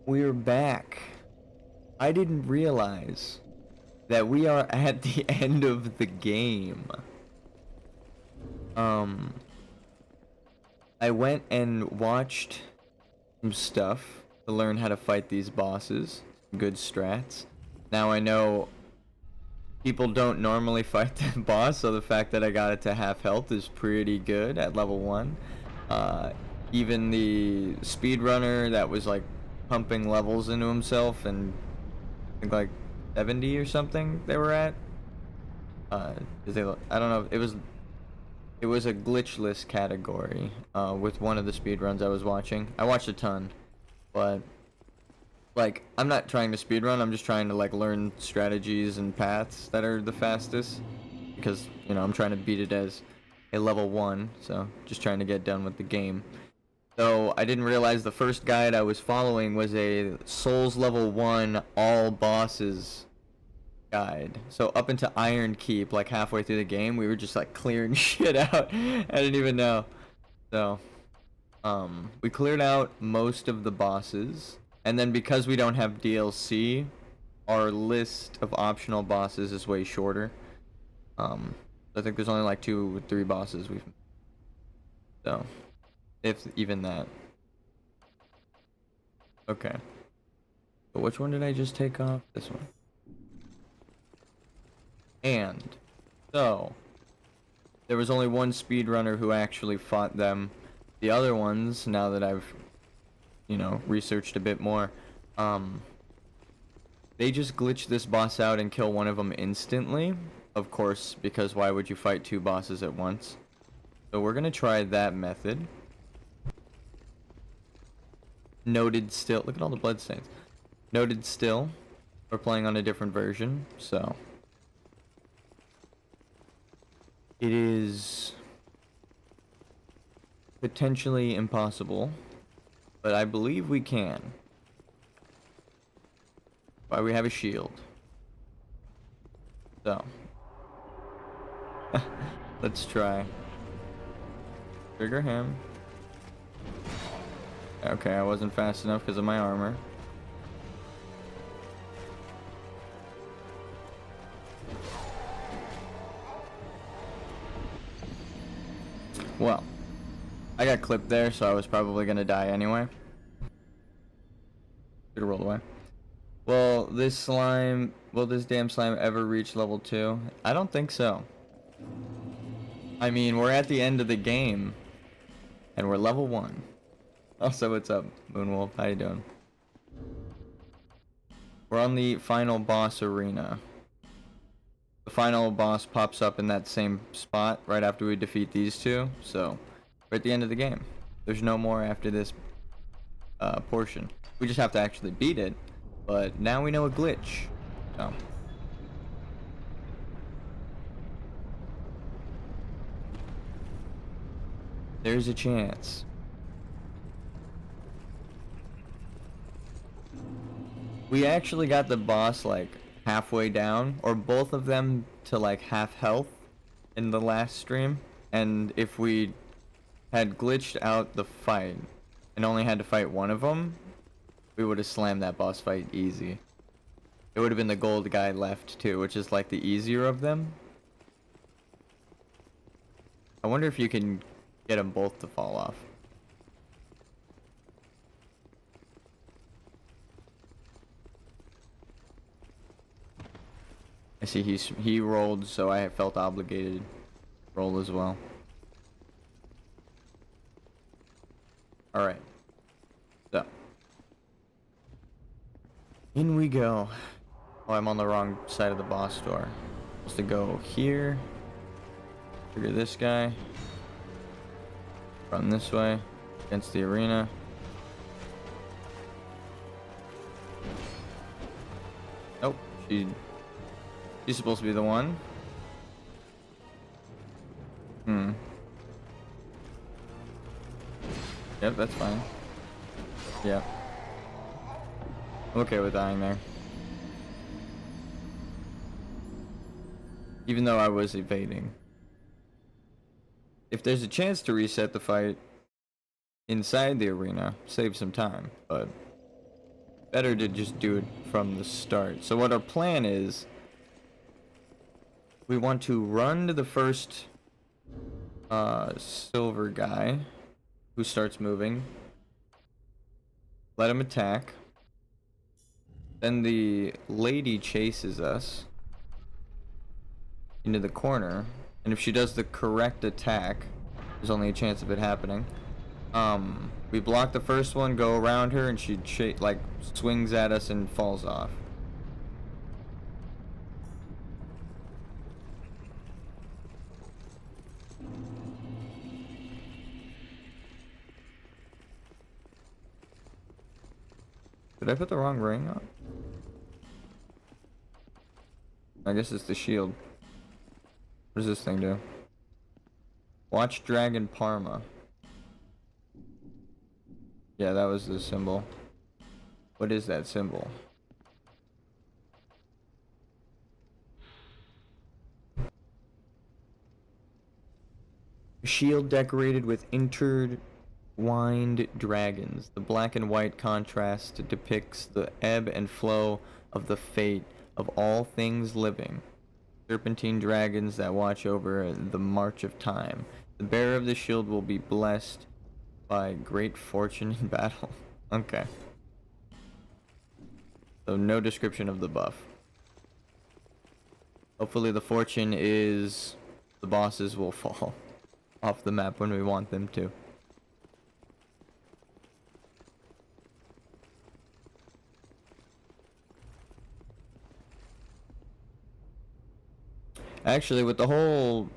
We're back. I didn't realize that we are at the end of the game. Um, I went and watched some stuff to learn how to fight these bosses. Good strats. Now I know people don't normally fight the boss, so the fact that I got it to half health is pretty good at level 1. Even the speedrunner that was like pumping levels into himself, and I think like 70 or something they were at. I don't know, it was a glitchless category with one of the speedruns I was watching. I watched a ton, but like I'm not trying to speedrun, I'm just trying to like learn strategies and paths that are the fastest, because you know I'm trying to beat it as a level 1, so just trying to get done with the game. So I didn't realize the first guide I was following was a Souls level 1 all bosses guide. So up into Iron Keep, like halfway through the game, we were just like clearing shit out. I didn't even know. So we cleared out most of the bosses, and then because we don't have DLC, our list of optional bosses is way shorter. I think there's only like 2 or 3 bosses we've, so if even that. Okay. So which one did I just take off? This one. And so there was only one speedrunner who actually fought them. The other ones, now that I've, you know, researched a bit more, they just glitch this boss out and kill one of them instantly. Of course, because why would you fight 2 bosses at once? So we're gonna try that method. Noted still, look at all the bloodstains. Noted still, we're playing on a different version, so it is potentially impossible, but I believe we can. Why, we have a shield. So let's try. Trigger him. Okay, I wasn't fast enough because of my armor. Well, I got clipped there, so I was probably gonna die anyway. Should've rolled away. Will this damn slime ever reach level 2? I don't think so. I mean, we're at the end of the game, and we're level 1. Also, what's up, Moonwolf? How you doing? We're on the final boss arena. The final boss pops up in that same spot right after we defeat these 2, so we're at the end of the game. There's no more after this portion. We just have to actually beat it, but now we know a glitch. So there's a chance. We actually got the boss like halfway down, or both of them to like half health in the last stream, and if we had glitched out the fight and only had to fight one of them, we would have slammed that boss fight easy. It would have been the gold guy left too, which is like the easier of them. I wonder if you can get them both to fall off. I see he rolled, so I felt obligated to roll as well. Alright. So. In we go. Oh, I'm on the wrong side of the boss door. Supposed to go here. Trigger this guy. Run this way. Against the arena. Nope. She's supposed to be the one. Yep, that's fine. Yep. I'm okay with dying there. Even though I was evading. If there's a chance to reset the fight inside the arena, save some time, but better to just do it from the start. So what our plan is, we want to run to the first silver guy who starts moving. Let him attack. Then the lady chases us into the corner, and if she does the correct attack, there's only a chance of it happening. We block the first one, go around her, and she like swings at us and falls off. Did I put the wrong ring on? I guess it's the shield. What does this thing do? Watch Dragon Parma. Yeah, that was the symbol. What is that symbol? A shield decorated with intertwined dragons. The black and white contrast depicts the ebb and flow of the fate of all things living. Serpentine dragons that watch over the march of time. The bearer of the shield will be blessed by great fortune in battle. Okay. So no description of the buff. Hopefully the fortune is the bosses will fall off the map when we want them to. Actually, with the whole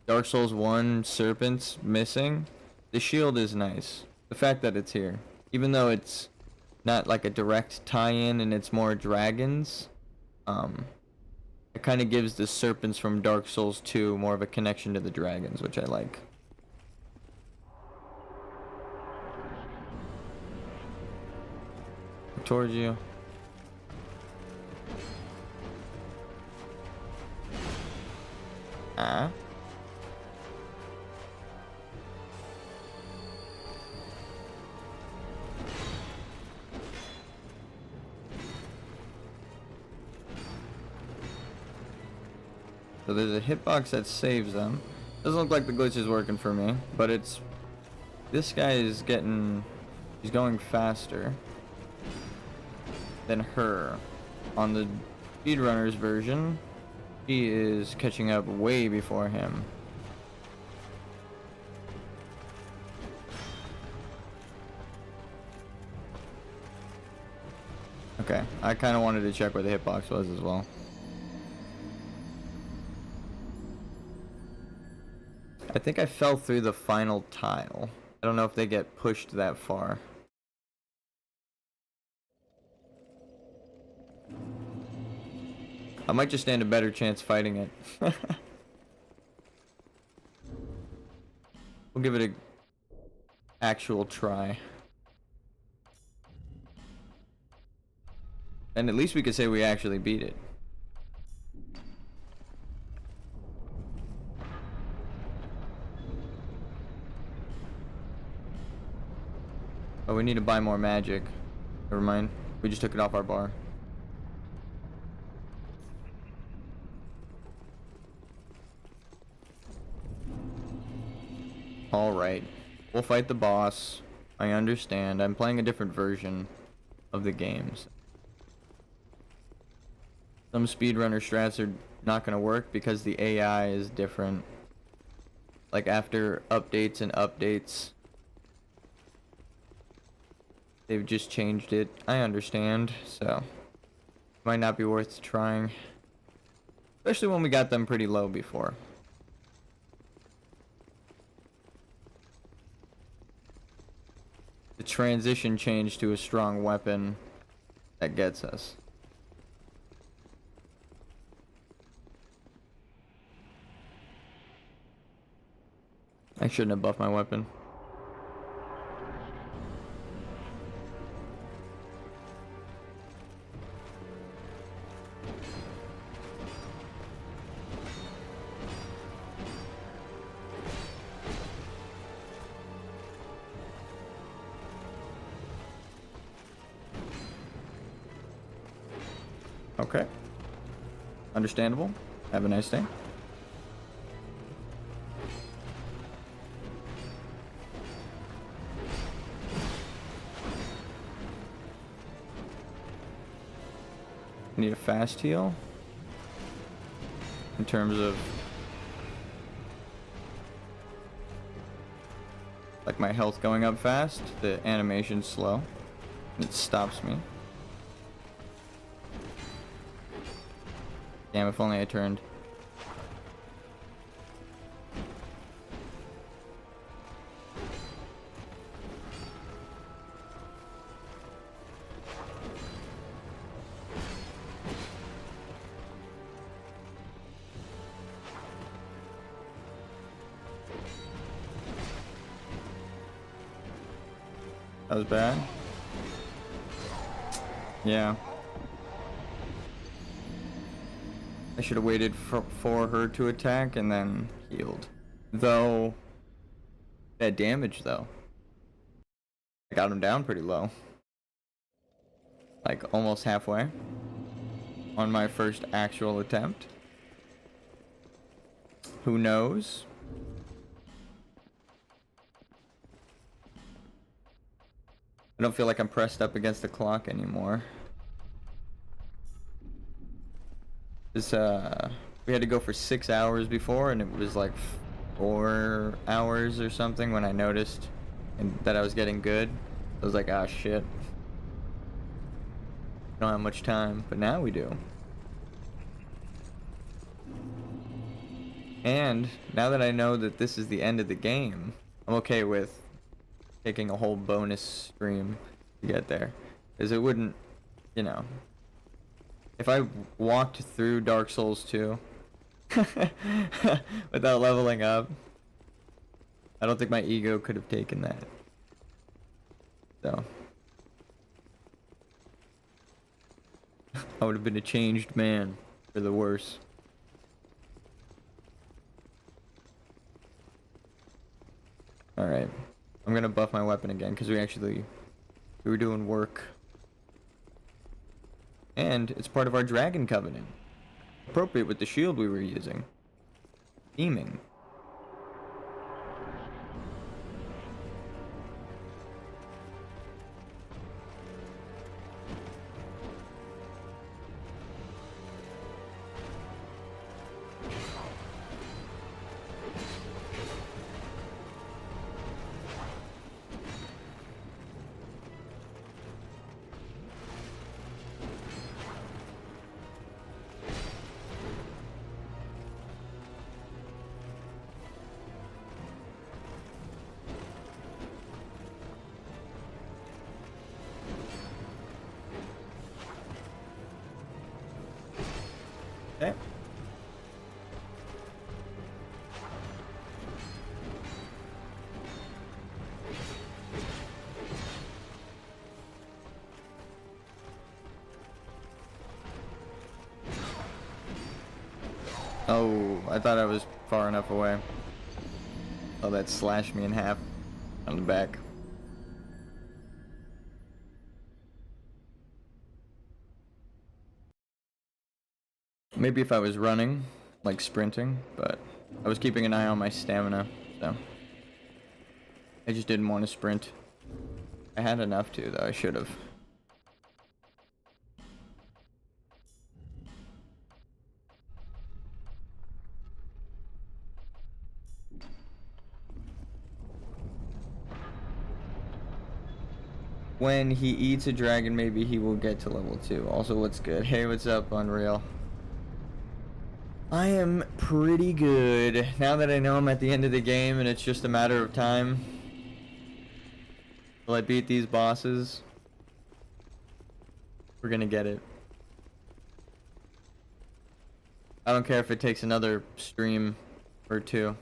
Dark Souls 1 serpents missing, the shield is nice. The fact that it's here, even though it's not like a direct tie-in and it's more dragons, it kind of gives the serpents from Dark Souls 2 more of a connection to the dragons, which I like. Towards you. Ah. So there's a hitbox that saves them. Doesn't look like the glitch is working for me, but it's... This guy is getting... He's going faster than her. On the speedrunner's version, she is catching up way before him. Okay, I kind of wanted to check where the hitbox was as well. I think I fell through the final tile. I don't know if they get pushed that far. I might just stand a better chance fighting it. We'll give it a actual try. And at least we could say we actually beat it. Oh, we need to buy more magic. Never mind. We just took it off our bar. Alright. We'll fight the boss. I understand. I'm playing a different version of the games. Some speedrunner strats are not going to work because the AI is different. Like after updates and updates, they've just changed it. I understand, so might not be worth trying. Especially when we got them pretty low before. The transition change to a strong weapon that gets us. I shouldn't have buffed my weapon. Okay. Understandable. Have a nice day. Need a fast heal. In terms of like my health going up fast, the animation's slow. It stops me. Damn, if only I turned. That was bad. Yeah. I should have waited for her to attack and then healed. Though, that damage though. I got him down pretty low. Like almost halfway. On my first actual attempt. Who knows? I don't feel like I'm pressed up against the clock anymore. This, we had to go for 6 hours before, and it was like 4 hours or something when I noticed that I was getting good. I was like, ah, shit. Don't have much time, but now we do. And now that I know that this is the end of the game, I'm okay with taking a whole bonus stream to get there. Because it wouldn't, you know... If I walked through Dark Souls 2 without leveling up, I don't think my ego could have taken that. So... I would have been a changed man for the worse. Alright. I'm gonna buff my weapon again because we were doing work. And it's part of our dragon covenant. Appropriate with the shield we were using. Theming. Okay. Oh, I thought I was far enough away. Oh, that slashed me in half on the back. Maybe if I was running, like sprinting, but I was keeping an eye on my stamina, so I just didn't want to sprint. I had enough to, though. I should have. When he eats a dragon, maybe he will get to level 2. Also, what's good? Hey, what's up, Unreal? I am pretty good. Now that I know I'm at the end of the game and it's just a matter of time. Will I beat these bosses? We're gonna get it. I don't care if it takes another stream or two.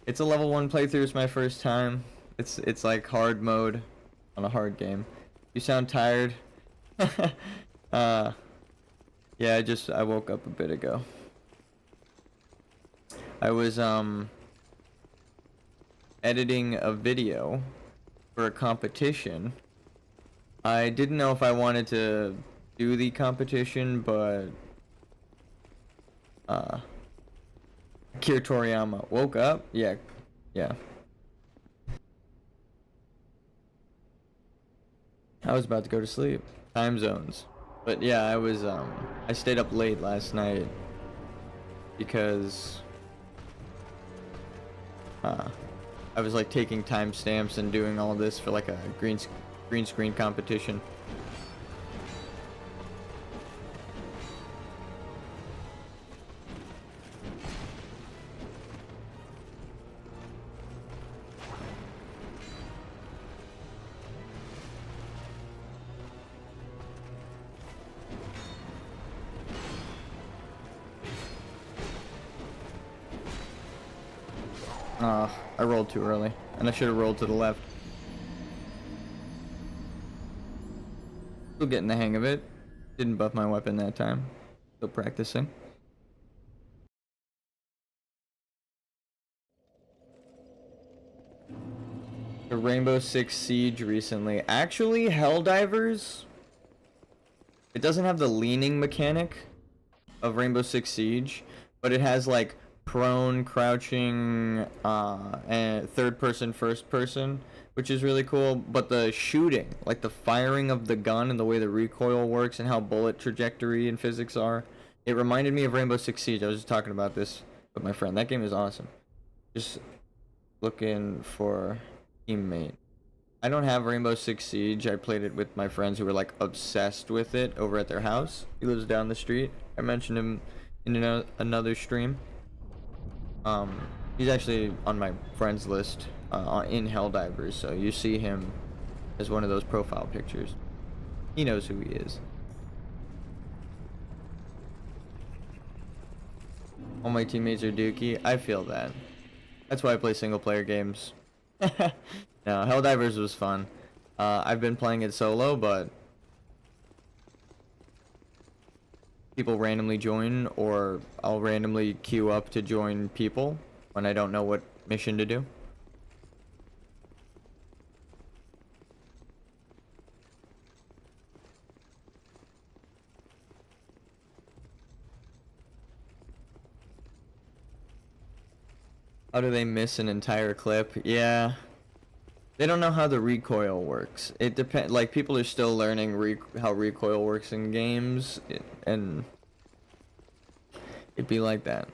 It's a level 1 playthrough. It's my first time. It's like hard mode on a hard game. You sound tired. Yeah, I woke up a bit ago. I was editing a video for a competition. I didn't know if I wanted to do the competition, but Akira Toriyama woke up. Yeah, yeah. I was about to go to sleep. Time zones. But yeah, I stayed up late last night because I was like taking timestamps and doing all this for like a green screen competition. I rolled too early, and I should have rolled to the left. Still getting the hang of it. Didn't buff my weapon that time. Still practicing. The Rainbow Six Siege recently. Actually, Helldivers, it doesn't have the leaning mechanic of Rainbow Six Siege, but it has like prone, crouching, and third person, first person, which is really cool. But the shooting, like the firing of the gun and the way the recoil works and how bullet trajectory and physics are, it reminded me of Rainbow Six Siege. I was just talking about this with my friend. That game is awesome. Just looking for teammate. I don't have Rainbow Six Siege. I played it with my friends who were like obsessed with it over at their house. He lives down the street. I mentioned him in another stream. He's actually on my friends list in Helldivers, so you see him as one of those profile pictures. He knows who he is. All my teammates are dookie. I feel that. That's why I play single player games. No, Helldivers was fun. I've been playing it solo, but people randomly join, or I'll randomly queue up to join people when I don't know what mission to do. How do they miss an entire clip? Yeah. They don't know how the recoil works. It depends. Like, people are still learning how recoil works in games, and it'd be like that.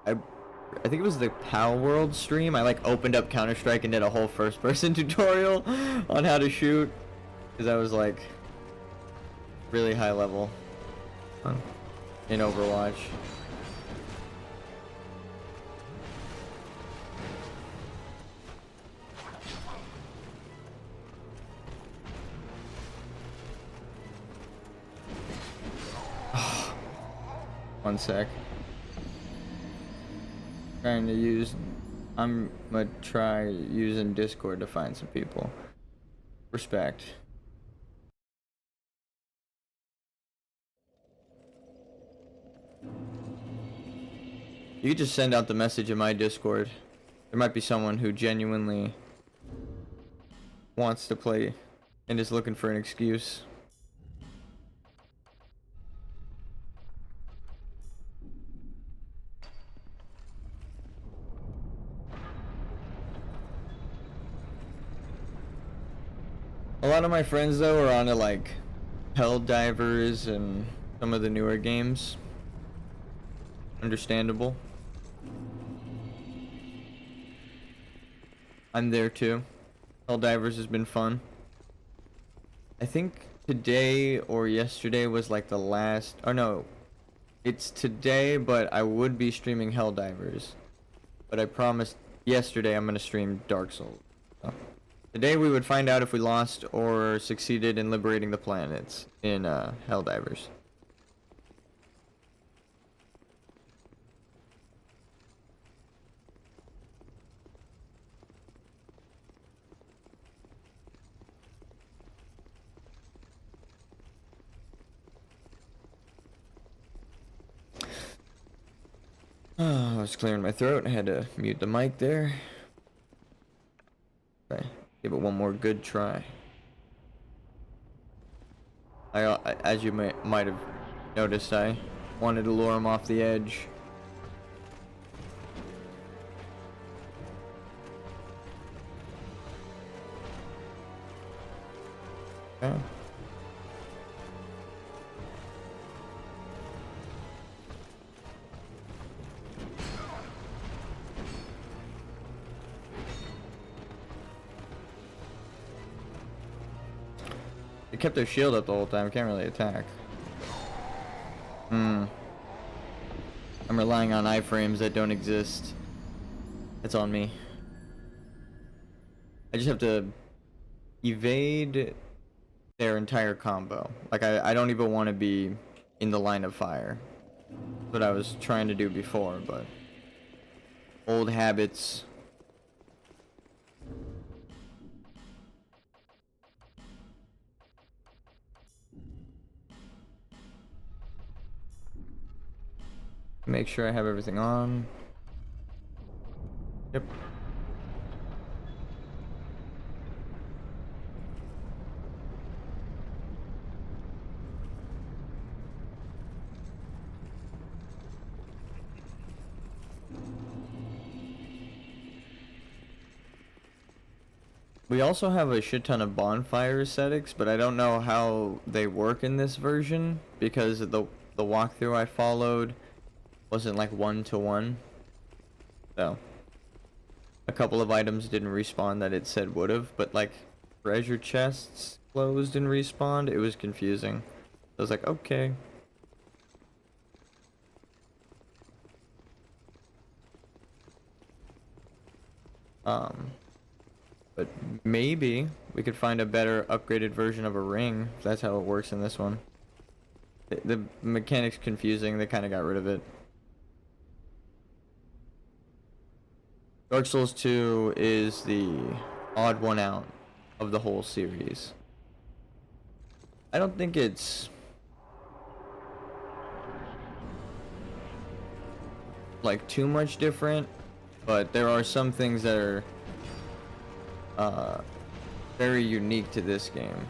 I think it was the Power World stream. I like opened up Counter-Strike and did a whole first-person tutorial on how to shoot, because I was like really high level in Overwatch. One sec. I'm gonna try using Discord to find some people. Respect. You could just send out the message in my Discord. There might be someone who genuinely wants to play and is looking for an excuse. A lot of my friends though are onto like Helldivers and some of the newer games. Understandable. I'm there too. Helldivers has been fun. I think today or yesterday was like the last, or no, it's today, but I would be streaming Helldivers. But I promised yesterday I'm gonna stream Dark Souls. So today we would find out if we lost or succeeded in liberating the planets in Helldivers. Oh, I was clearing my throat. I had to mute the mic there. Okay, give it one more good try. As you might have noticed, I wanted to lure him off the edge. Okay. They kept their shield up the whole time, can't really attack. I'm relying on iframes that don't exist. It's on me. I just have to evade their entire combo. Like, I don't even want to be in the line of fire. That's what I was trying to do before, but old habits. Make sure I have everything on. Yep. We also have a shit ton of bonfire aesthetics, but I don't know how they work in this version because the walkthrough I followed wasn't like 1-to-1. So a couple of items didn't respawn that it said would've, but like treasure chests closed and respawned. It was confusing. I was like, okay. But maybe we could find a better upgraded version of a ring, if that's how it works in this one. The mechanic's confusing, they kind of got rid of it. Dark Souls 2 is the odd one out of the whole series. I don't think it's like too much different, but there are some things that are very unique to this game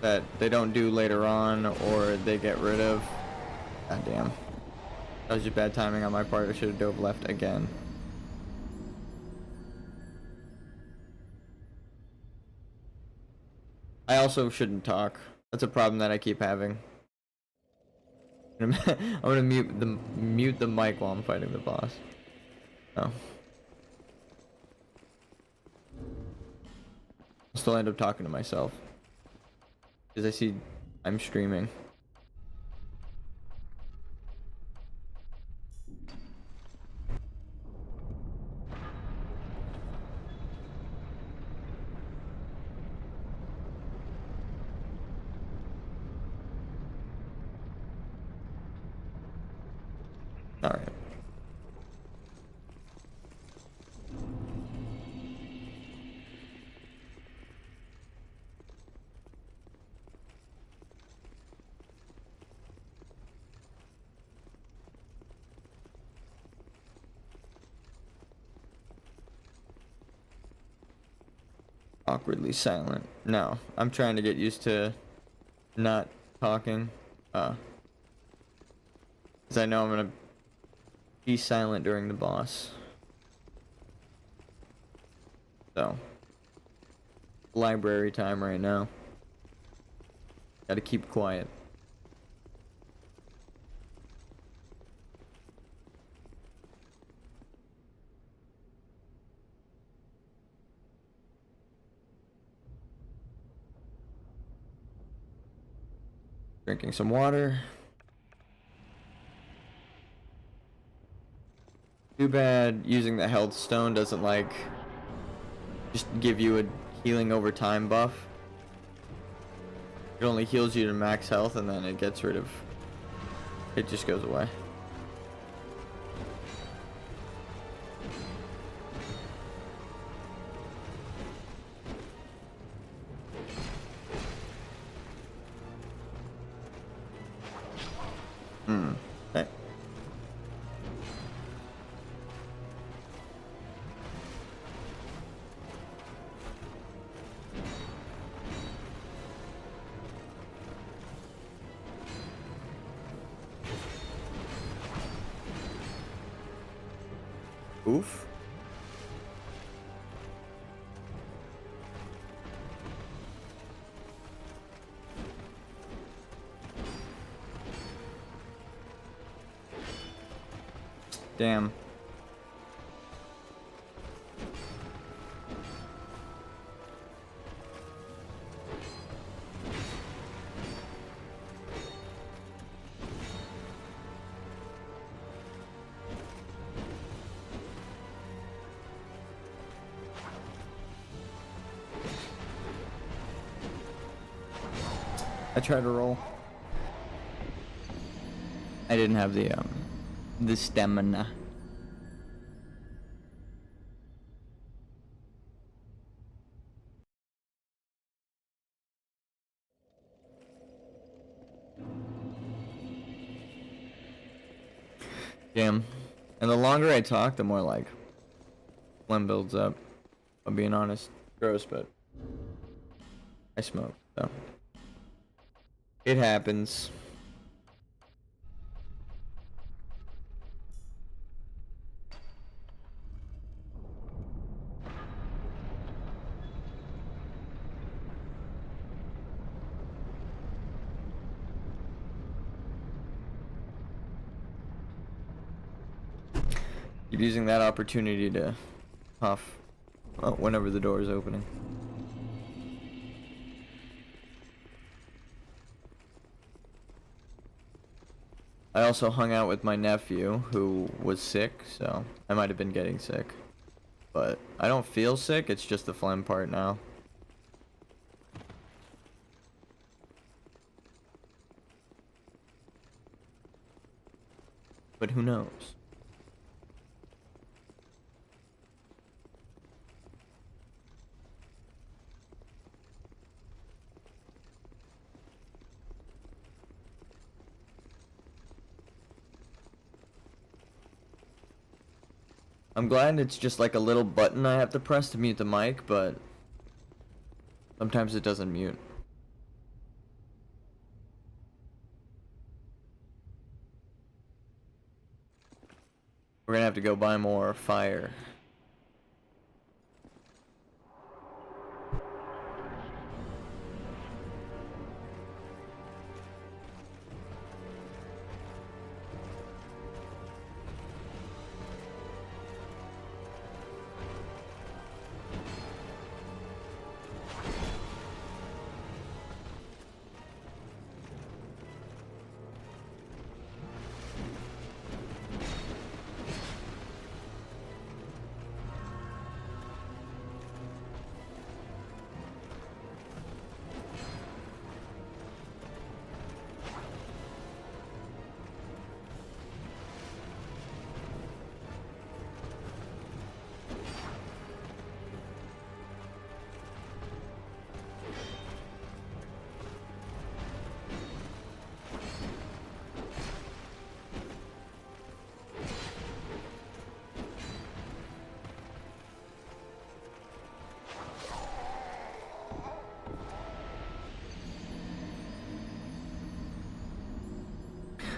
that they don't do later on or they get rid of. God damn. That was just bad timing on my part. I should have dove left again. I also shouldn't talk. That's a problem that I keep having. I'm gonna mute the mic while I'm fighting the boss. Oh. I'll still end up talking to myself. Because I see I'm streaming. Alright. Awkwardly silent. No, I'm trying to get used to not talking. Because I know I'm gonna be silent during the boss. So, library time right now. Gotta keep quiet. Drinking some water. Too bad using the health stone doesn't like just give you a healing over time buff. It only heals you to max health and then it gets rid of it, just goes away. Okay. Oof. Damn. I tried to roll. I didn't have the stamina. Damn. And the longer I talk, the more like phlegm builds up. I'm being honest. Gross, but I smoke, so it happens. Keep using that opportunity to huff whenever the door is opening. I also hung out with my nephew who was sick, so I might have been getting sick. But I don't feel sick, it's just the phlegm part now. But who knows? I'm glad it's just like a little button I have to press to mute the mic, but sometimes it doesn't mute. We're gonna have to go buy more fire.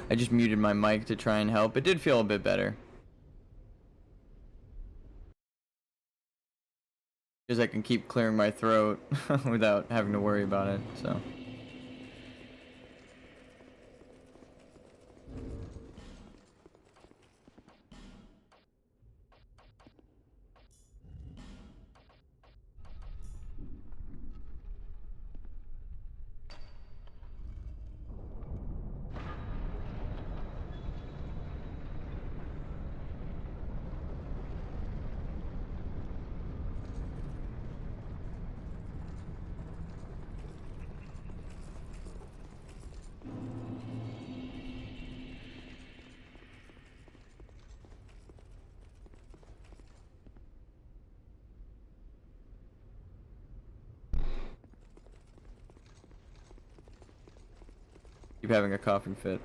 I just muted my mic to try and help. It did feel a bit better. Because I can keep clearing my throat without having to worry about it, so. Keep having a coughing fit.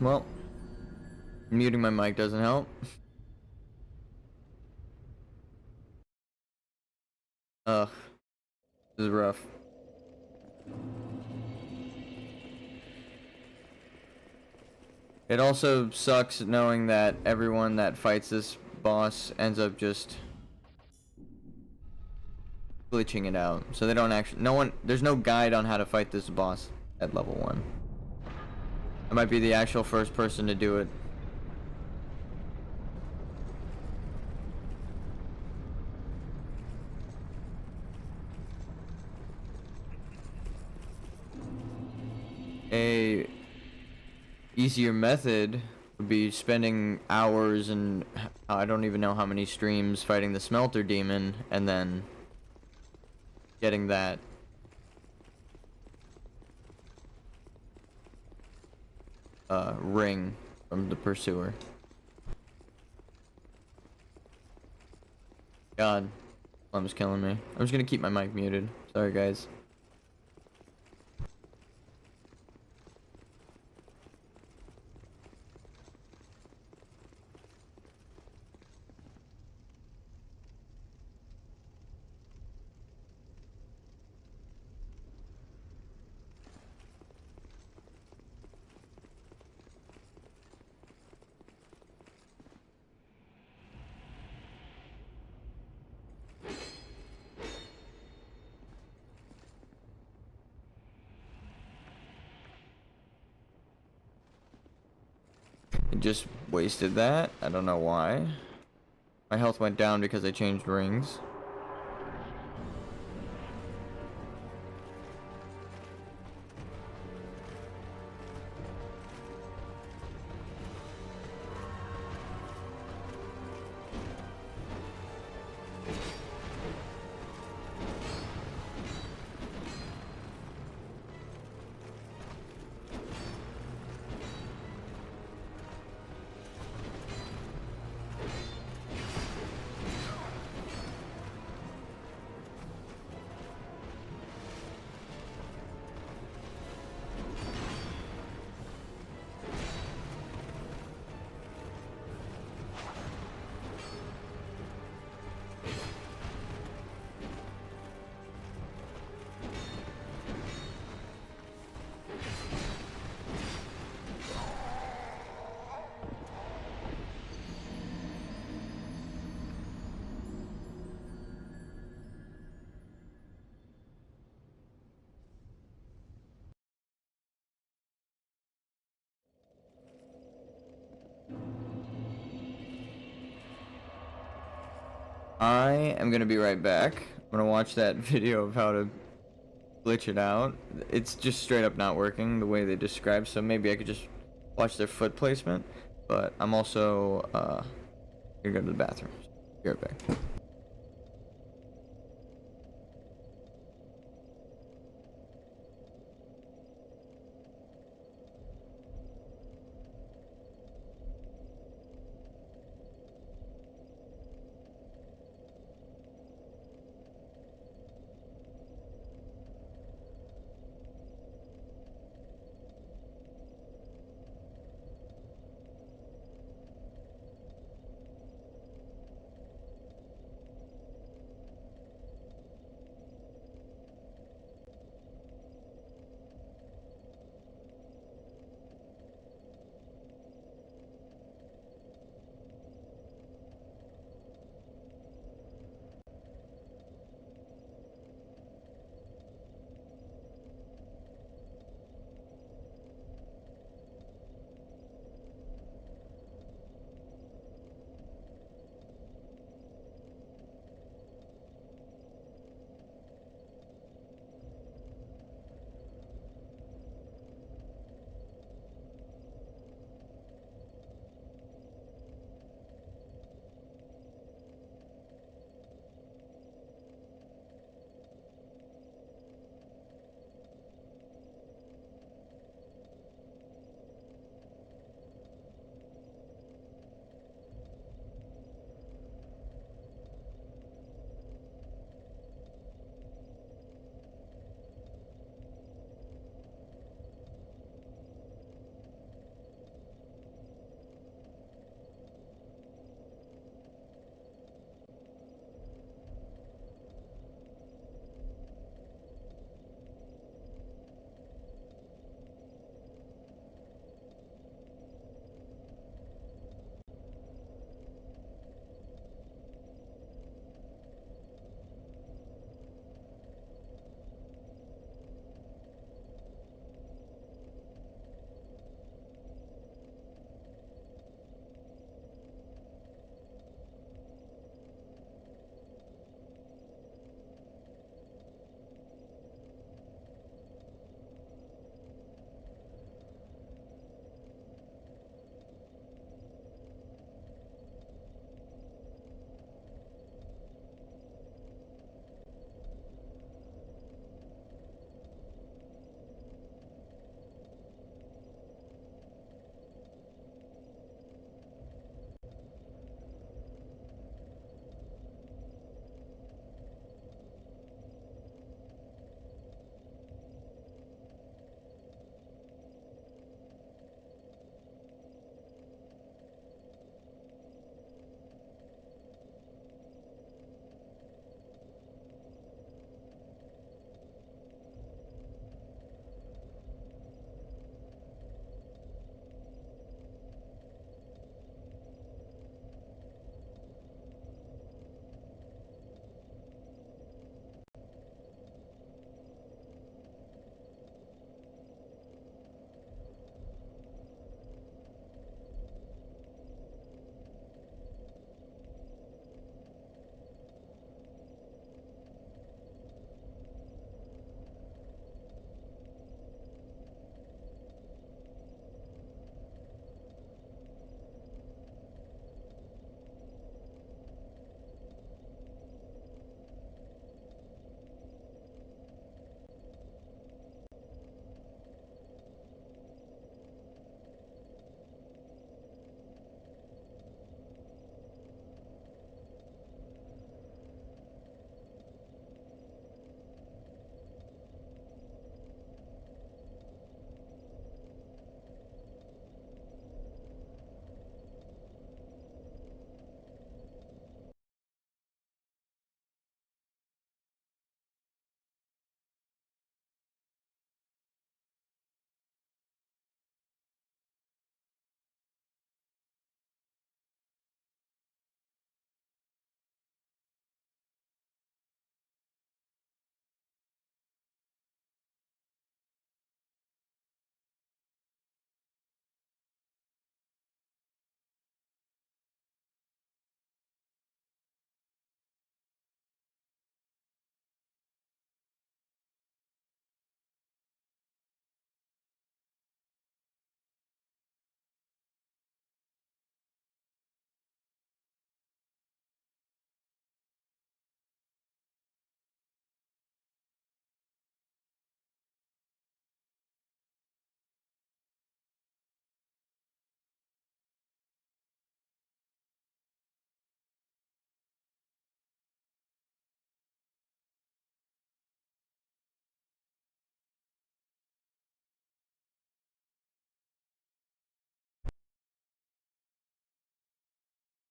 Well, muting my mic doesn't help. Ugh. This is rough. It also sucks knowing that everyone that fights this boss ends up just glitching it out. So they don't actually, there's no guide on how to fight this boss at level 1. I might be the actual first person to do it. A easier method would be spending hours and I don't even know how many streams fighting the smelter demon and then getting that ring from the pursuer. God, Plum's killing me. I'm just gonna keep my mic muted. Sorry guys. Just wasted that. I don't know why. My health went down because I changed rings. I am gonna be right back. I'm gonna watch that video of how to glitch it out. It's just straight up not working the way they describe, so maybe I could just watch their foot placement. But I'm also gonna go to the bathroom. Be right back.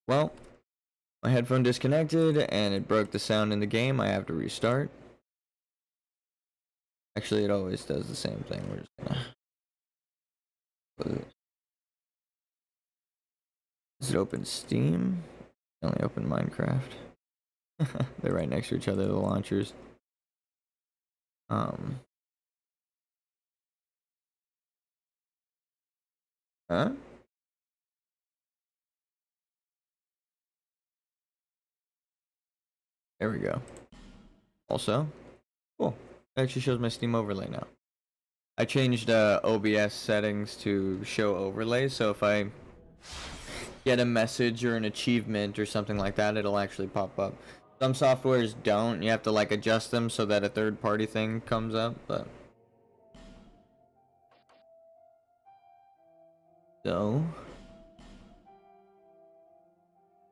Well, my headphone disconnected and it broke the sound in the game. I have to restart. Actually, it always does the same thing. We're just gonna close it. Does it open Steam? I only open Minecraft. They're right next to each other, the launchers. Huh? There we go. Also, cool. It actually shows my Steam overlay now. I changed OBS settings to show overlays, so if I get a message or an achievement or something like that, it'll actually pop up. Some softwares don't. You have to like adjust them so that a third-party thing comes up, but so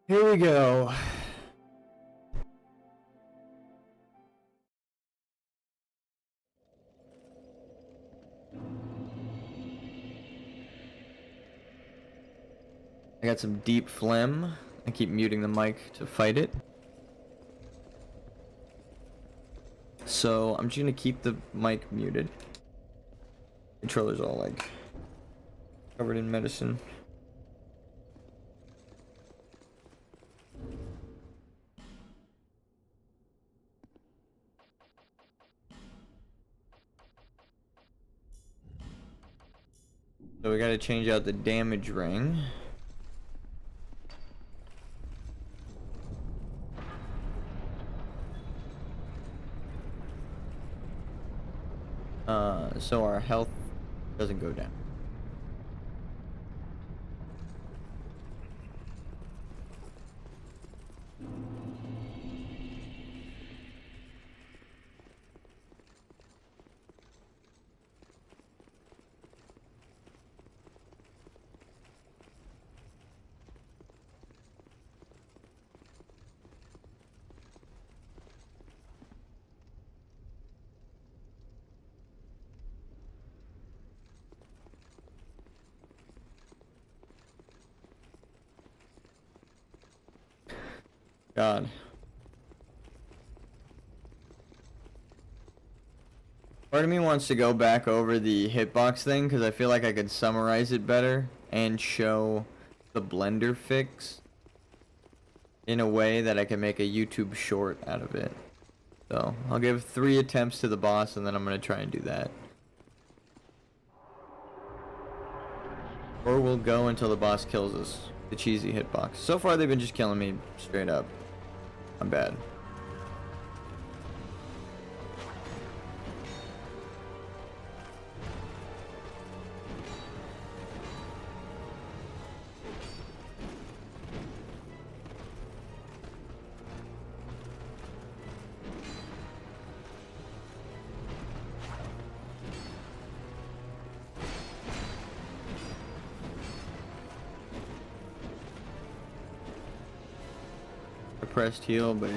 here we go. I got some deep phlegm. I keep muting the mic to fight it. So I'm just gonna keep the mic muted. Controller's all like covered in medicine. So we gotta change out the damage ring. So our health doesn't go down. God. Part of me wants to go back over the hitbox thing because I feel like I could summarize it better and show the blender fix in a way that I can make a YouTube short out of it. So I'll give 3 attempts to the boss and then I'm gonna try and do that. Or we'll go until the boss kills us. The cheesy hitbox. So far they've been just killing me straight up. I'm bad. Pressed heal, but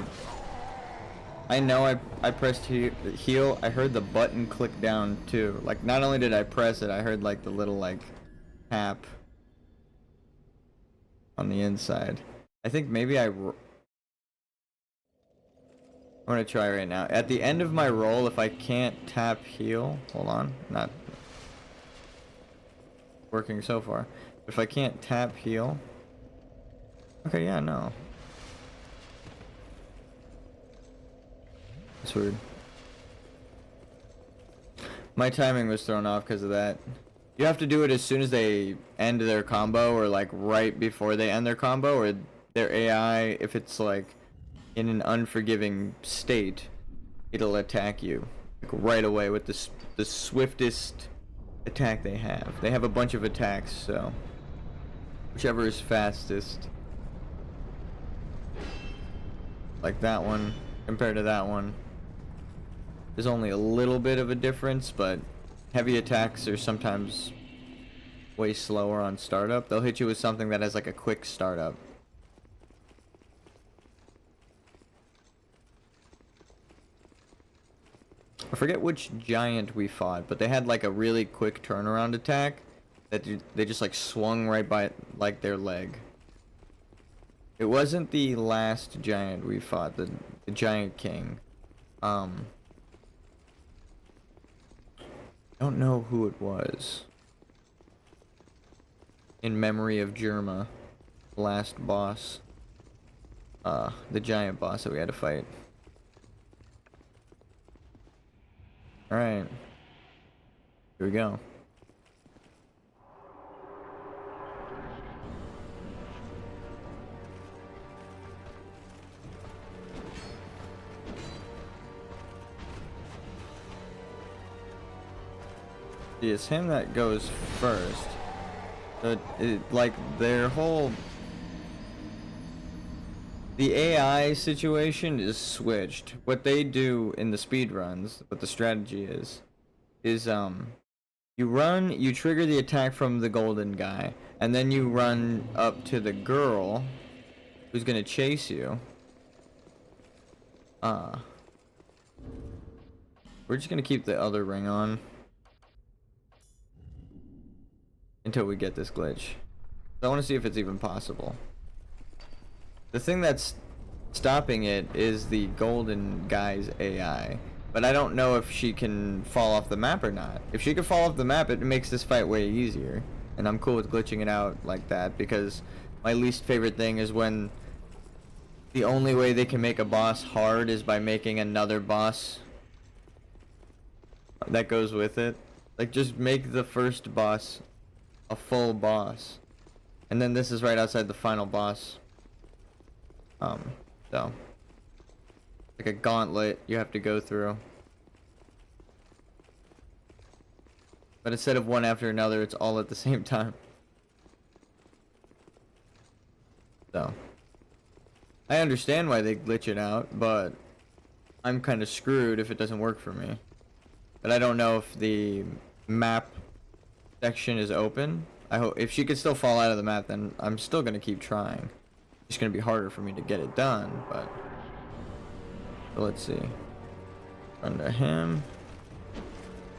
I know I pressed heal. I heard the button click down too. Like not only did I press it, I heard like the little like tap on the inside. I think maybe I'm gonna try right now. At the end of my roll, if I can't tap heal, hold on, not working so far. If I can't tap heal, okay, yeah, no. That's weird. My timing was thrown off because of that. You have to do it as soon as they end their combo or like right before they end their combo, or their AI, if it's like in an unforgiving state, it'll attack you like right away with the swiftest attack they have. They have a bunch of attacks, so whichever is fastest. Like that one compared to that one. There's only a little bit of a difference, but heavy attacks are sometimes way slower on startup. They'll hit you with something that has like a quick startup. I forget which giant we fought, but they had like a really quick turnaround attack that they just like swung right by like their leg. It wasn't the last giant we fought, the giant king. I don't know who it was. In memory of Germa, last boss. The giant boss that we had to fight. Alright. Here we go. See, it's him that goes first. But like their whole the AI situation is switched. What they do in the speed runs, what the strategy is you trigger the attack from the golden guy, and then you run up to the girl who's gonna chase you. We're just gonna keep the other ring on until we get this glitch. I want to see if it's even possible. The thing that's stopping it is the golden guy's AI. But I don't know if she can fall off the map or not. If she can fall off the map, it makes this fight way easier. And I'm cool with glitching it out like that, because my least favorite thing is when the only way they can make a boss hard is by making another boss that goes with it. Like, just make the first boss a full boss. And then this is right outside the final boss. So like a gauntlet you have to go through. But instead of one after another, it's all at the same time. So I understand why they glitch it out, but I'm kind of screwed if it doesn't work for me. But I don't know if the map section is open. I hope if she could still fall out of the map, then I'm still gonna keep trying. It's gonna be harder for me to get it done, but so let's see. Run to him.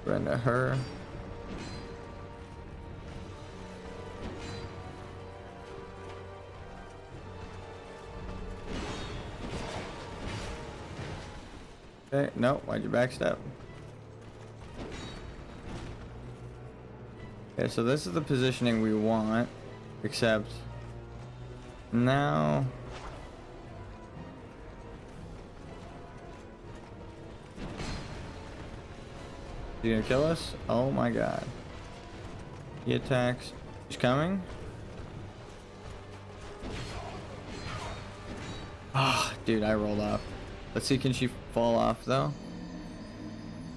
Run to her. Okay, no, why'd you backstep? Okay, so this is the positioning we want, except now is he gonna kill us? Oh my god. He attacks. He's coming. Ah, dude, I rolled off. Let's see, can she fall off though?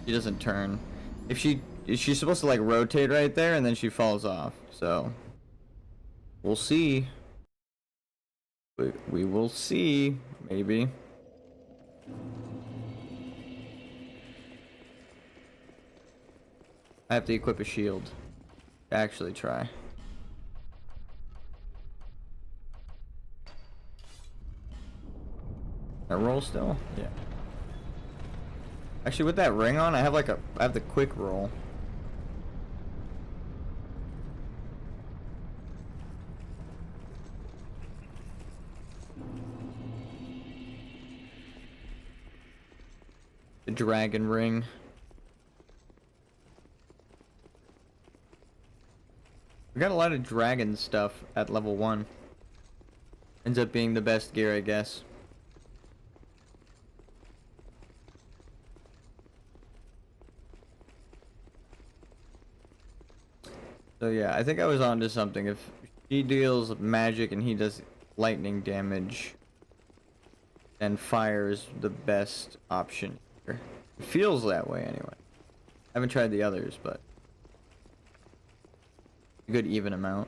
She doesn't turn. If she's supposed to like rotate right there and then she falls off. So we'll see. We will see, maybe. I have to equip a shield to actually try. I roll still? Yeah. Actually, with that ring on, I have the quick roll. The dragon ring. We got a lot of dragon stuff at level 1. Ends up being the best gear, I guess. So yeah, I think I was onto something. If she deals magic and he does lightning damage, then fire is the best option here. It feels that way anyway. I haven't tried the others, but a good even amount.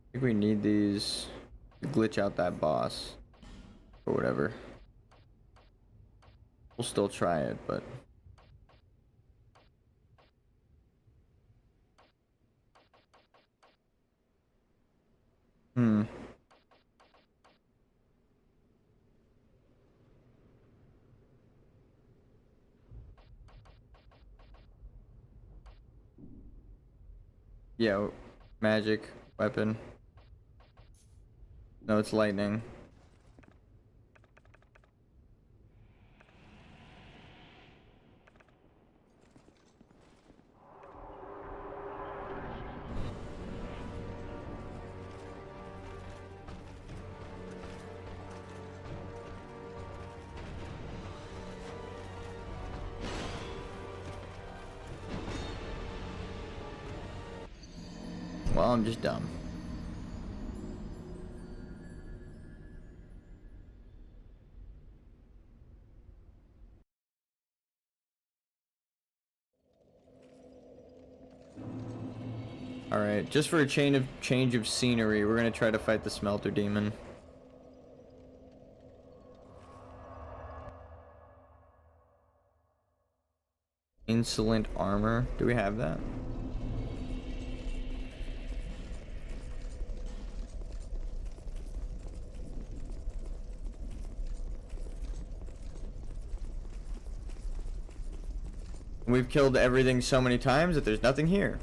I think we need these to glitch out that boss or whatever. We'll still try it, but Yeah, magic weapon. No, it's lightning. Well, I'm just dumb. Alright, just for a change of scenery, we're gonna try to fight the smelter demon. Insolent armor. Do we have that? We've killed everything so many times that there's nothing here.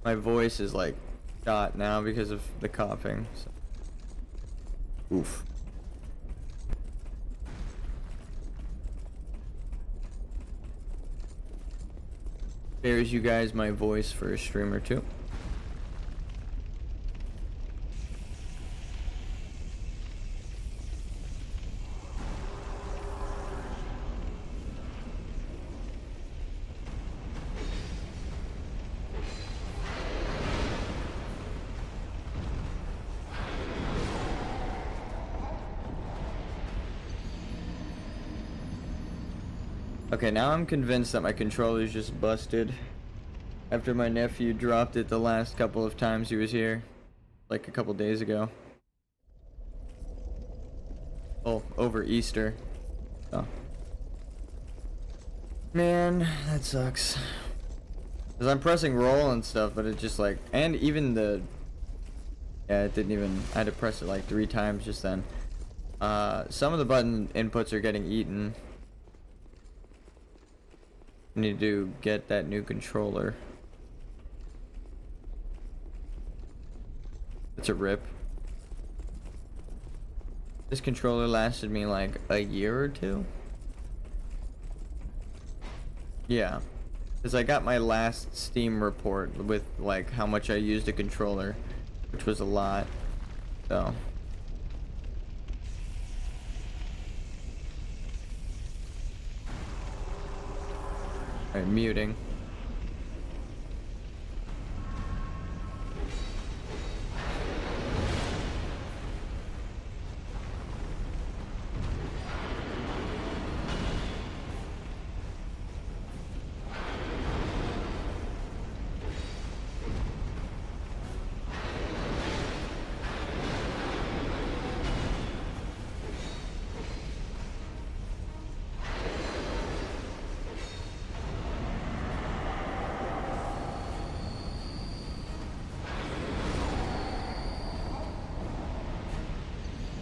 My voice is like shot now because of the coughing. So. Oof. Spares you guys my voice for a stream or two. Okay, now I'm convinced that my controller's just busted. After my nephew dropped it the last couple of times he was here. Like a couple days ago. Oh, over Easter. Oh. Man, that sucks. Because I'm pressing roll and stuff, but it just like... And even the... Yeah, it didn't even... I had to press it like 3 times just then. Some of the button inputs are getting eaten. Need to get that new controller. It's a rip. This controller lasted me like a year or 2. Yeah, because I got my last Steam report with like how much I used a controller, which was a lot. So alright, muting.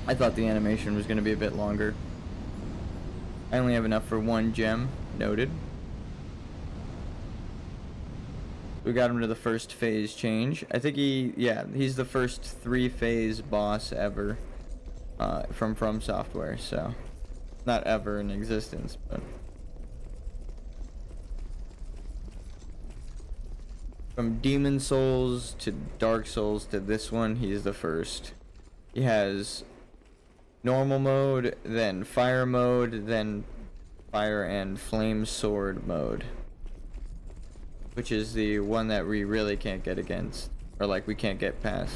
I thought the animation was going to be a bit longer. I only have enough for 1 gem. Noted. We got him to the first phase change. I think he's the first 3-phase boss ever from Software, so not ever in existence, but from Demon Souls to Dark Souls to this one, he's the first. He has normal mode, then fire mode, then fire and flame sword mode, which is the one that we really can't get against, or like we can't get past.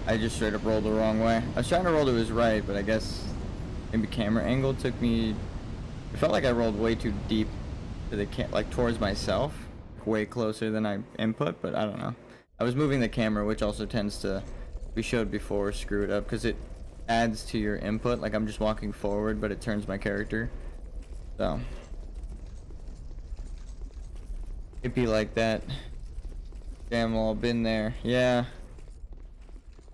I just straight up rolled the wrong way. I was trying to roll to his right, but I guess maybe camera angle took me... It felt like I rolled way too deep to the like towards myself, way closer than I input, but I don't know. I was moving the camera, which also tends to, we showed before, screw it up, because it adds to your input. Like I'm just walking forward, but it turns my character. So it'd be like that. Damn, all been there. Yeah.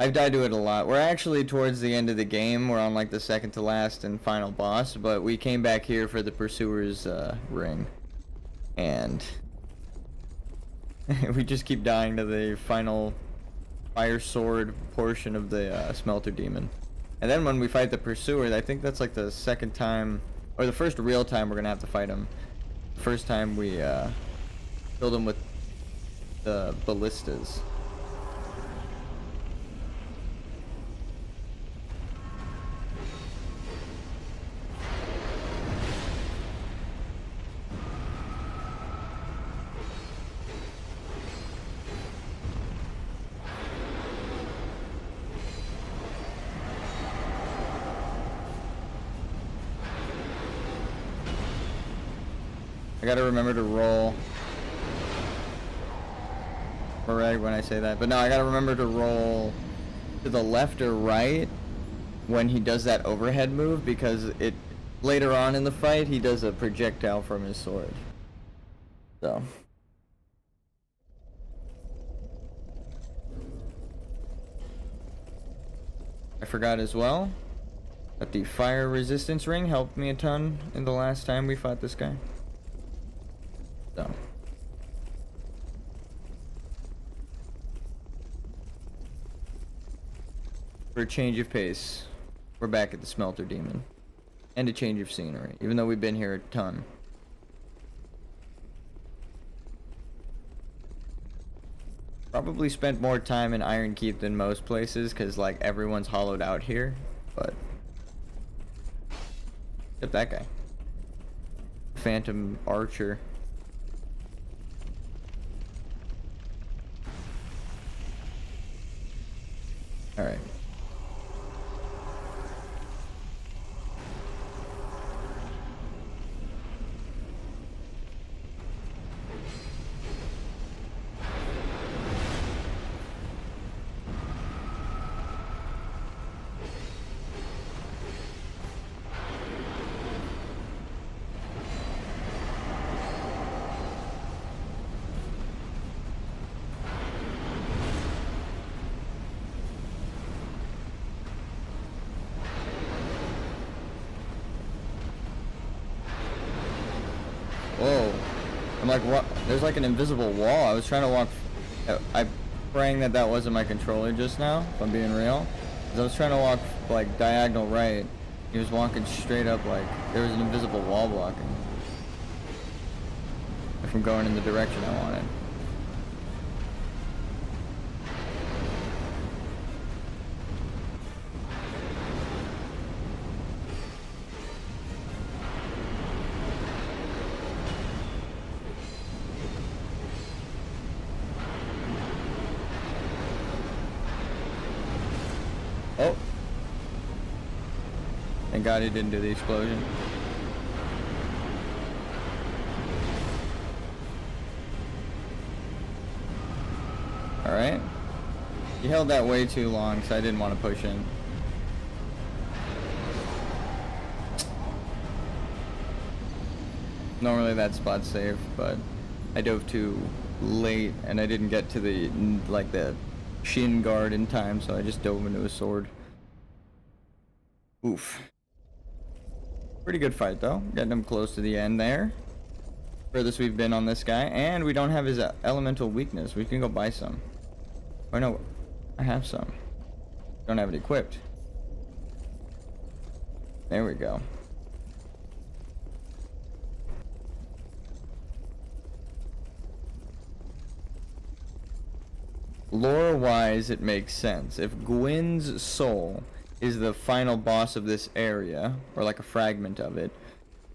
I've died to it a lot. We're actually towards the end of the game. We're on like the second to last and final boss, but we came back here for the Pursuer's ring. And we just keep dying to the final fire sword portion of the smelter demon. And then when we fight the Pursuer, I think that's like the second time, or the first real time we're gonna have to fight him. First time we killed him with the ballistas. I gotta remember to roll. Correct when I say that, but no, I gotta remember to roll to the left or right when he does that overhead move, because it later on in the fight he does a projectile from his sword. So I forgot as well that the fire resistance ring helped me a ton in the last time we fought this guy. So for a change of pace, we're back at the smelter demon. And a change of scenery, even though we've been here a ton. Probably spent more time in Iron Keep than most places, because like everyone's hollowed out here, but except that guy. Phantom Archer. Alright. Whoa. I'm like, what? There's like an invisible wall. I was trying to walk. I'm praying that that wasn't my controller just now, if I'm being real. 'Cause I was trying to walk like diagonal right. He was walking straight up like there was an invisible wall blocking from going in the direction I wanted. Oh. Thank God he didn't do the explosion. Alright. He held that way too long, so I didn't want to push in. Normally that spot's safe, but I dove too late and I didn't get to the, like, the shin guard in time, so I just dove into a sword. Oof. Pretty good fight though, getting him close to the end there. Furthest we've been on this guy, and we don't have his elemental weakness. We can go buy some. Or no, I have some. Don't have it equipped. There we go. Lore-wise, it makes sense. If Gwyn's soul is the final boss of this area, or like a fragment of it,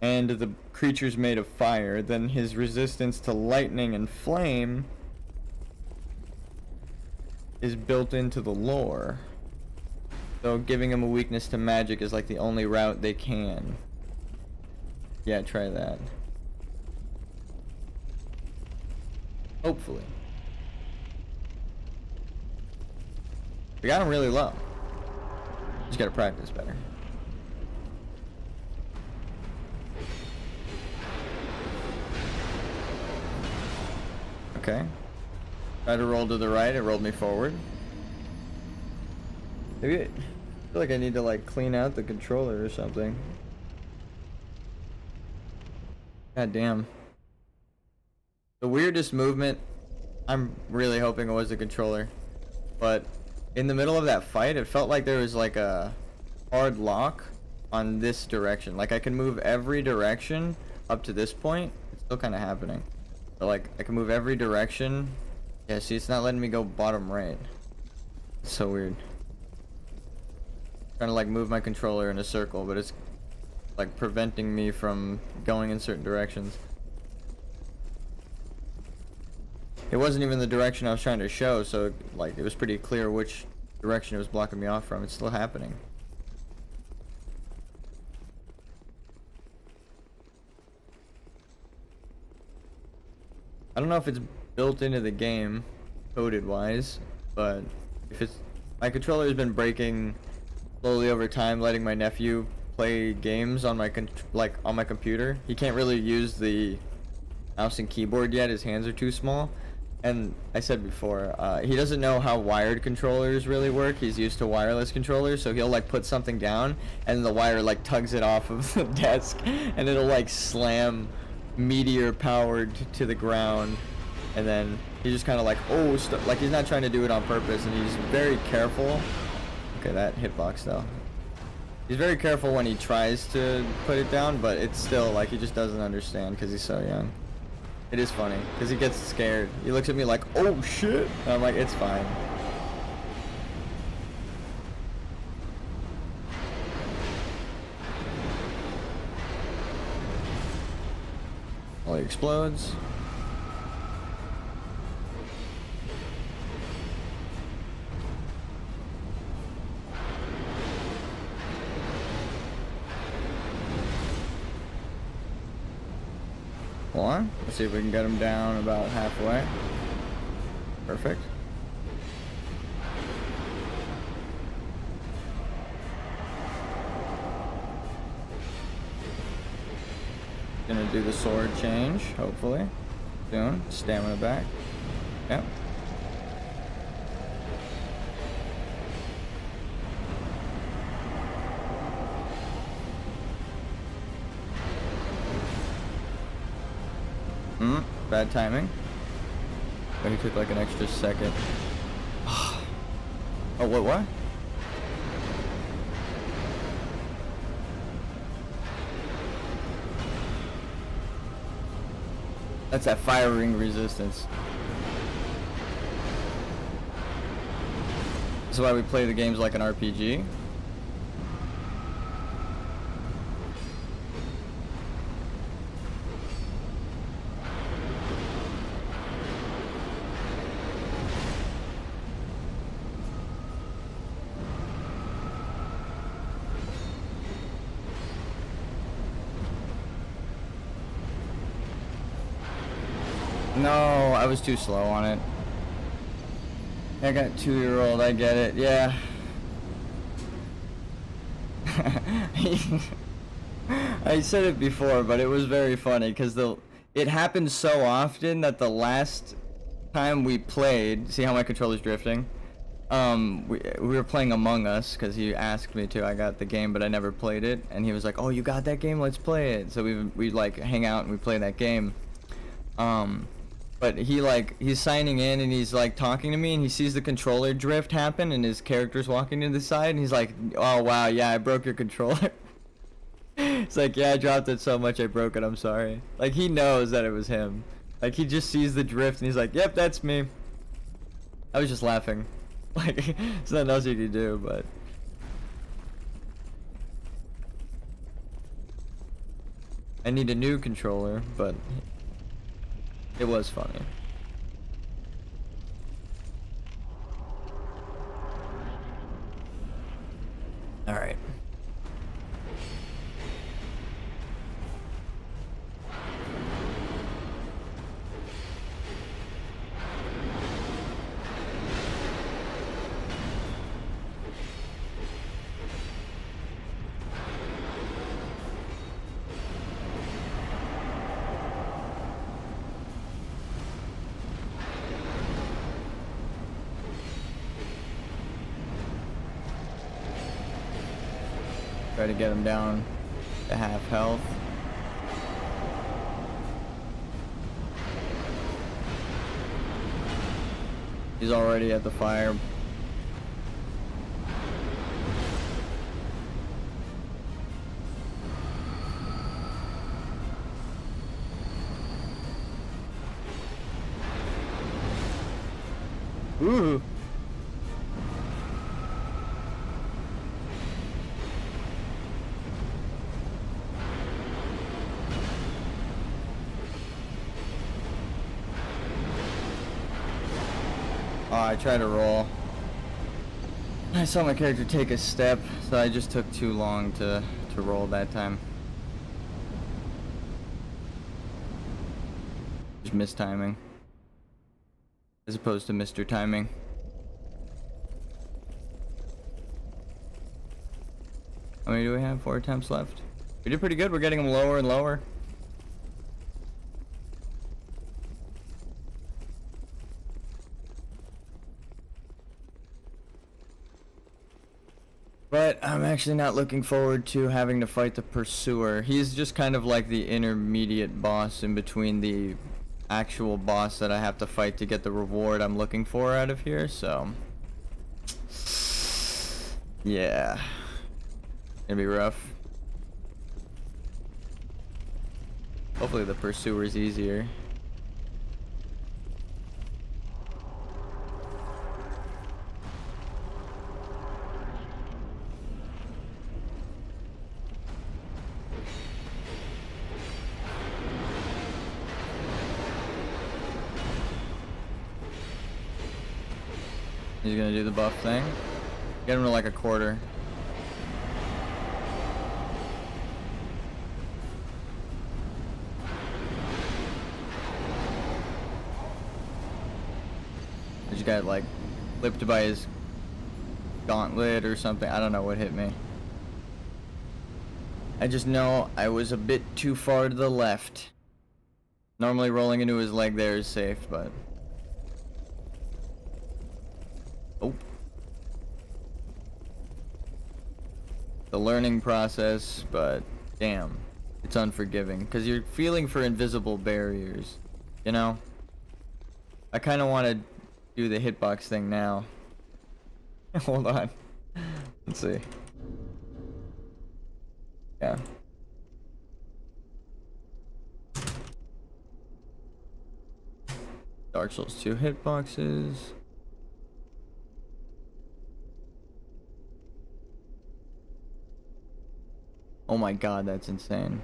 and the creature's made of fire, then his resistance to lightning and flame is built into the lore. So giving him a weakness to magic is like the only route they can. Yeah, try that. Hopefully. We got him really low. Just gotta practice better. Okay. Try to roll to the right, it rolled me forward. Maybe I feel like I need to like clean out the controller or something. God damn. The weirdest movement, I'm really hoping it was the controller. But in the middle of that fight, it felt like there was like a hard lock on this direction. Like I can move every direction up to this point. It's still kind of happening. So like I can move every direction. Yeah, see, it's not letting me go bottom right. It's so weird. Trying to like move my controller in a circle, but it's like preventing me from going in certain directions. It wasn't even the direction I was trying to show, so like it was pretty clear which direction it was blocking me off from. It's still happening. I don't know if it's built into the game, coded wise, but if it's, my controller has been breaking slowly over time, letting my nephew play games on my on my computer. He can't really use the mouse and keyboard yet. His hands are too small. And I said before, he doesn't know how wired controllers really work. He's used to wireless controllers, so he'll like put something down and the wire like tugs it off of the desk and it'll like slam meteor powered to the ground, and then he just kind of like, oh, like he's not trying to do it on purpose, and he's very careful. Okay, that hitbox though. He's very careful when he tries to put it down, but it's still like he just doesn't understand because he's so young. It is funny because he gets scared. He looks at me like, oh shit, and I'm like, it's fine. Well, he explodes. Hold on. Let's see if we can get him down about halfway. Perfect. Gonna do the sword change, hopefully. Soon. Stamina back. Yep. Bad timing. But he took like an extra second. Oh, what? That's that firing resistance. That's why we play the games like an RPG. No, I was too slow on it. I got 2-year-old, I get it, yeah. I said it before, but it was very funny because it happened so often that the last time we played, see how my controller's drifting? We were playing Among Us because he asked me to. I got the game, but I never played it, and he was like, "Oh, you got that game? Let's play it." So we like hang out and we play that game. But he's signing in and he's like talking to me and he sees the controller drift happen and his character's walking to the side and he's like, oh wow, yeah, I broke your controller. It's like, yeah, I dropped it so much I broke it, I'm sorry. Like he knows that it was him. Like he just sees the drift and he's like, yep, that's me. I was just laughing. Like there's nothing else you can do, but I need a new controller, but it was funny. Try to get him down to half health. He's already at the fire. Ooh. Oh, I tried to roll. I saw my character take a step, so I just took too long to roll that time. Just missed timing. As opposed to Mr. Timing. How many do we have? 4 attempts left. We did pretty good. We're getting them lower and lower. But I'm actually not looking forward to having to fight the Pursuer. He's just kind of like the intermediate boss in between the actual boss that I have to fight to get the reward I'm looking for out of here, so yeah, gonna be rough. Hopefully the Pursuer's easier. He's gonna do the buff thing. Get him to like a quarter. This guy like flipped by his gauntlet or something. I don't know what hit me. I just know I was a bit too far to the left. Normally rolling into his leg there is safe, but oh. The learning process, but damn, it's unforgiving because you're feeling for invisible barriers, you know? I kind of want to do the hitbox thing now. Hold on. Let's see. Yeah. Dark Souls 2 hitboxes. Oh my god, that's insane.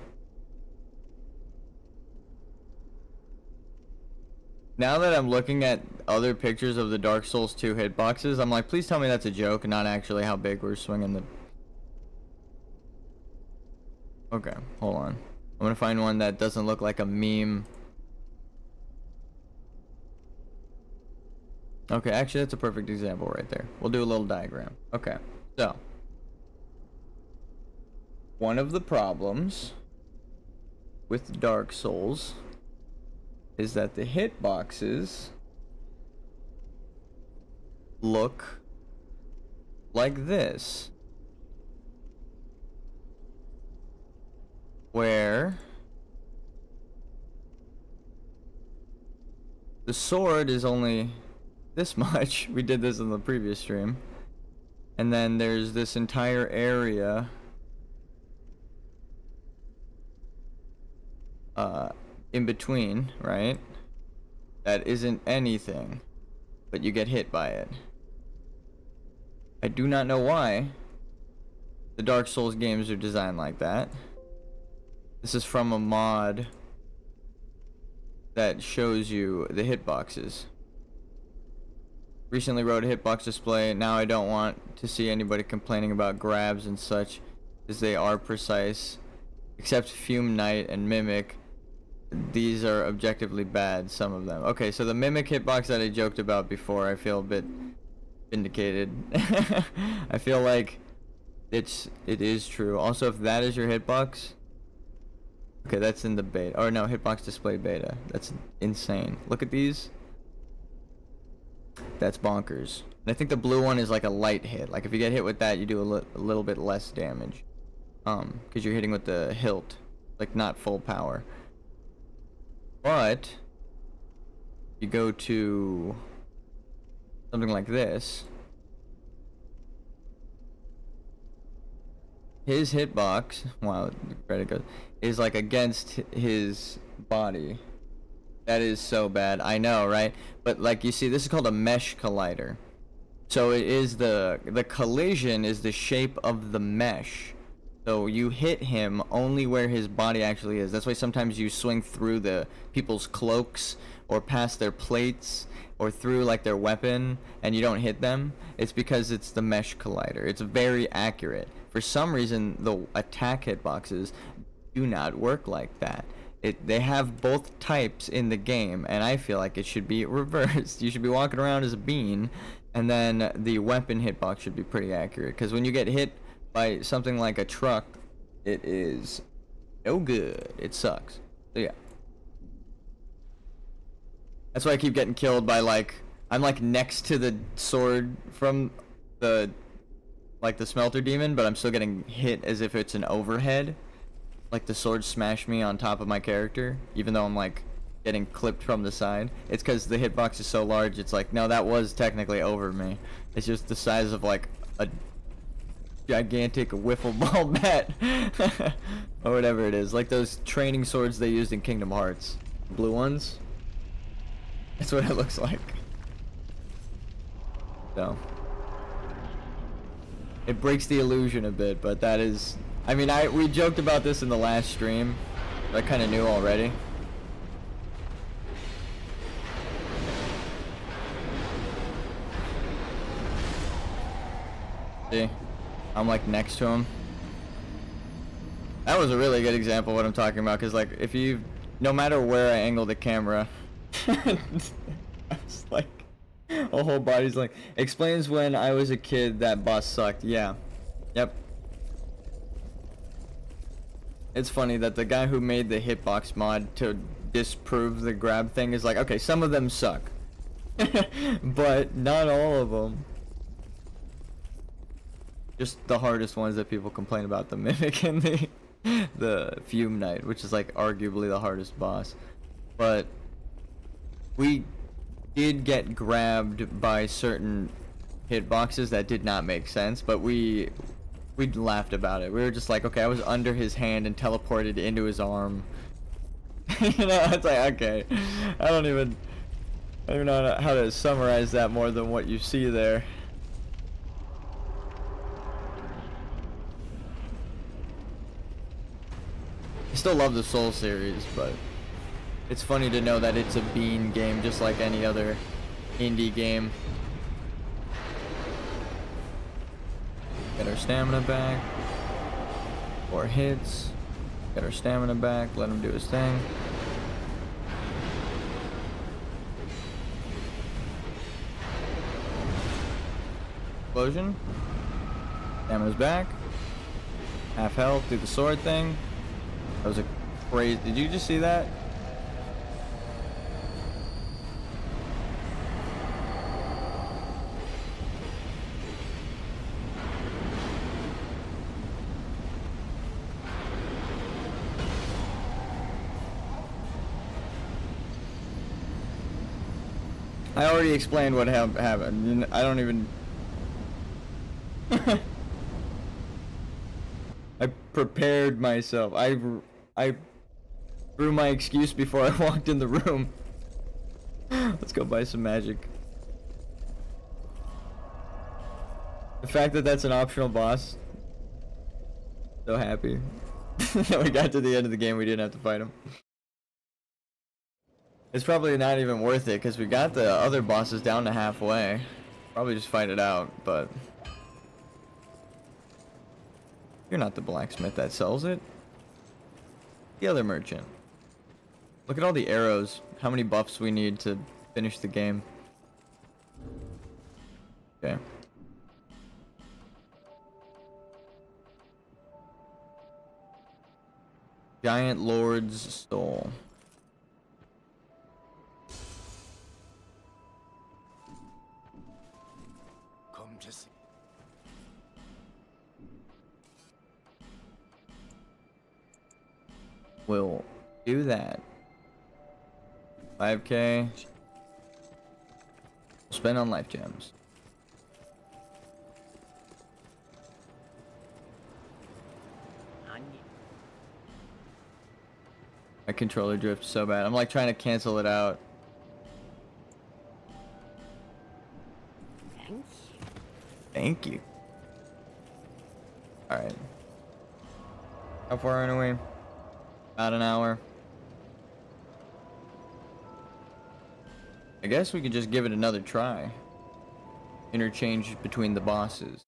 Now that I'm looking at other pictures of the Dark Souls 2 hitboxes, I'm like, please tell me that's a joke and not actually how big we're swinging the... Okay, hold on. I'm gonna find one that doesn't look like a meme. Okay, actually that's a perfect example right there. We'll do a little diagram. Okay, so one of the problems with Dark Souls is that the hitboxes look like this, where the sword is only this much. We did this in the previous stream, and then there's this entire area in between, right? That isn't anything, but you get hit by it. I do not know why the Dark Souls games are designed like that. This is from a mod that shows you the hitboxes. Recently wrote a hitbox display. Now I don't want to see anybody complaining about grabs and such, as they are precise. Except Fume Knight and Mimic. These are objectively bad, some of them. Okay, so the Mimic hitbox that I joked about before, I feel a bit vindicated. I feel like it is true. Also, if that is your hitbox... Okay, that's in the beta. Or no, hitbox display beta. That's insane. Look at these. That's bonkers. And I think the blue one is like a light hit. Like if you get hit with that, you do a little bit less damage. because you're hitting with the hilt, like not full power. But you go to something like this, his hitbox, wow, the credit goes, is like against his body. That is so bad. I know, right? But like you see, this is called a mesh collider. So it is the collision is the shape of the mesh. So you hit him only where his body actually is. That's why sometimes you swing through the people's cloaks or past their plates or through like their weapon and you don't hit them. It's because it's the mesh collider. It's very accurate. For some reason, the attack hitboxes do not work like that. They have both types in the game, and I feel like it should be reversed. You should be walking around as a bean, and then the weapon hitbox should be pretty accurate. Because when you get hit by something like a truck, it is no good. It sucks. So yeah. That's why I keep getting killed by like, I'm like next to the sword from the, like the smelter demon, but I'm still getting hit as if it's an overhead. Like the sword smashed me on top of my character, even though I'm like getting clipped from the side. It's because the hitbox is so large, it's like, no, that was technically over me. It's just the size of like a gigantic wiffle ball bat. Or whatever it is. Like those training swords they used in Kingdom Hearts. Blue ones. That's what it looks like. So. It breaks the illusion a bit, but that is... I mean, we joked about this in the last stream. I kind of knew already. See? I'm like next to him. That was a really good example of what I'm talking about, because like, if you... No matter where I angle the camera... it's like... A whole body's like... Explains when I was a kid that boss sucked. Yeah. Yep. It's funny that the guy who made the hitbox mod to disprove the grab thing is like, okay, some of them suck. But not all of them. Just the hardest ones that people complain about, the Mimic and the Fume Knight, which is like arguably the hardest boss. But we did get grabbed by certain hitboxes that did not make sense, but we laughed about it. We were just like, okay, I was under his hand and teleported into his arm. You know, it's like, okay, I don't even know how to summarize that more than what you see there. I still love the Soul series, but it's funny to know that it's a bean game just like any other indie game. Get our stamina back. 4 hits. Get our stamina back. Let him do his thing. Explosion. Stamina's back. Half health. Do the sword thing. That was a crazy. Did you just see that? I already explained what happened. I don't even... I prepared myself. I threw my excuse before I walked in the room. Let's go buy some magic. The fact that that's an optional boss. So happy. That we got to the end of the game, we didn't have to fight him. It's probably not even worth it because we got the other bosses down to halfway. Probably just fight it out, but you're not the blacksmith that sells it. The other merchant. Look at all the arrows. How many buffs we need to finish the game. Okay. Giant Lord's Soul. We'll do that. 5K. Spend on life gems. My controller drifts so bad. I'm like trying to cancel it out. Thank you. Alright. How far are we? About an hour. I guess we could just give it another try. Interchange between the bosses.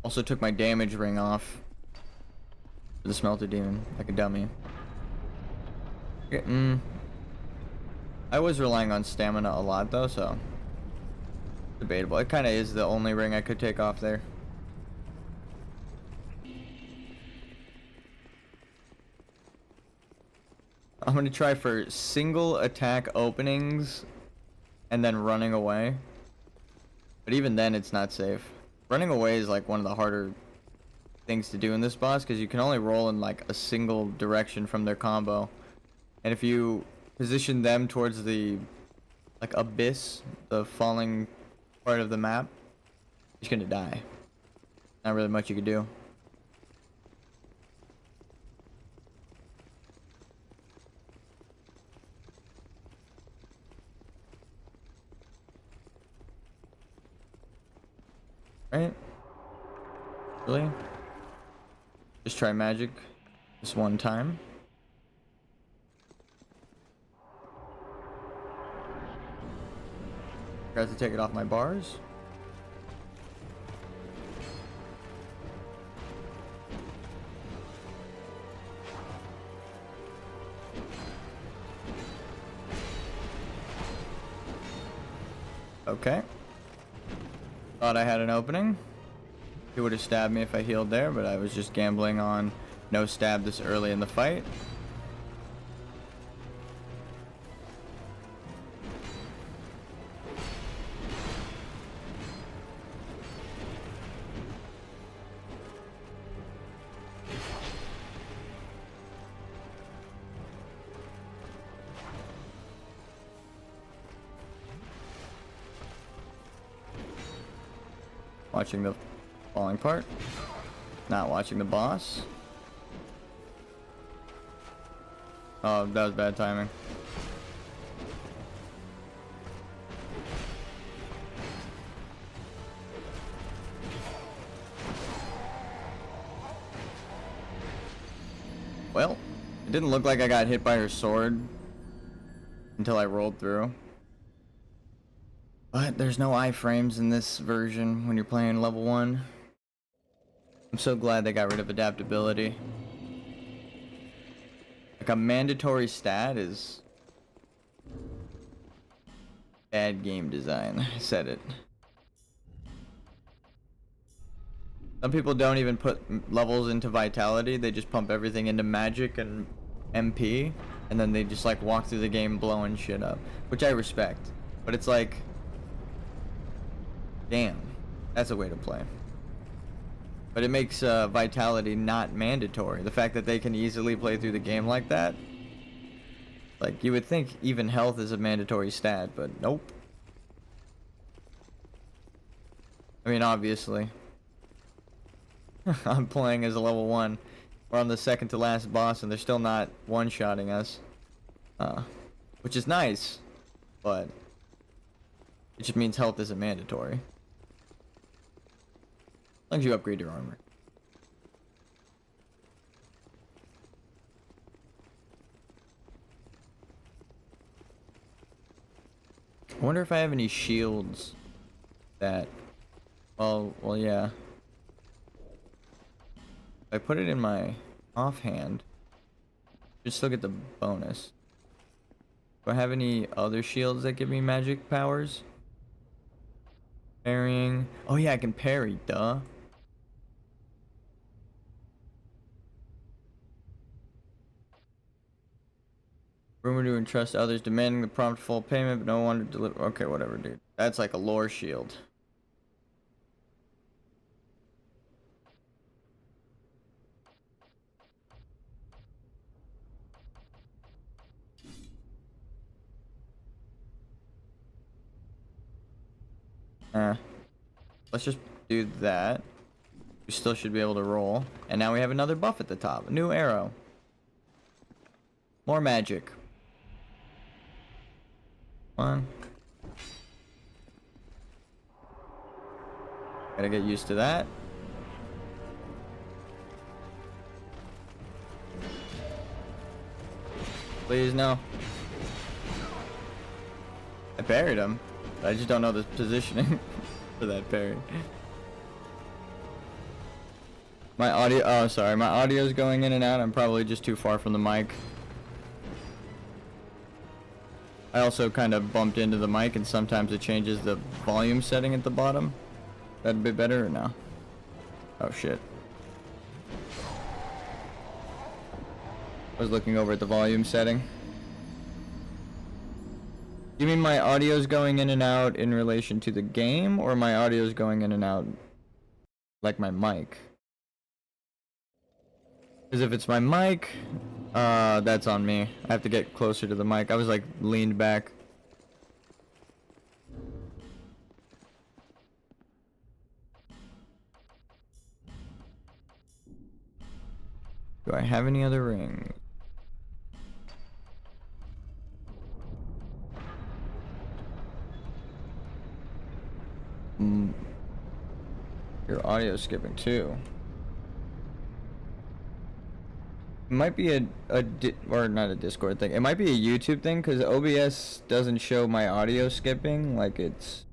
Also took my damage ring off for the smelter demon, like a dummy. I was relying on stamina a lot though, so debatable. It kind of is the only ring I could take off there. I'm gonna try for single attack openings and then running away. But even then it's not safe. Running away is like one of the harder things to do in this boss because you can only roll in like a single direction from their combo. And if you position them towards the like abyss, the falling part of the map, you're just gonna die. Not really much you could do. Right? Really? Just try magic this one time. Forgot to take it off my bars. Okay. Thought I had an opening. He would have stabbed me if I healed there, but I was just gambling on no stab this early in the fight. Watching the falling part. Not watching the boss. Oh, that was bad timing. Well, it didn't look like I got hit by her sword until I rolled through. But there's no iframes in this version when you're playing level 1. I'm so glad they got rid of adaptability. Like a mandatory stat is bad game design. I said it. Some people don't even put levels into vitality. They just pump everything into magic and MP, and then they just like walk through the game blowing shit up, which I respect. But it's like, damn, that's a way to play. But it makes vitality not mandatory. The fact that they can easily play through the game like that, like you would think even health is a mandatory stat, but nope. I mean, obviously. I'm playing as a level 1. We're on the second to last boss and they're still not one-shotting us. Which is nice, but it just means health isn't mandatory. As long as you upgrade your armor. I wonder if I have any shields that... Well, yeah. If I put it in my offhand, I should still get the bonus. Do I have any other shields that give me magic powers? Parrying. Oh yeah, I can parry, duh. Rumor to entrust others, demanding the prompt full payment, but no one to deliver. Okay, whatever, dude. That's like a lore shield. Let's just do that. We still should be able to roll. And now we have another buff at the top. A new arrow. More magic. One. Gotta get used to that. Please, no. I parried him. I just don't know the positioning for that parry. My audio, oh sorry, my audio's going in and out. I'm probably just too far from the mic. I also kind of bumped into the mic and sometimes it changes the volume setting at the bottom. That'd be better or no? Oh shit. I was looking over at the volume setting. You mean my audio's going in and out in relation to the game, or my audio's going in and out like my mic? Because if it's my mic, that's on me. I have to get closer to the mic. I was like leaned back. Do I have any other rings? Your audio skipping too. It might be or not a Discord thing. It might be a YouTube thing because OBS doesn't show my audio skipping like it's.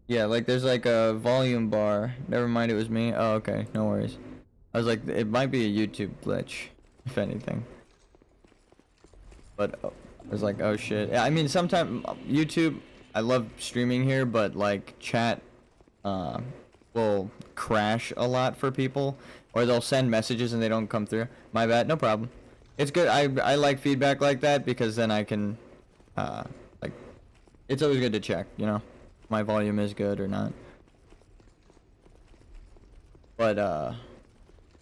Yeah, like there's like a volume bar. Never mind, it was me. Oh, okay, no worries. I was like, it might be a YouTube glitch, if anything. But I was like, oh shit. I mean, sometimes YouTube, I love streaming here, but like chat will crash a lot for people, or they'll send messages and they don't come through. My bad, no problem. It's good. I like feedback like that because then I can like, it's always good to check, you know, if my volume is good or not. But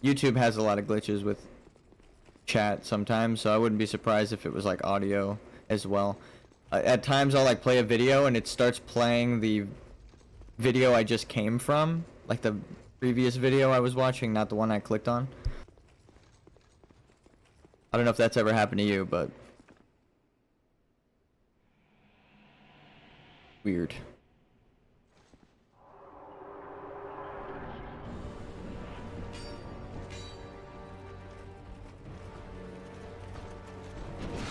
YouTube has a lot of glitches with chat sometimes, so I wouldn't be surprised if it was like audio as well. At times I'll like play a video and it starts playing the video I just came from, like the previous video I was watching, not the one I clicked on. I don't know if that's ever happened to you, but weird.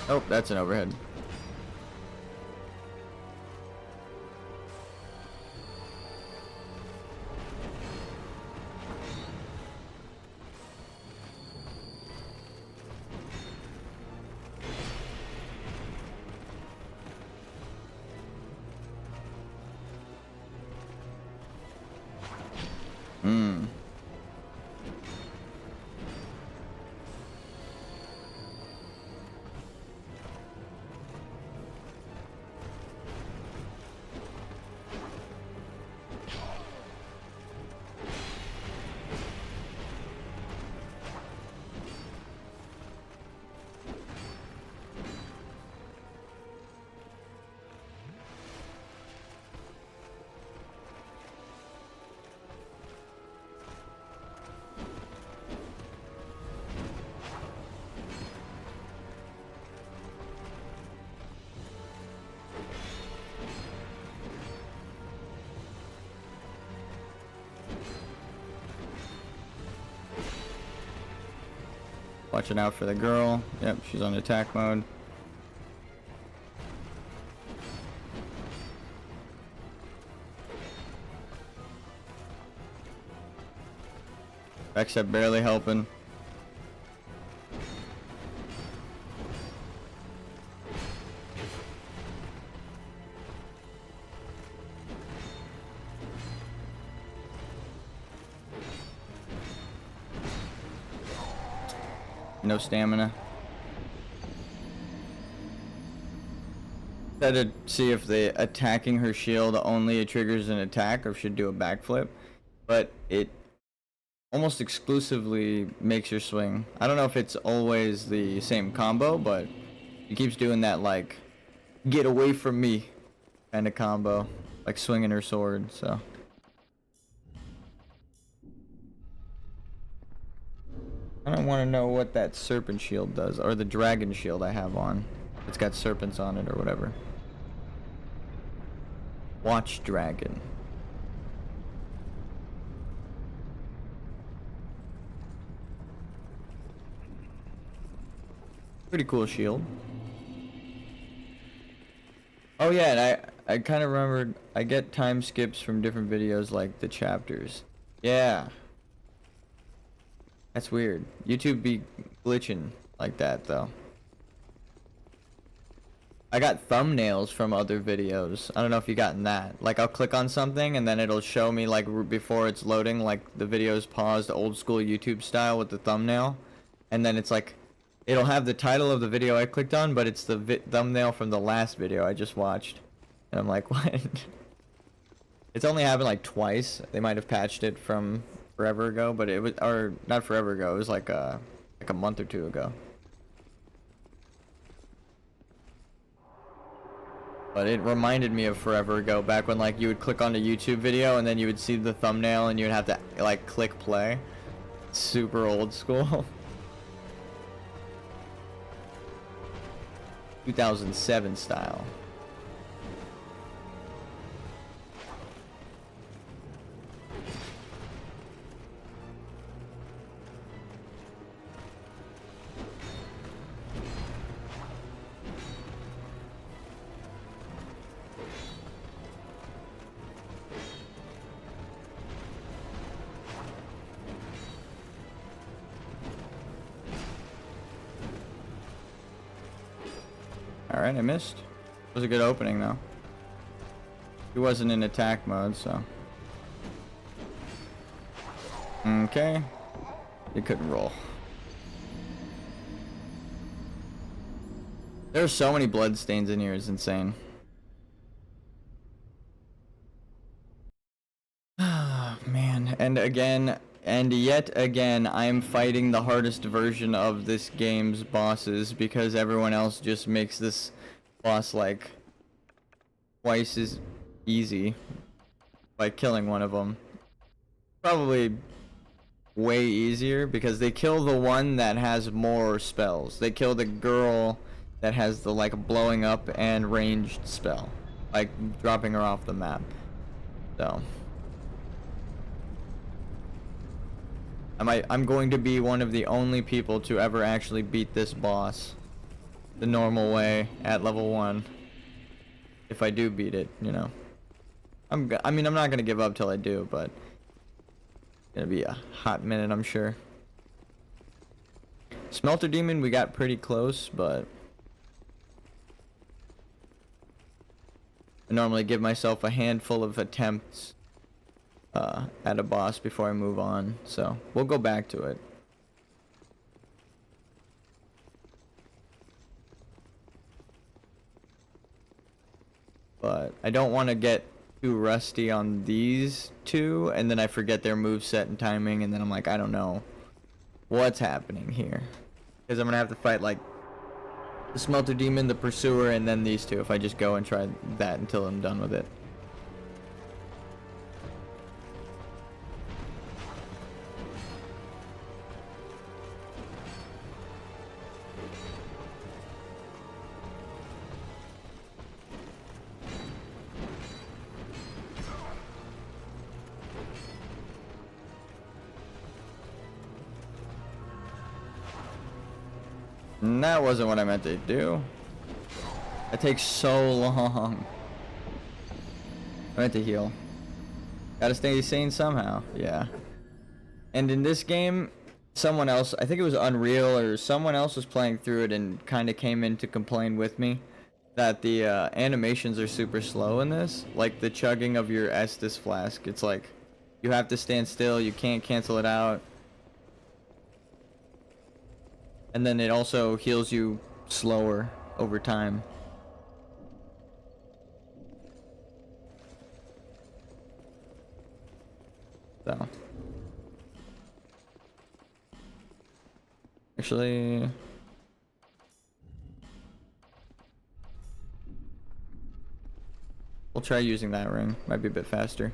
Oh, that's an overhead. Watching out for the girl. Yep, she's on attack mode. Except barely helping. No stamina. Try to see if the attacking her shield only triggers an attack or should do a backflip, but it almost exclusively makes her swing. I don't know if it's always the same combo, but it keeps doing that like get away from me kind of combo, like swinging her sword. So I don't want to know what that serpent shield does, or the dragon shield I have on. It's got serpents on it or whatever. Watch dragon. Pretty cool shield. Oh yeah, and I kind of remembered I get time skips from different videos like the chapters. Yeah. That's weird. YouTube be glitching like that though. I got thumbnails from other videos. I don't know if you gotten that. Like I'll click on something and then it'll show me like before it's loading, like the video's paused old school YouTube style with the thumbnail. And then it's like, it'll have the title of the video I clicked on, but it's the thumbnail from the last video I just watched. And I'm like, what? It's only happened like twice. They might have patched it from forever ago, but it was, or not forever ago, it was like a month or two ago. But it reminded me of forever ago, back when like you would click on a YouTube video and then you would see the thumbnail and you would have to like click play. Super old school. 2007 style. Alright, I missed. It was a good opening though. He wasn't in attack mode, so. Okay. He couldn't roll. There's so many blood stains in here, it's insane. Ah, man. And again, and yet again, I'm fighting the hardest version of this game's bosses because everyone else just makes this boss like twice as easy by killing one of them. Probably way easier because they kill the one that has more spells. They kill the girl that has the like blowing up and ranged spell, like dropping her off the map. So I'm going to be one of the only people to ever actually beat this boss the normal way at level 1. If I do beat it, you know. I mean, I'm not going to give up till I do, but it's going to be a hot minute, I'm sure. Smelter Demon, we got pretty close, but I normally give myself a handful of attempts at a boss before I move on, so we'll go back to it. But I don't want to get too rusty on these two, and then I forget their moveset and timing, and then I'm like, I don't know what's happening here. Because I'm going to have to fight, like, the Smelter Demon, the Pursuer, and then these two if I just go and try that until I'm done with it. And that wasn't what I meant to do. That takes so long. I meant to heal. Gotta stay sane somehow. Yeah. And in this game, someone else, I think it was Unreal or someone else was playing through it and kind of came in to complain with me that the animations are super slow in this. Like the chugging of your Estus flask. It's like you have to stand still. You can't cancel it out. And then it also heals you slower over time. So. Actually... we'll try using that ring. Might be a bit faster.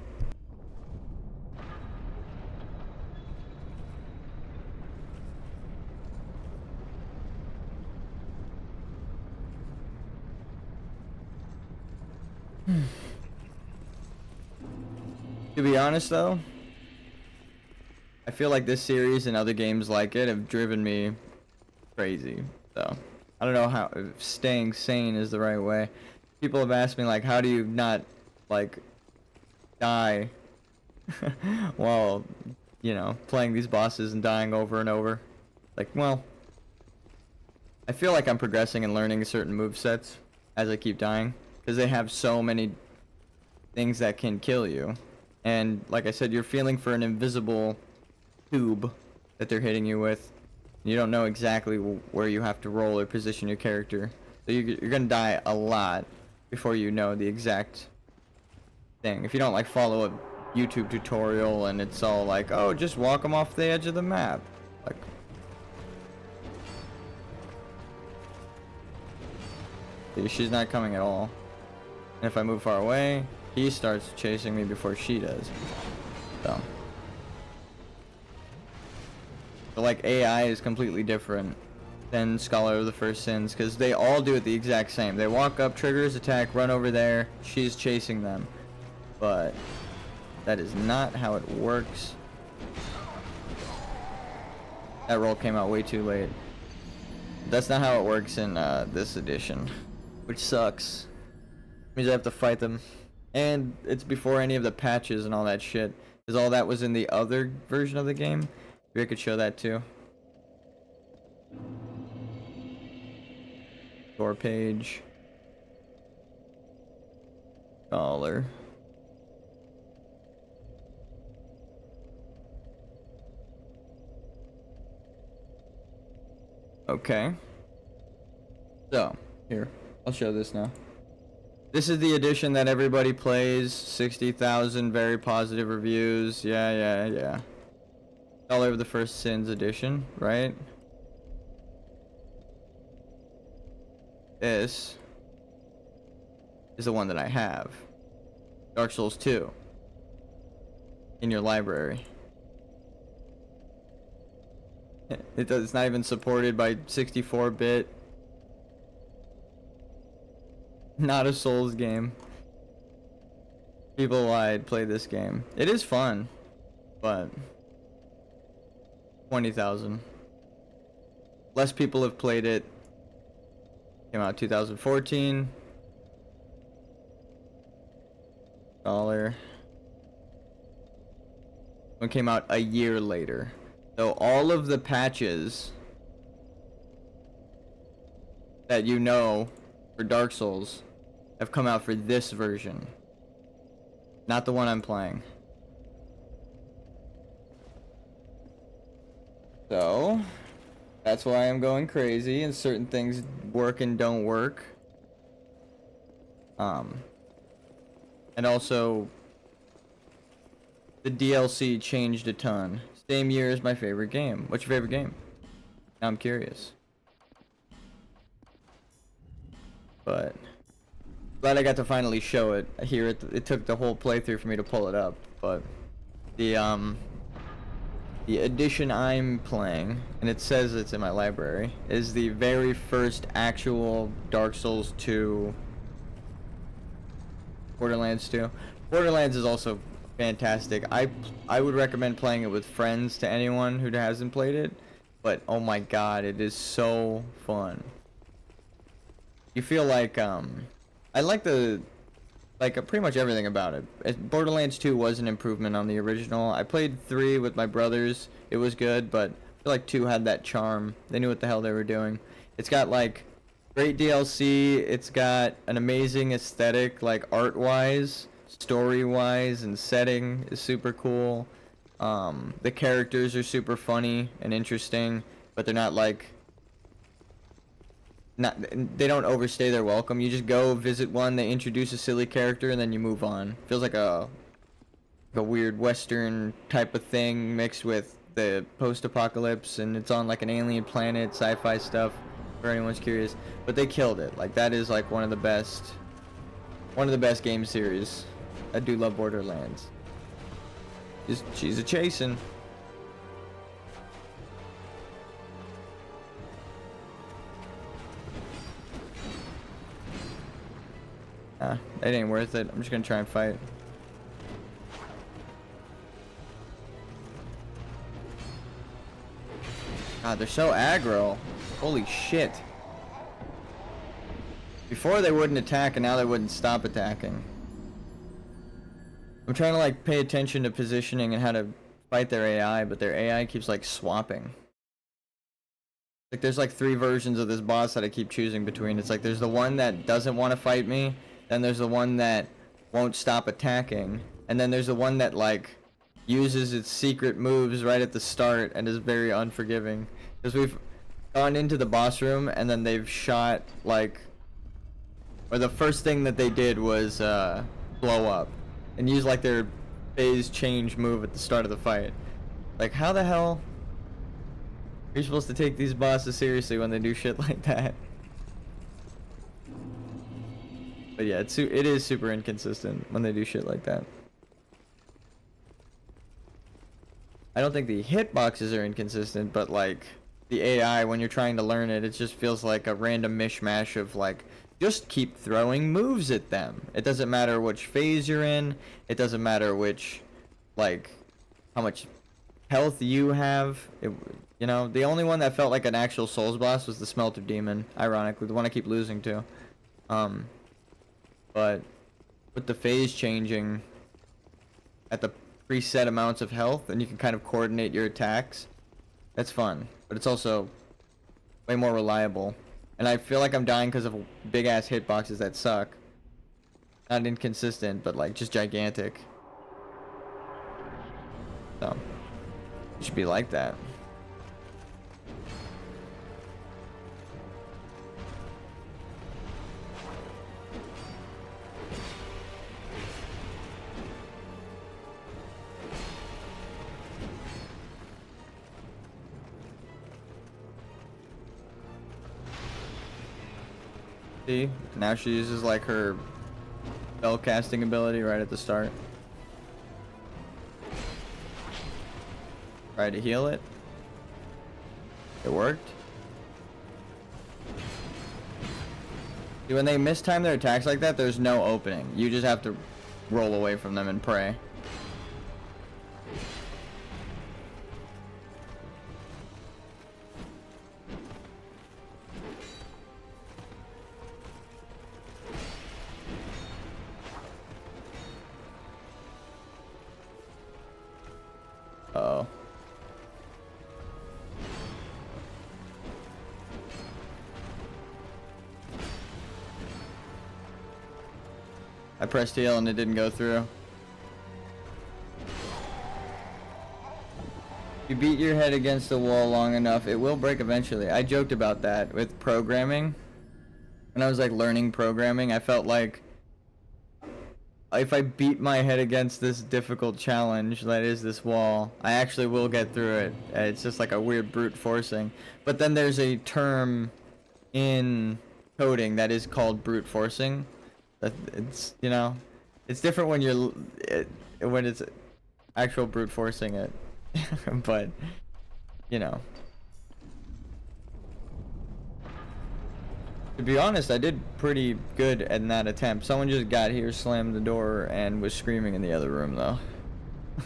To be honest though, I feel like this series and other games like it have driven me crazy. So, I don't know how if staying sane is the right way. People have asked me like, how do you not like die while, you know, playing these bosses and dying over and over? Like, well, I feel like I'm progressing and learning certain movesets as I keep dying, because they have so many things that can kill you. And like I said, you're feeling for an invisible tube that they're hitting you with. You don't know exactly where you have to roll or position your character. So you're gonna die a lot before you know the exact thing. If you don't like follow a YouTube tutorial and it's all like, oh, just walk them off the edge of the map. Like, see, she's not coming at all. And if I move far away, he starts chasing me before she does. So like AI is completely different than Scholar of the First Sins, because they all do it the exact same. They walk up, triggers, attack, run over there, she's chasing them. But that is not how it works. That roll came out way too late. That's not how it works in this edition, which sucks. Means I have to fight them. And it's before any of the patches and all that shit, because all that was in the other version of the game. Maybe I could show that too. Door page. Scholar. Okay. So, here. I'll show this now. This is the edition that everybody plays. 60,000 very positive reviews. Yeah. All over the First Sins edition, right? This is the one that I have. Dark Souls 2. In your library. It's not even supported by 64-bit. Not a Souls game. People lied, play this game. It is fun, but 20,000. Less people have played it. Came out 2014. Scholar. One came out a year later. So all of the patches that you know for Dark Souls have come out for this version, not the one I'm playing. So that's why I'm going crazy and certain things work and don't work. And also the DLC changed a ton. Same year as my favorite game. What's your favorite game? Now I'm curious. But glad I got to finally show it here. It took the whole playthrough for me to pull it up, but the edition I'm playing, and it says it's in my library, is the very first actual Dark Souls 2. Borderlands 2. Borderlands is also fantastic. I would recommend playing it with friends to anyone who hasn't played it, but oh my god, it is so fun. You feel like I like pretty much everything about it. Borderlands 2 was an improvement on the original. I played 3 with my brothers. It was good, but I feel like 2 had that charm. They knew what the hell they were doing. It's got like great DLC. It's got an amazing aesthetic, like art-wise, story-wise, and setting is super cool. The characters are super funny and interesting, but they're not like not, they don't overstay their welcome. You just go visit one, they introduce a silly character, and then you move on. Feels like a weird Western type of thing mixed with the post-apocalypse, and it's on like an alien planet, sci-fi stuff, for anyone's curious. But they killed it. Like, that is like one of the best game series. I do love Borderlands. She's a chasing. It ain't worth it. I'm just gonna try and fight. God, they're so aggro. Holy shit. Before they wouldn't attack, and now they wouldn't stop attacking. I'm trying to like pay attention to positioning and how to fight their AI, but their AI keeps like swapping. Like, there's like 3 versions of this boss that I keep choosing between. It's like there's the one that doesn't want to fight me, then there's the one that won't stop attacking, and then there's the one that like uses its secret moves right at the start and is very unforgiving. Because we've gone into the boss room and then they've shot like, or the first thing that they did was blow up and use like their phase change move at the start of the fight. Like, how the hell are you supposed to take these bosses seriously when they do shit like that? But yeah, it is super inconsistent when they do shit like that. I don't think the hitboxes are inconsistent, but like the AI, when you're trying to learn it, it just feels like a random mishmash of like, just keep throwing moves at them. It doesn't matter which phase you're in. It doesn't matter which, like, how much health you have. You know, the only one that felt like an actual Souls boss was the Smelter Demon, ironically, the one I keep losing to. But with the phase changing at the preset amounts of health, and you can kind of coordinate your attacks, that's fun. But it's also way more reliable. And I feel like I'm dying because of big ass hitboxes that suck. Not inconsistent, but like just gigantic. So it should be like that. See, now she uses like her spell casting ability right at the start. Try to heal it. It worked. See, when they mistime their attacks like that, there's no opening. You just have to roll away from them and pray. Uh-oh. I pressed heal and it didn't go through. You beat your head against the wall long enough, it will break eventually. I joked about that with programming. When I was like learning programming, I felt like if I beat my head against this difficult challenge that is this wall, I actually will get through it. It's just like a weird brute forcing. But then there's a term in coding that is called brute forcing. It's, you know, it's different when when it's actual brute forcing it. But, you know. To be honest, I did pretty good in that attempt. Someone just got here, slammed the door, and was screaming in the other room, though.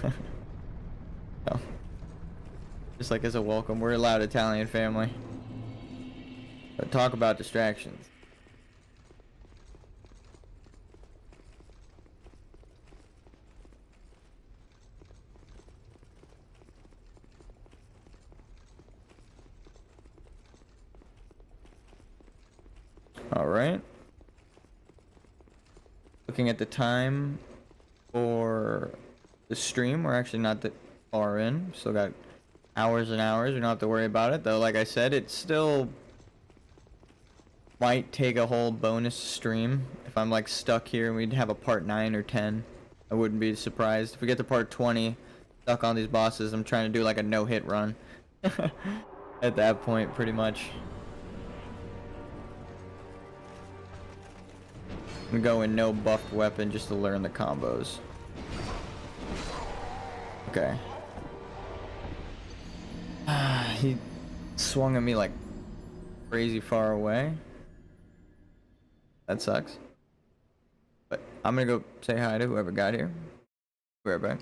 So, just like as a welcome, we're a loud Italian family. But talk about distractions. Alright. Looking at the time for the stream, we're actually not that far in. Still got hours and hours. We don't have to worry about it. Though, like I said, it's still Might take a whole bonus stream if I'm like stuck here and we'd have a part 9 or 10. I wouldn't be surprised if we get to part 20 stuck on these bosses. I'm trying to do like a no-hit run at that point, pretty much. I'm going no buffed weapon just to learn the combos. Okay. He swung at me like crazy far away. That sucks. But I'm gonna go say hi to whoever got here. Be right back.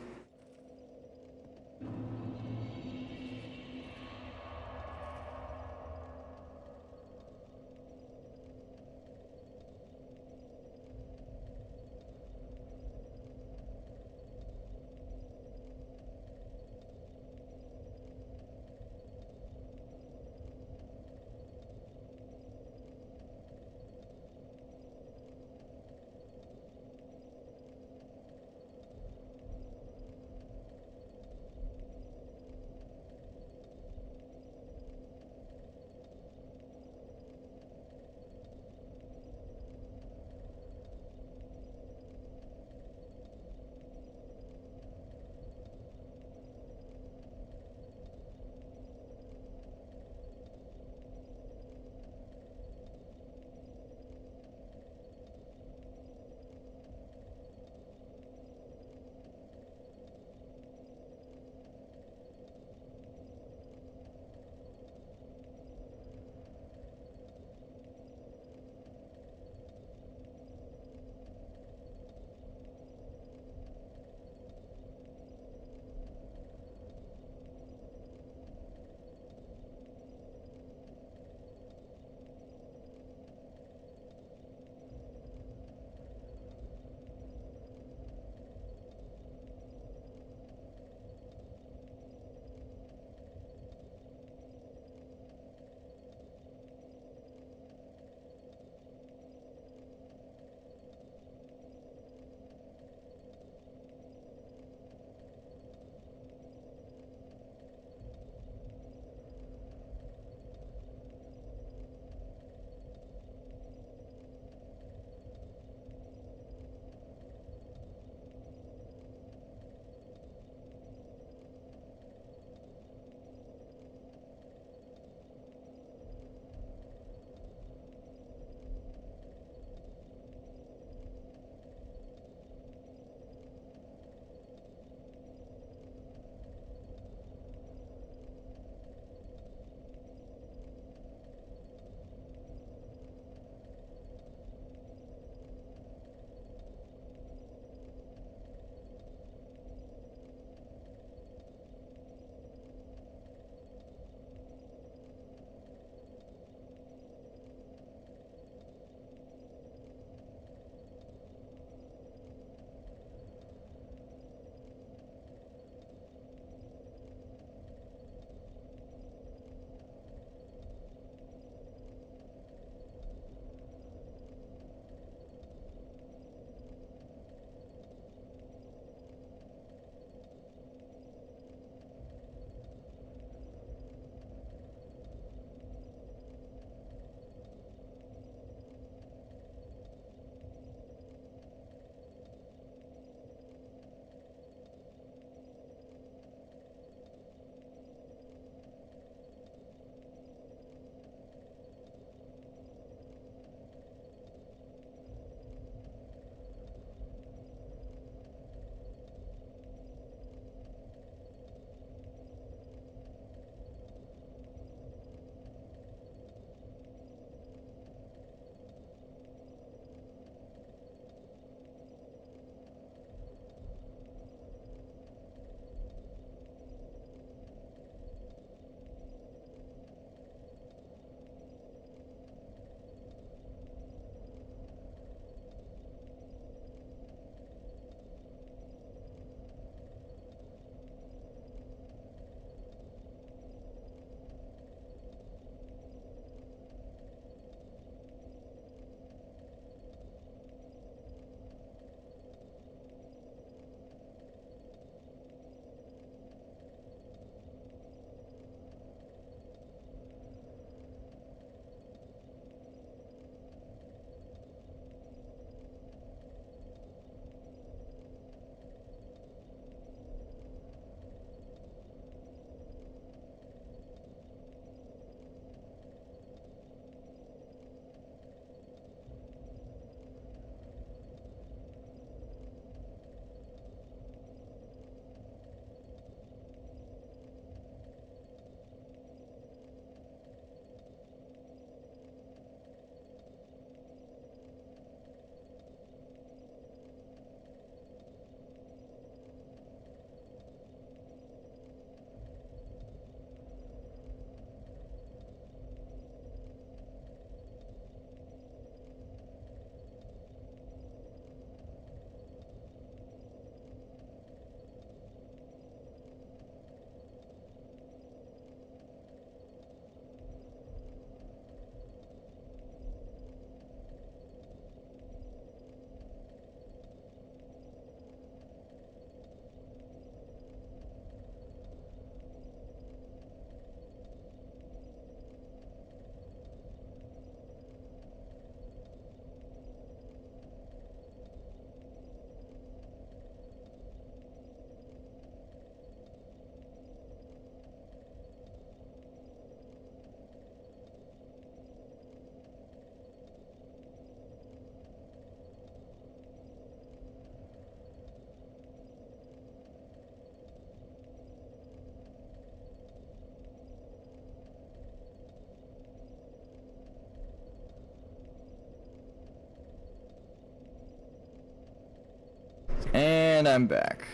And I'm back.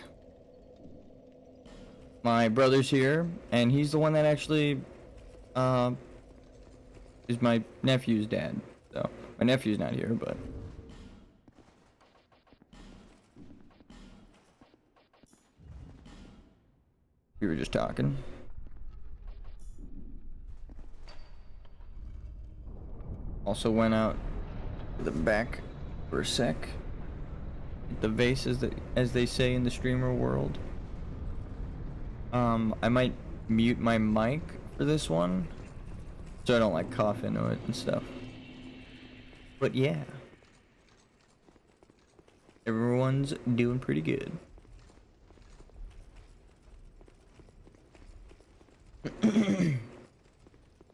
My brother's here, and he's the one that actually, is my nephew's dad. So, my nephew's not here, but... we were just talking. Also went out to the back for a sec. The vase, as they say in the streamer world. I might mute my mic for this one, so I don't like cough into it and stuff. But yeah, everyone's doing pretty good.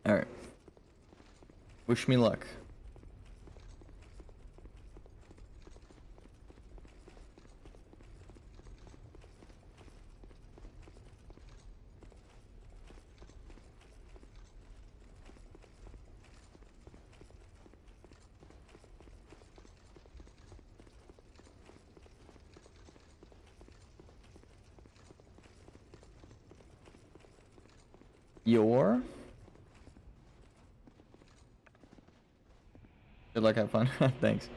Alright. Wish me luck. Good luck, have fun. Thanks.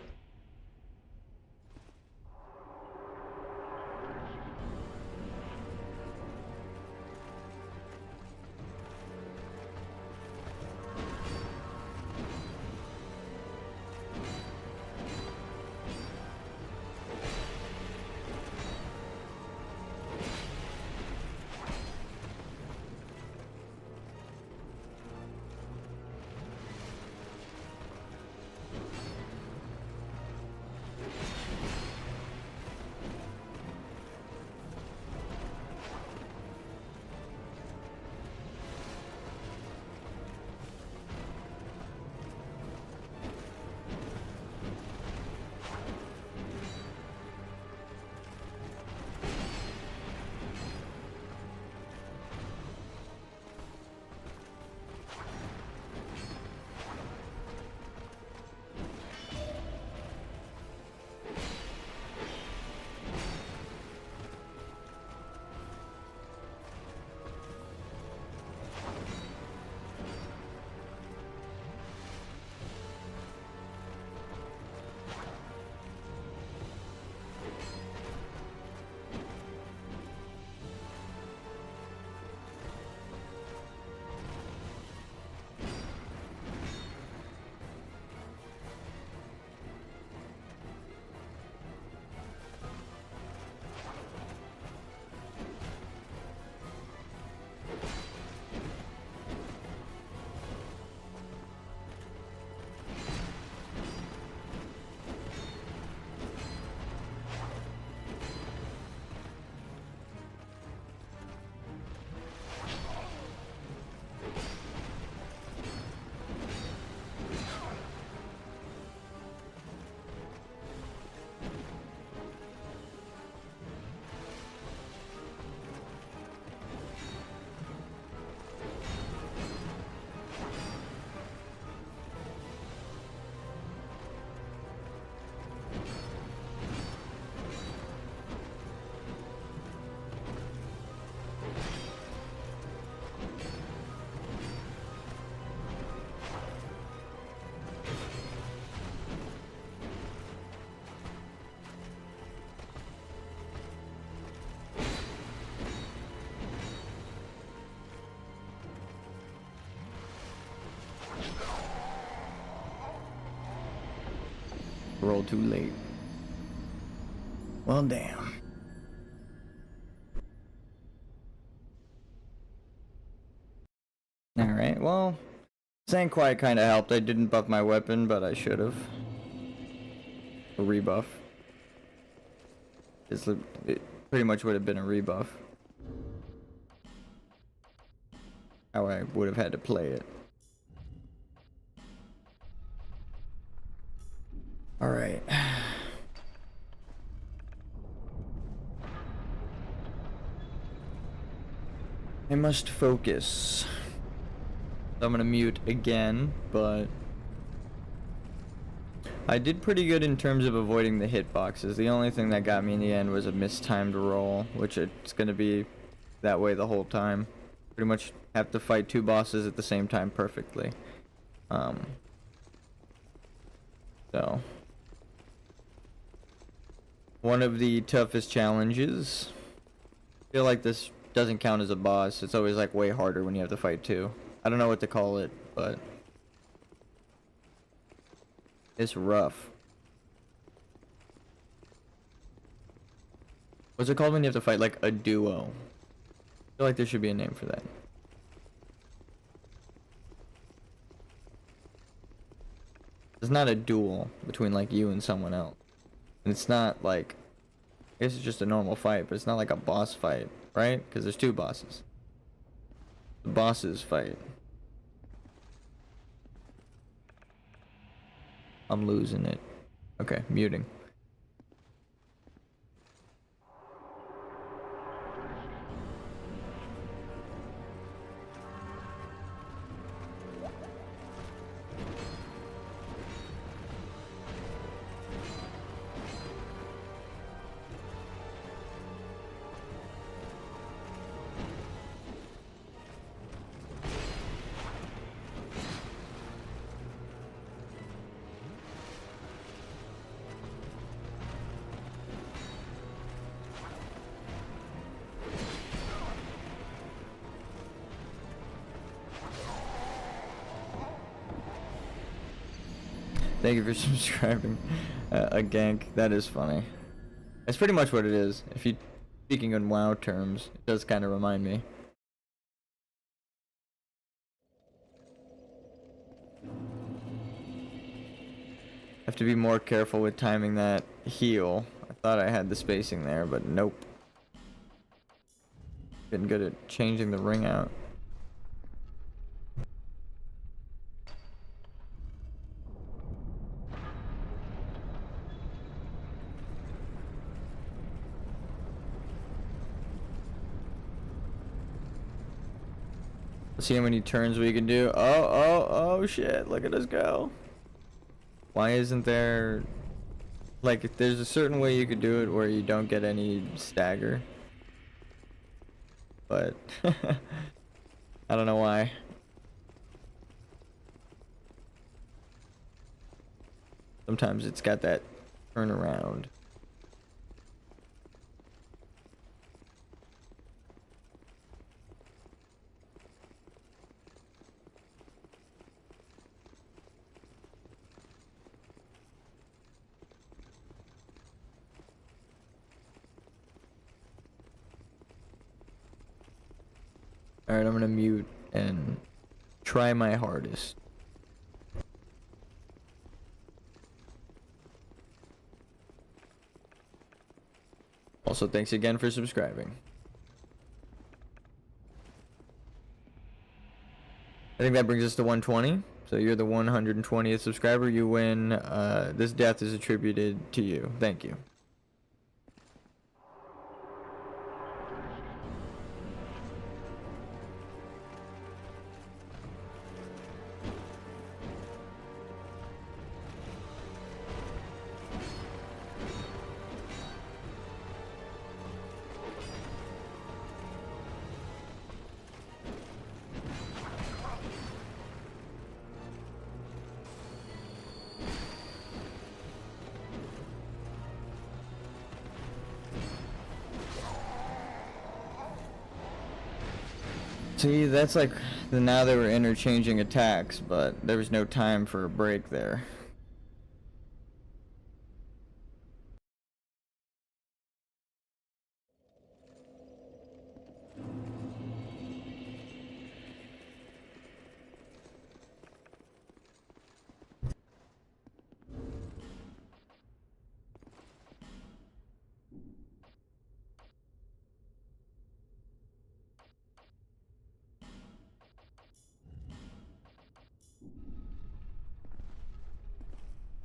Roll too late. Well, damn. Alright, well, Sand Quiet kinda helped. I didn't buff my weapon, but I should have. A rebuff. It pretty much would have been a rebuff. How I would have had to play it. Alright. I must focus. So I'm gonna mute again, but I did pretty good in terms of avoiding the hitboxes. The only thing that got me in the end was a mistimed roll, which it's gonna be that way the whole time. Pretty much have to fight two bosses at the same time perfectly. So one of the toughest challenges. I feel like this doesn't count as a boss. It's always like way harder when you have to fight two. I don't know what to call it, but it's rough. What's it called when you have to fight like a duo? I feel like there should be a name for that. It's not a duel between like you and someone else. And it's not like, I guess it's just a normal fight, but it's not like a boss fight, right? Because there's two bosses. The bosses fight. I'm losing it. Okay, muting. Thank you for subscribing. A gank. That is funny. That's pretty much what it is. If you speaking in WoW terms, it does kind of remind me. Have to be more careful with timing that heal. I thought I had the spacing there, but nope. Getting good at changing the ring out. See how many turns we can do. Oh shit, look at us go. Why isn't there, like, if there's a certain way you could do it where you don't get any stagger, but I don't know why. Sometimes it's got that turnaround. Alright, I'm gonna mute and try my hardest. Also, thanks again for subscribing. I think that brings us to 120. So you're the 120th subscriber. You win. This death is attributed to you. Thank you. See, that's like, now they were interchanging attacks, but there was no time for a break there.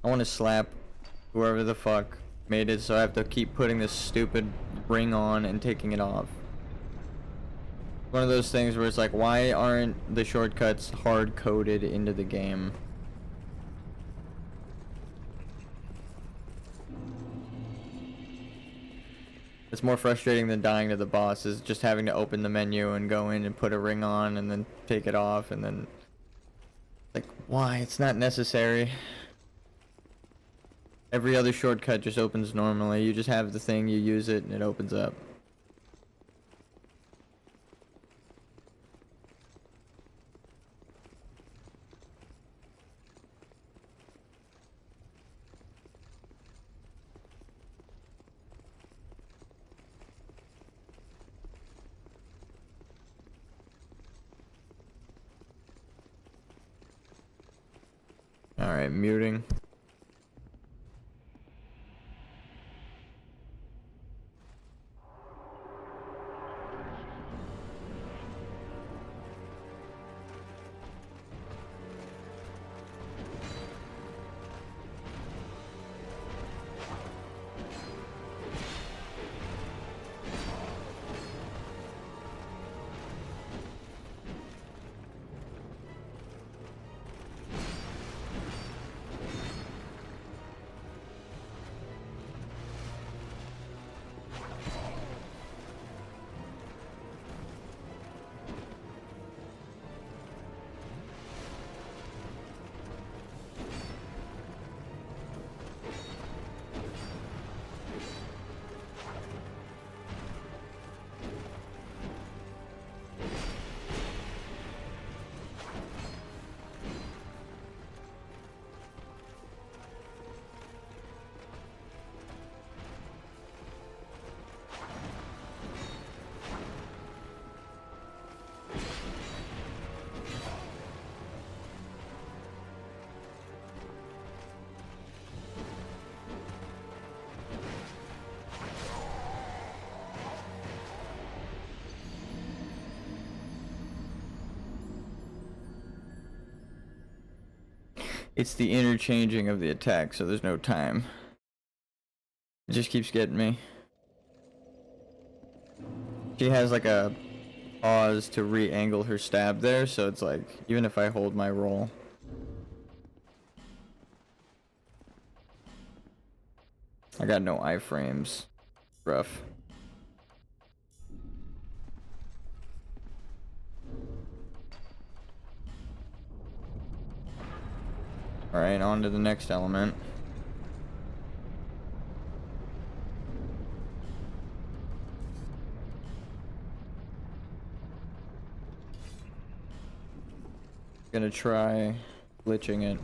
I want to slap whoever the fuck made it, so I have to keep putting this stupid ring on and taking it off. One of those things where it's like, why aren't the shortcuts hard-coded into the game? It's more frustrating than dying to the boss, is just having to open the menu and go in and put a ring on and then take it off and then... Like, why? It's not necessary. Every other shortcut just opens normally. You just have the thing, you use it, and it opens up. Alright, muting. It's the interchanging of the attack, so there's no time. It just keeps getting me. She has like a pause to re-angle her stab there, so it's like, even if I hold my roll. I got no iframes. Rough. Alright, on to the next element. Gonna try glitching it.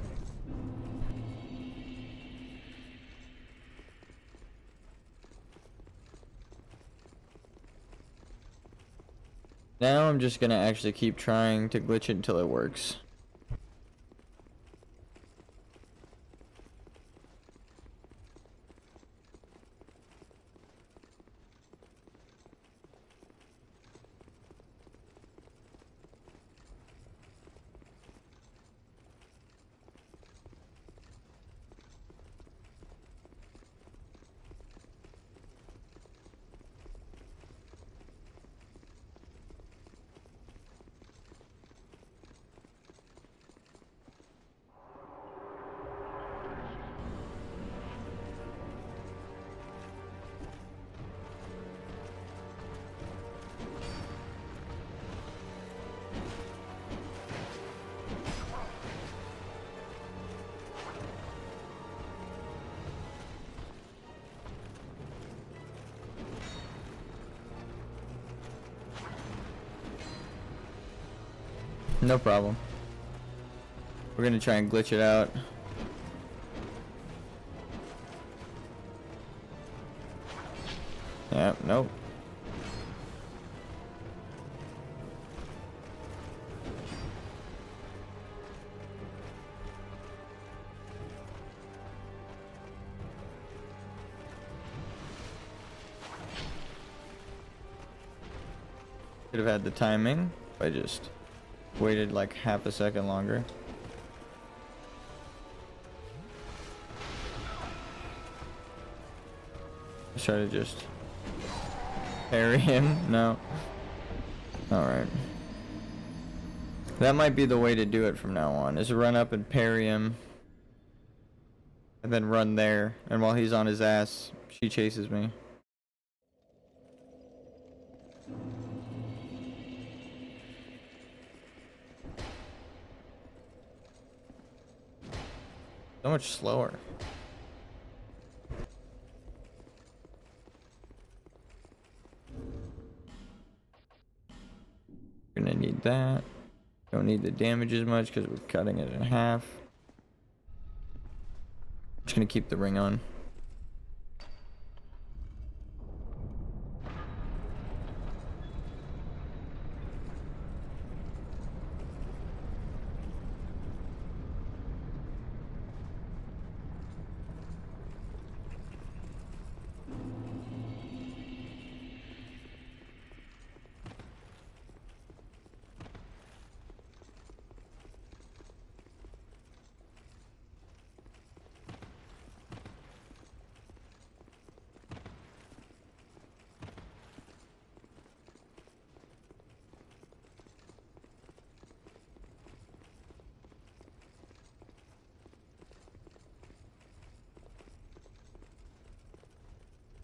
Now I'm just gonna actually keep trying to glitch it until it works. No problem. We're gonna try and glitch it out. Yeah, nope. Could have had the timing if I just waited like half a second longer. Let's try to just parry him. No. Alright. That might be the way to do it from now on, is run up and parry him. And then run there. And while he's on his ass, she chases me. So much slower. Gonna need that. Don't need the damage as much because we're cutting it in half. Just gonna keep the ring on.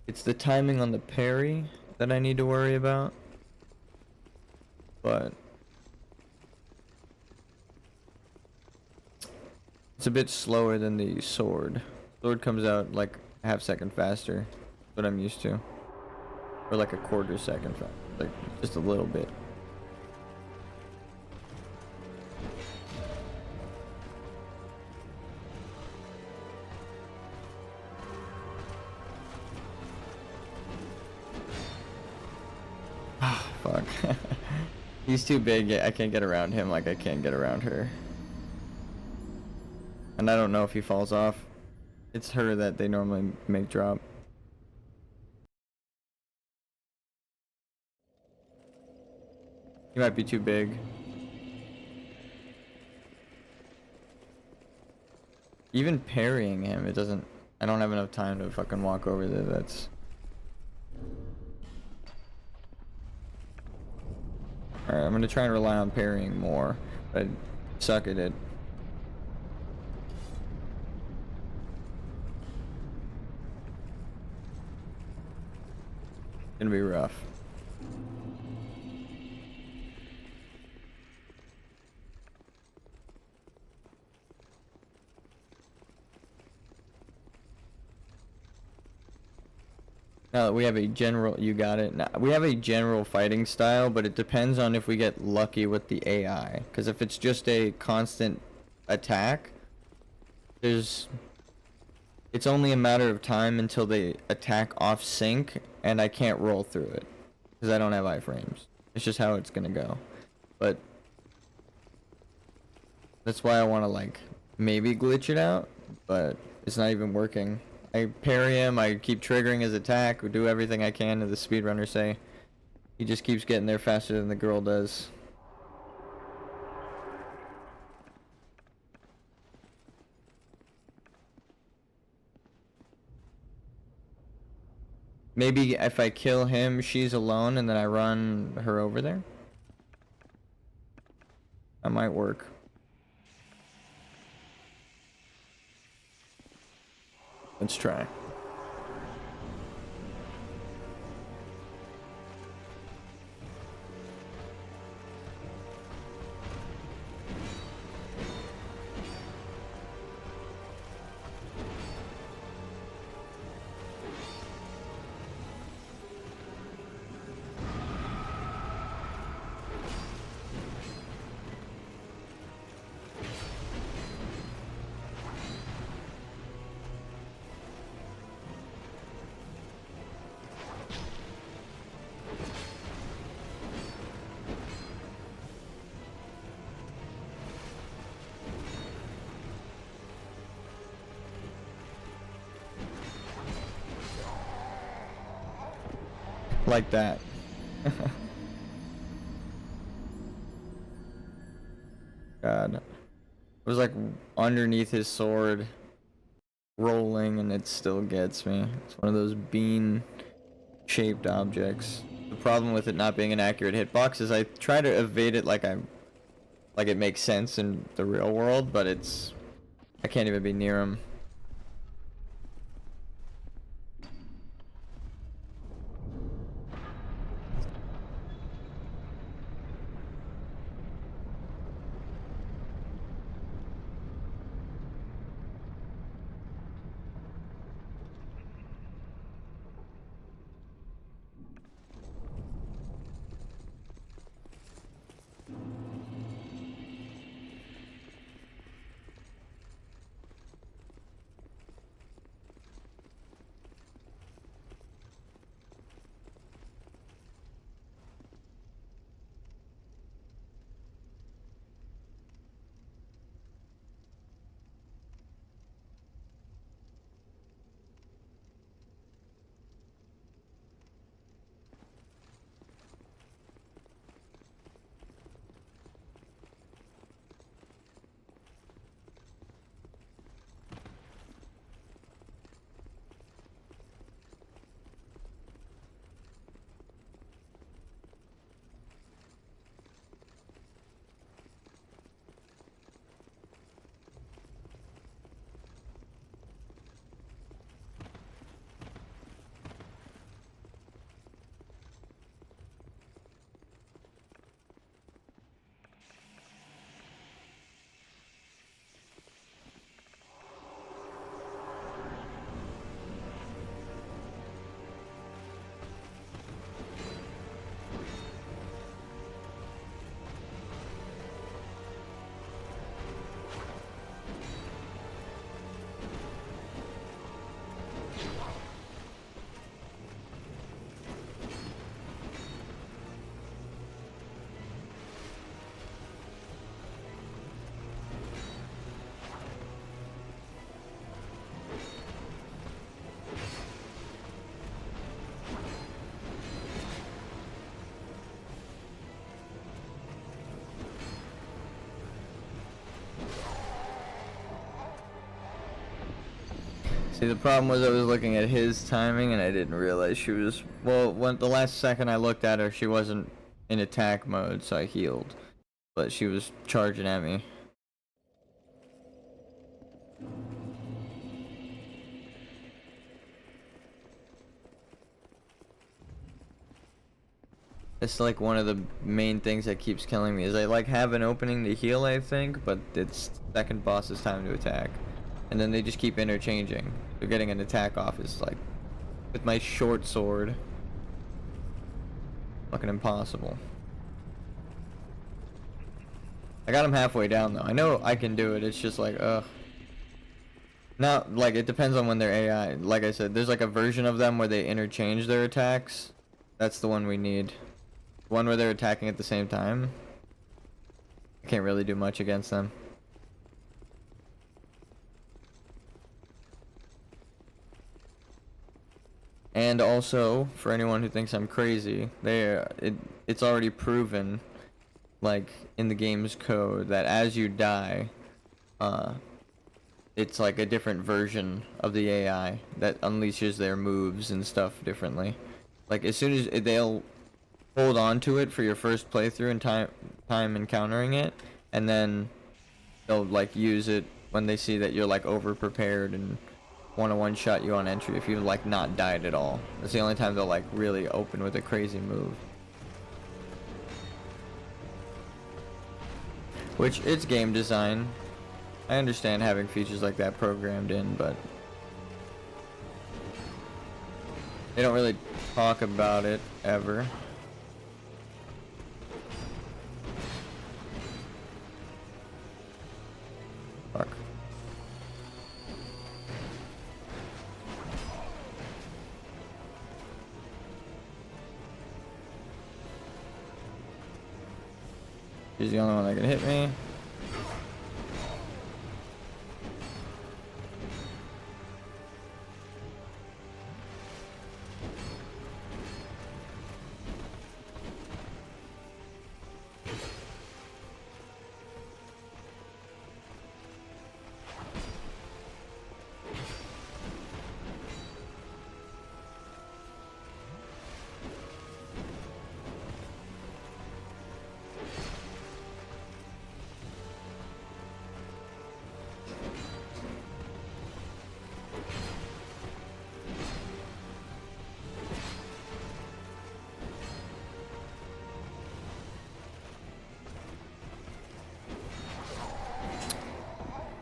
It's the timing on the parry that I need to worry about. But it's a bit slower than the sword. Sword comes out like a half second faster. That's what I'm used to. Or like a quarter second faster. Like just a little bit. Ah, fuck. He's too big. I can't get around him like I can't get around her. And I don't know if he falls off. It's her that they normally make drop. He might be too big. Even parrying him, it doesn't... I don't have enough time to fucking walk over there. That's... Alright, I'm gonna try and rely on parrying more, but I suck at it. It's gonna be rough. Now that we have a general, you got it. Now, we have a general fighting style, but it depends on if we get lucky with the AI. Because if it's just a constant attack, it's only a matter of time until they attack off sync, and I can't roll through it because I don't have iframes. It's just how it's gonna go. But that's why I want to like maybe glitch it out, but it's not even working. I parry him, I keep triggering his attack, we do everything I can, as the speedrunners say. He just keeps getting there faster than the girl does. Maybe if I kill him, she's alone, and then I run her over there. That might work. Let's try. Like that. God. It was like underneath his sword, rolling, and it still gets me. It's one of those bean-shaped objects. The problem with it not being an accurate hitbox is I try to evade it like it makes sense in the real world, but I can't even be near him. See, the problem was I was looking at his timing and I didn't realize she was... Well, when the last second I looked at her, she wasn't in attack mode, so I healed. But she was charging at me. It's like one of the main things that keeps killing me is I like have an opening to heal, I think, but it's second boss's time to attack. And then they just keep interchanging. They're getting an attack off is like with my short sword. Fucking impossible. I got him halfway down though. I know I can do it, it's just like ugh. Now like it depends on when they're AI. Like I said, there's like a version of them where they interchange their attacks. That's the one we need. One where they're attacking at the same time. I can't really do much against them. And also, for anyone who thinks I'm crazy, it's already proven, like in the game's code, that as you die, it's like a different version of the AI that unleashes their moves and stuff differently. Like as soon as they'll hold on to it for your first playthrough and time encountering it, and then they'll like use it when they see that you're like over prepared and want to one-shot you on entry if you've like not died at all. That's the only time they'll like really open with a crazy move. Which it's game design. I understand having features like that programmed in, but they don't really talk about it ever. Fuck. She's the only one that can hit me.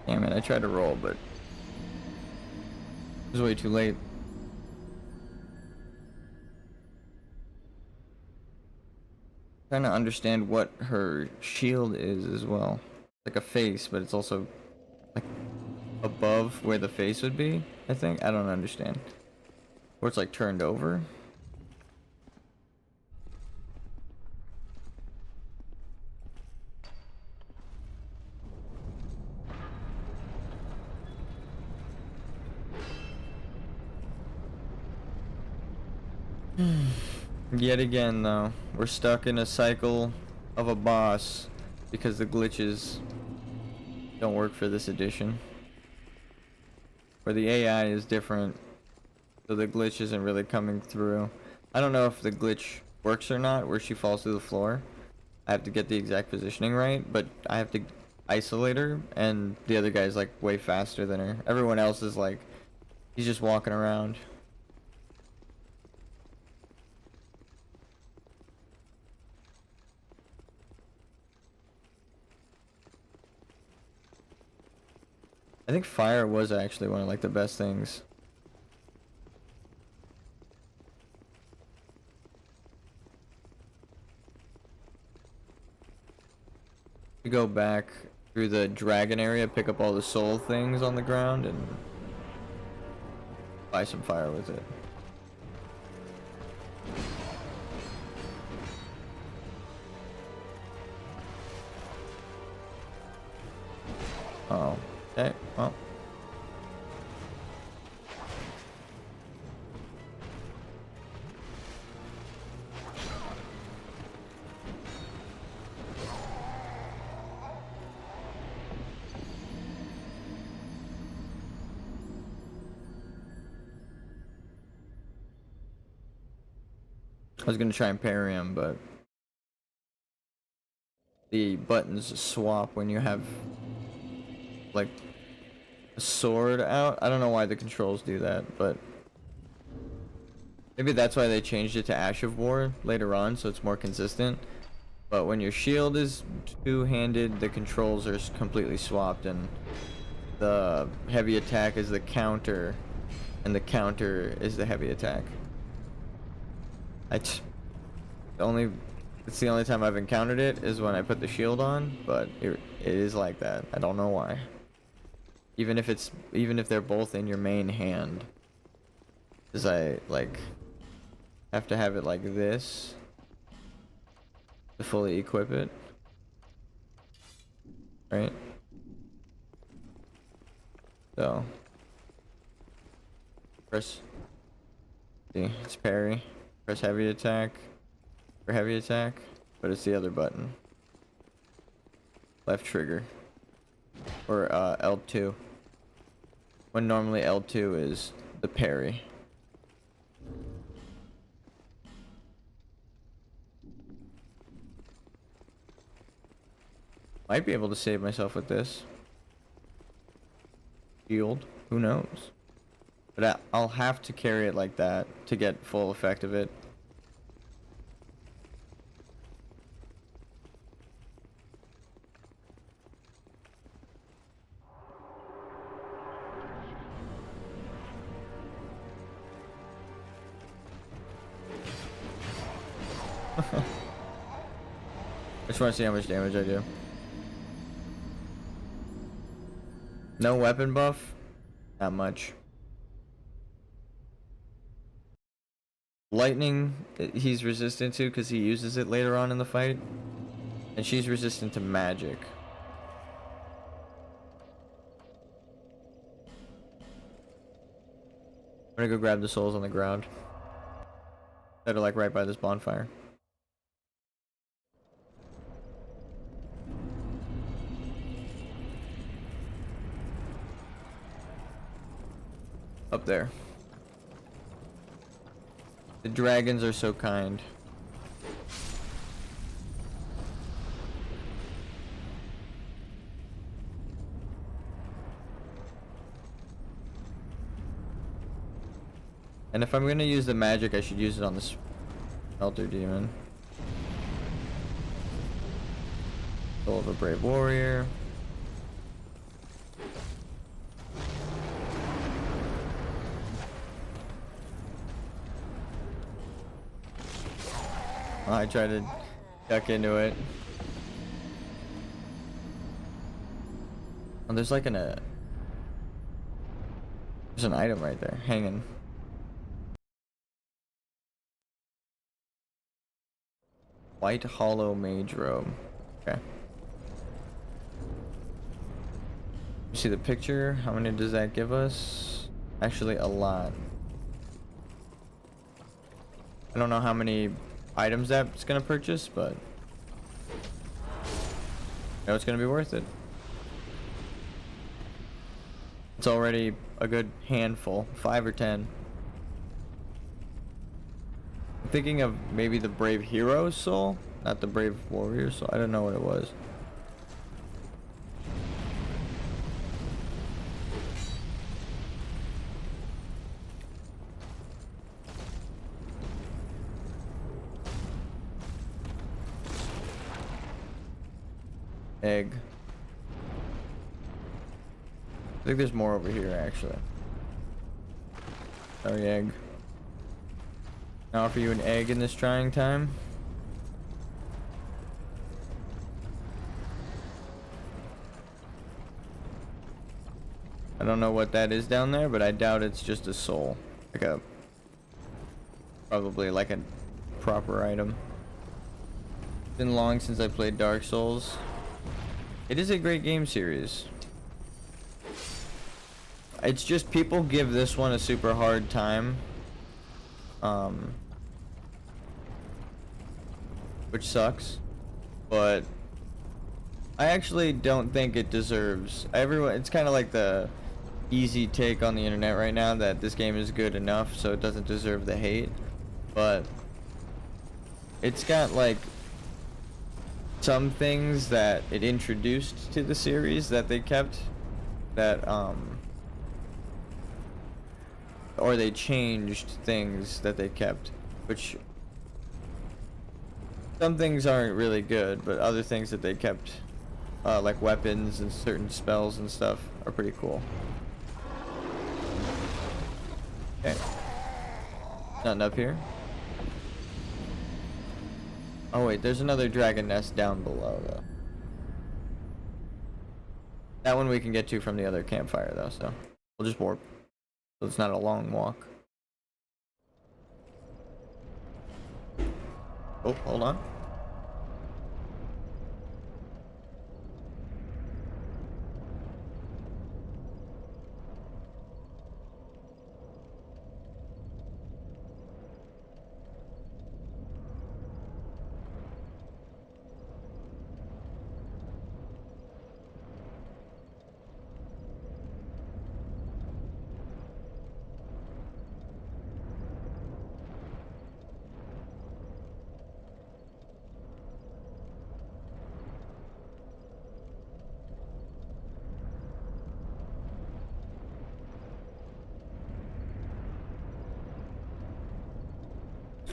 Damn it, I tried to roll, but it was way too late. Trying to understand what her shield is as well. Like a face, but it's also like above where the face would be, I think. I don't understand. Or it's like turned over. Yet again though, we're stuck in a cycle of a boss because the glitches don't work for this edition. Where the AI is different, so the glitch isn't really coming through. I don't know if the glitch works or not, where she falls through the floor. I have to get the exact positioning right, but I have to isolate her, and the other guy's like way faster than her. Everyone else is like, he's just walking around. I think fire was actually one of like the best things. You go back through the dragon area, pick up all the soul things on the ground, and buy some fire with it. Oh, okay, well. I was gonna try and parry him, but the buttons swap when you have like a sword out. I don't know why the controls do that, but maybe that's why they changed it to Ash of War later on, so it's more consistent. But when your shield is two-handed, the controls are completely swapped, and the heavy attack is the counter, and the counter is the heavy attack. It's the only time I've encountered it is when I put the shield on, but it is like that. I don't know why. Even if they're both in your main hand, because I like have to have it like this to fully equip it, right? So press, see, it's parry. Press heavy attack for heavy attack, but it's the other button. Left trigger. Or L2. When normally L2 is the parry. Might be able to save myself with this. Shield. Who knows? But I'll have to carry it like that to get full effect of it. I just want to see how much damage I do. No weapon buff? Not much. Lightning, he's resistant to because he uses it later on in the fight. And she's resistant to magic. I'm gonna go grab the souls on the ground that are like right by this bonfire. Up there. The dragons are so kind. And if I'm gonna use the magic, I should use it on the smelter demon. Soul of a brave warrior. I tried to duck into it. Oh, there's like there's an item right there hanging. White hollow mage robe. Okay. You see the picture? How many does that give us? Actually, a lot. I don't know how many items that's gonna purchase, but I know it's gonna be worth it. It's already a good handful, 5 or 10. I'm thinking of maybe the brave hero's soul, not the brave warrior soul. I don't know what it was. Egg. I think there's more over here actually. Sorry, egg. I offer you an egg in this trying time. I don't know what that is down there, but I doubt it's just a soul. Like a probably like a proper item. It's been long since I played Dark Souls. It is a great game series. It's just people give this one a super hard time. Which sucks. But I actually don't think it deserves everyone. It's kind of like the easy take on the internet right now that this game is good enough so it doesn't deserve the hate. But It's got like some things that it introduced to the series that they kept, that or they changed things that they kept, which some things aren't really good, but other things that they kept, like weapons and certain spells and stuff, are pretty cool. Okay. Nothing up here. Oh wait, there's another dragon nest down below though. That one we can get to from the other campfire though, so we'll just warp. So it's not a long walk. Oh, hold on.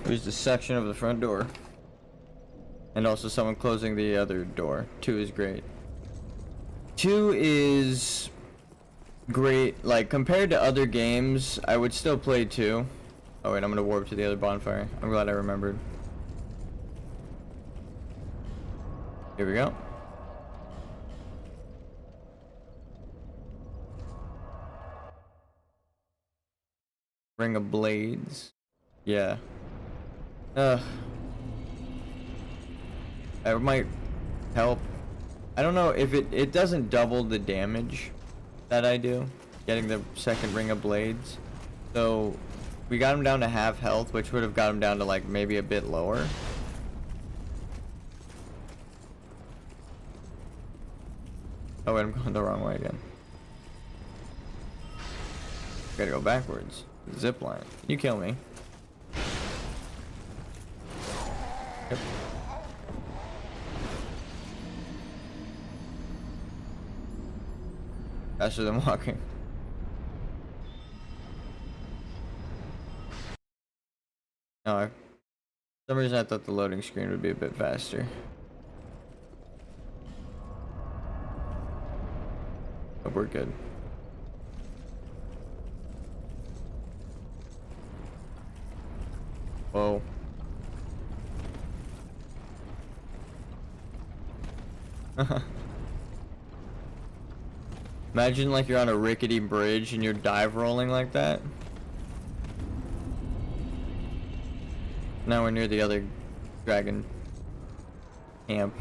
There's the section of the front door. And also someone closing the other door. 2 is great. 2 is great. Like, compared to other games, I would still play 2. Oh wait, I'm gonna warp to the other bonfire. I'm glad I remembered. Here we go. Ring of Blades. Yeah. That might help. I don't know if it doesn't double the damage that I do getting the second Ring of Blades. So we got him down to half health, which would have got him down to like maybe a bit lower. Oh wait, I'm going the wrong way again. Gotta go backwards. Zip line. You kill me. Yep. Faster than walking. No, for some reason I thought the loading screen would be a bit faster. But we're good. Whoa. Imagine like you're on a rickety bridge and you're dive rolling like that. Now we're near the other dragon camp.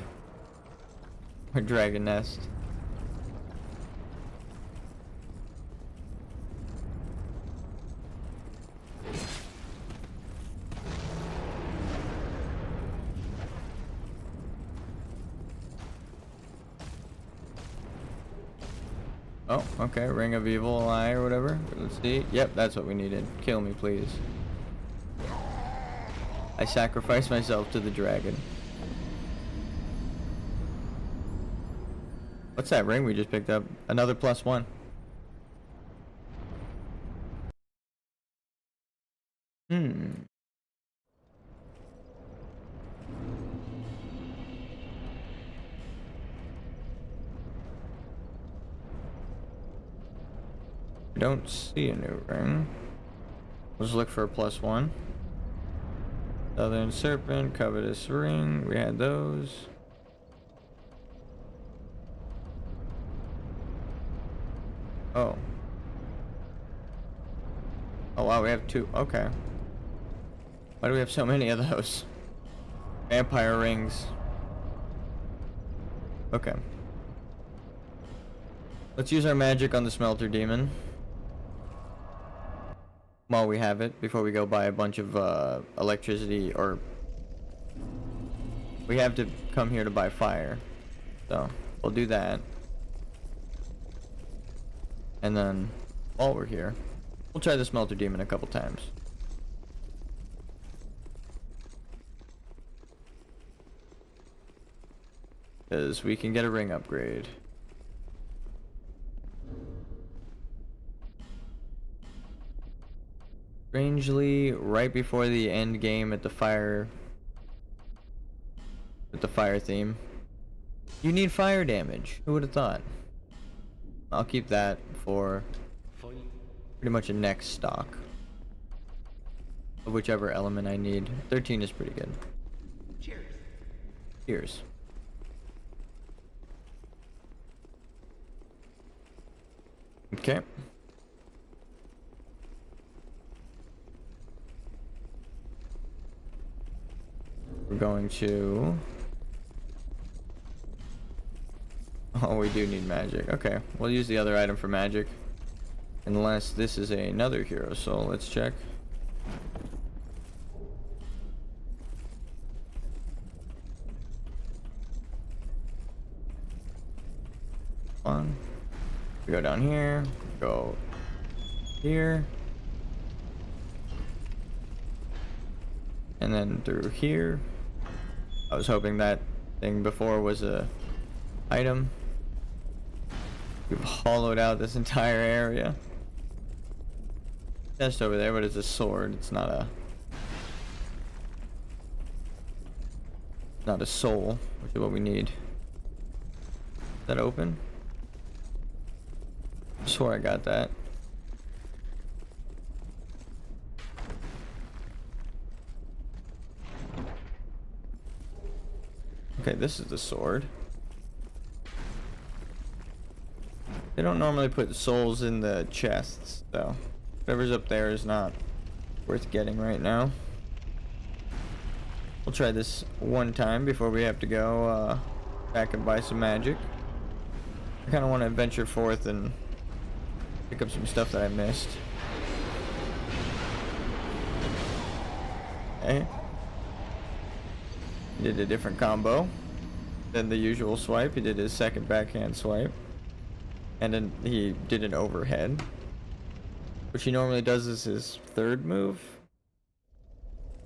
Or dragon nest. Oh, okay, Ring of Evil Eye or whatever. Let's see. Yep, that's what we needed. Kill me, please. I sacrificed myself to the dragon. What's that ring we just picked up? Another +1. Don't see a new ring. Let's look for a +1. Southern Serpent, Covetous Ring. We had those. Oh. Oh wow, we have 2. Okay. Why do we have so many of those? Vampire rings. Okay. Let's use our magic on the smelter demon. While we have it, before we go buy a bunch of electricity, or we have to come here to buy fire, so we'll do that. And then while we're here, we'll try the smelter demon a couple times. because we can get a ring upgrade. Strangely, right before the end game at the fire, with the fire theme, you need fire damage. Who would have thought? I'll keep that for pretty much a next stock of whichever element I need. 13 is pretty good. Cheers. Cheers. Okay. We're going to... Oh, we do need magic. Okay, we'll use the other item for magic. Unless this is another hero soul. Let's check. On. We go down here. Go here. And then through here. I was hoping that thing before was a item. We've hollowed out this entire area. Chest over there, but it's a sword. It's not a soul, which is what we need. Is that open? I swore I got that. Okay, this is the sword. They don't normally put souls in the chests, so whatever's up there is not worth getting right now. We'll try this one time before we have to go back and buy some magic. I kind of want to venture forth and pick up some stuff that I missed. Okay. He did a different combo than the usual swipe. He did his second backhand swipe. And then he did an overhead, which he normally does as his third move.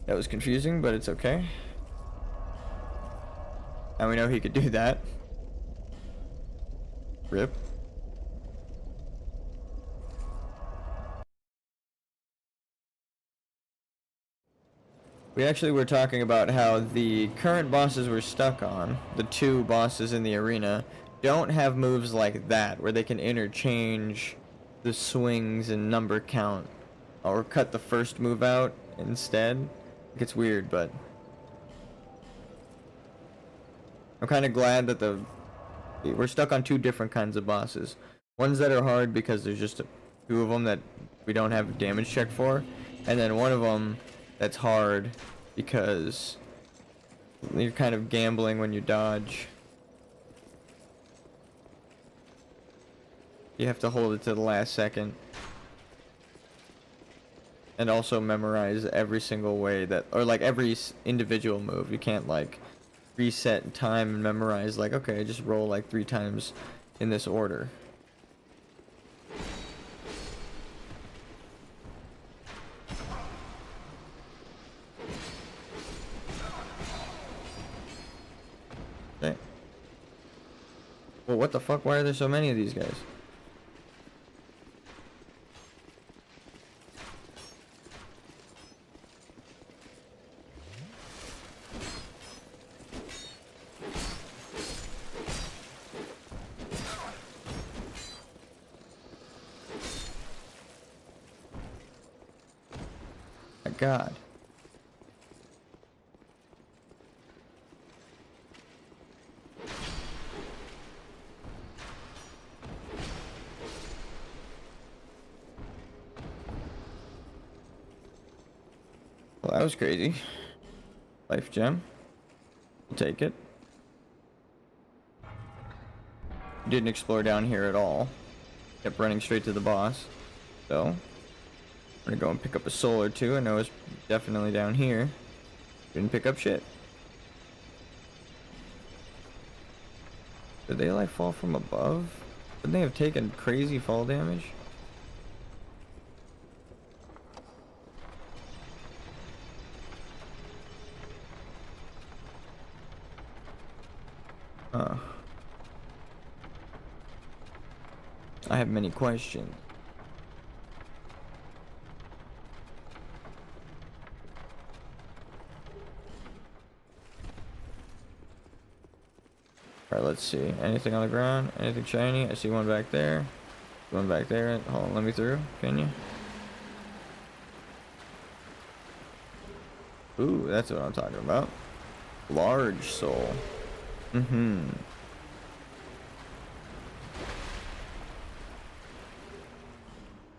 That was confusing, but it's okay. And we know he could do that. Rip. We actually were talking about how the current bosses we're stuck on, the two bosses in the arena, don't have moves like that where they can interchange the swings and number count or cut the first move out instead. It gets weird, but I'm kind of glad that we're stuck on two different kinds of bosses. Ones that are hard because there's just two of them that we don't have a damage check for, and then one of them that's hard because you're kind of gambling when you dodge. You have to hold it to the last second. And also memorize every single way that, or like every individual move. You can't like reset time and memorize like, okay, just roll like 3 times in this order. Okay. Well, what the fuck? Why are there so many of these guys? God. Well, that was crazy. Life gem. We'll take it. Didn't explore down here at all. Kept running straight to the boss. So I'm gonna go and pick up a soul or two. I know it's definitely down here. Didn't pick up shit. Did they like fall from above? Would they have taken crazy fall damage? Huh. I have many questions. Alright, let's see. Anything on the ground? Anything shiny? I see one back there. One back there. Hold on, let me through. Can you? Ooh, that's what I'm talking about. Large soul. Mm-hmm.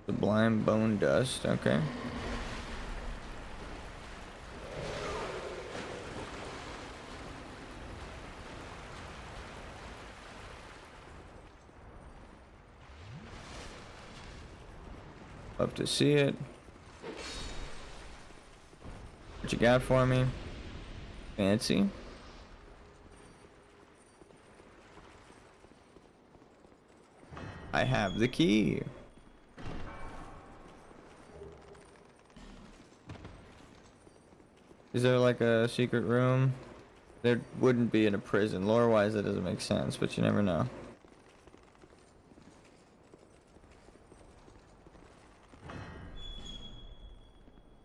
Sublime bone dust. Okay. Love to see it. What you got for me? Fancy. I have the key. Is there like a secret room? There wouldn't be in a prison. Lore-wise, that doesn't make sense, but you never know.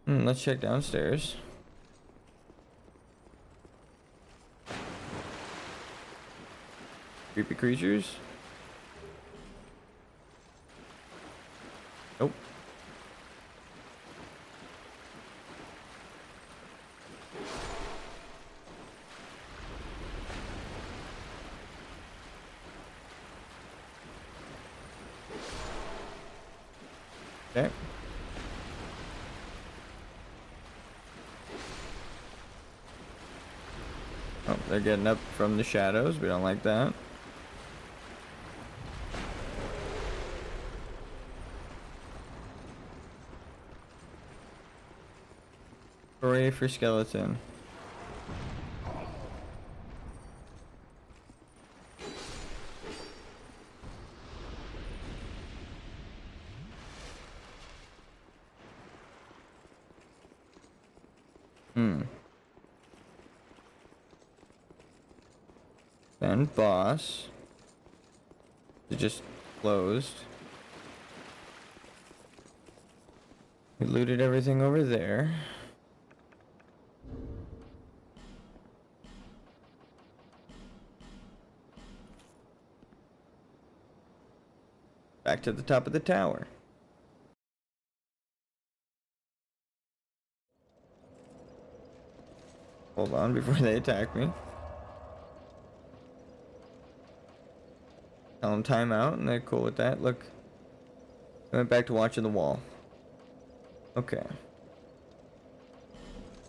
Let's check downstairs. Creepy creatures? Nope. Okay. Oh, they're getting up from the shadows. We don't like that. Hooray for skeleton. Then boss. It just closed. We looted everything over there. Back to the top of the tower. Hold on before they attack me. Tell them time out and they're cool with that. Look. I went back to watching the wall. Okay.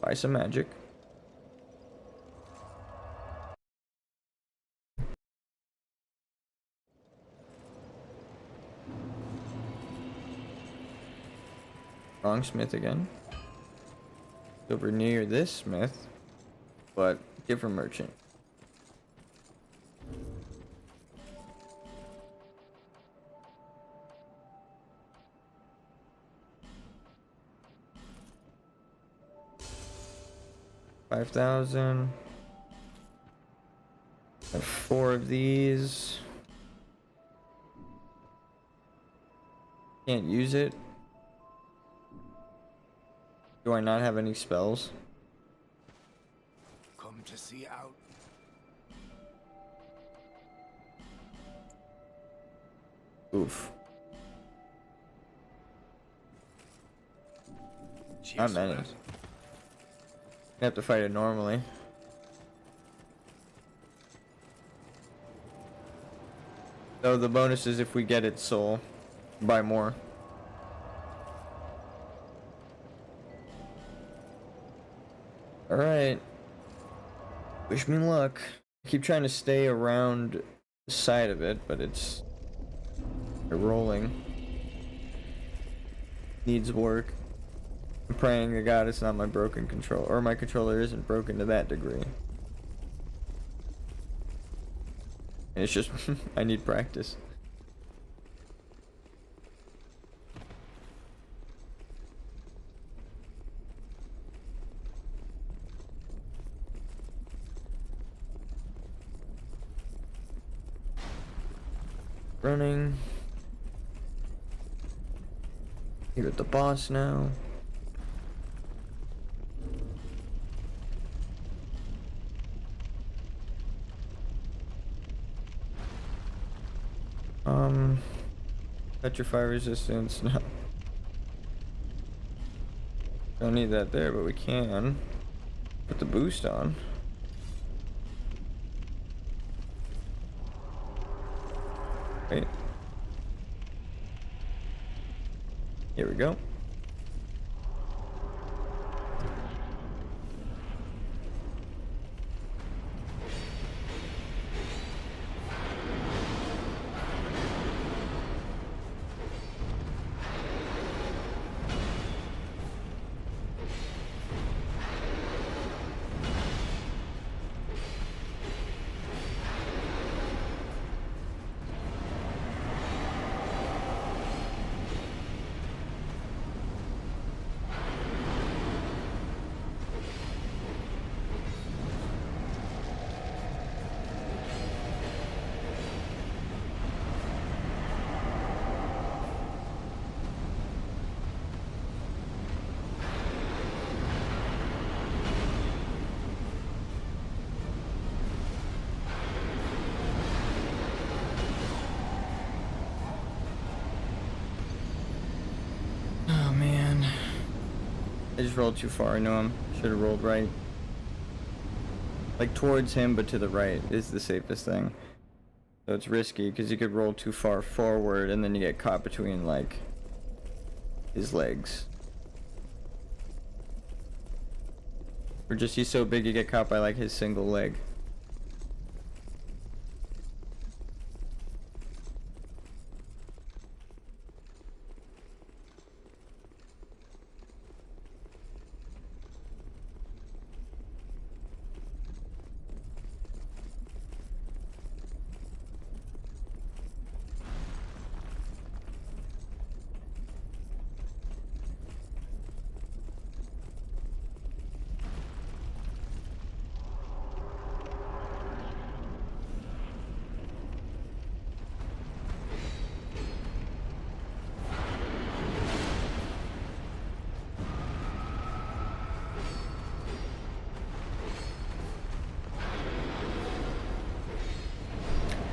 Buy some magic. Wrong smith again. Over near this smith, but different merchant. $5,000. Have 4 of these. Can't use it. Do I not have any spells? Come to see out. Oof. Not many. You have to fight it normally. So the bonus is if we get its soul, buy more. Alright. Wish me luck. I keep trying to stay around the side of it, but it's rolling. Needs work. I'm praying to God it's not my broken controller, or my controller isn't broken to that degree. And it's just, I need practice. running. Here at the boss now. Petrify resistance, no. Don't need that there, but we can put the boost on. Wait. Here we go. I just rolled too far. I know him. Should have rolled right. Like towards him, but to the right is the safest thing. So it's risky because you could roll too far forward and then you get caught between like his legs. Or just he's so big you get caught by like his single leg.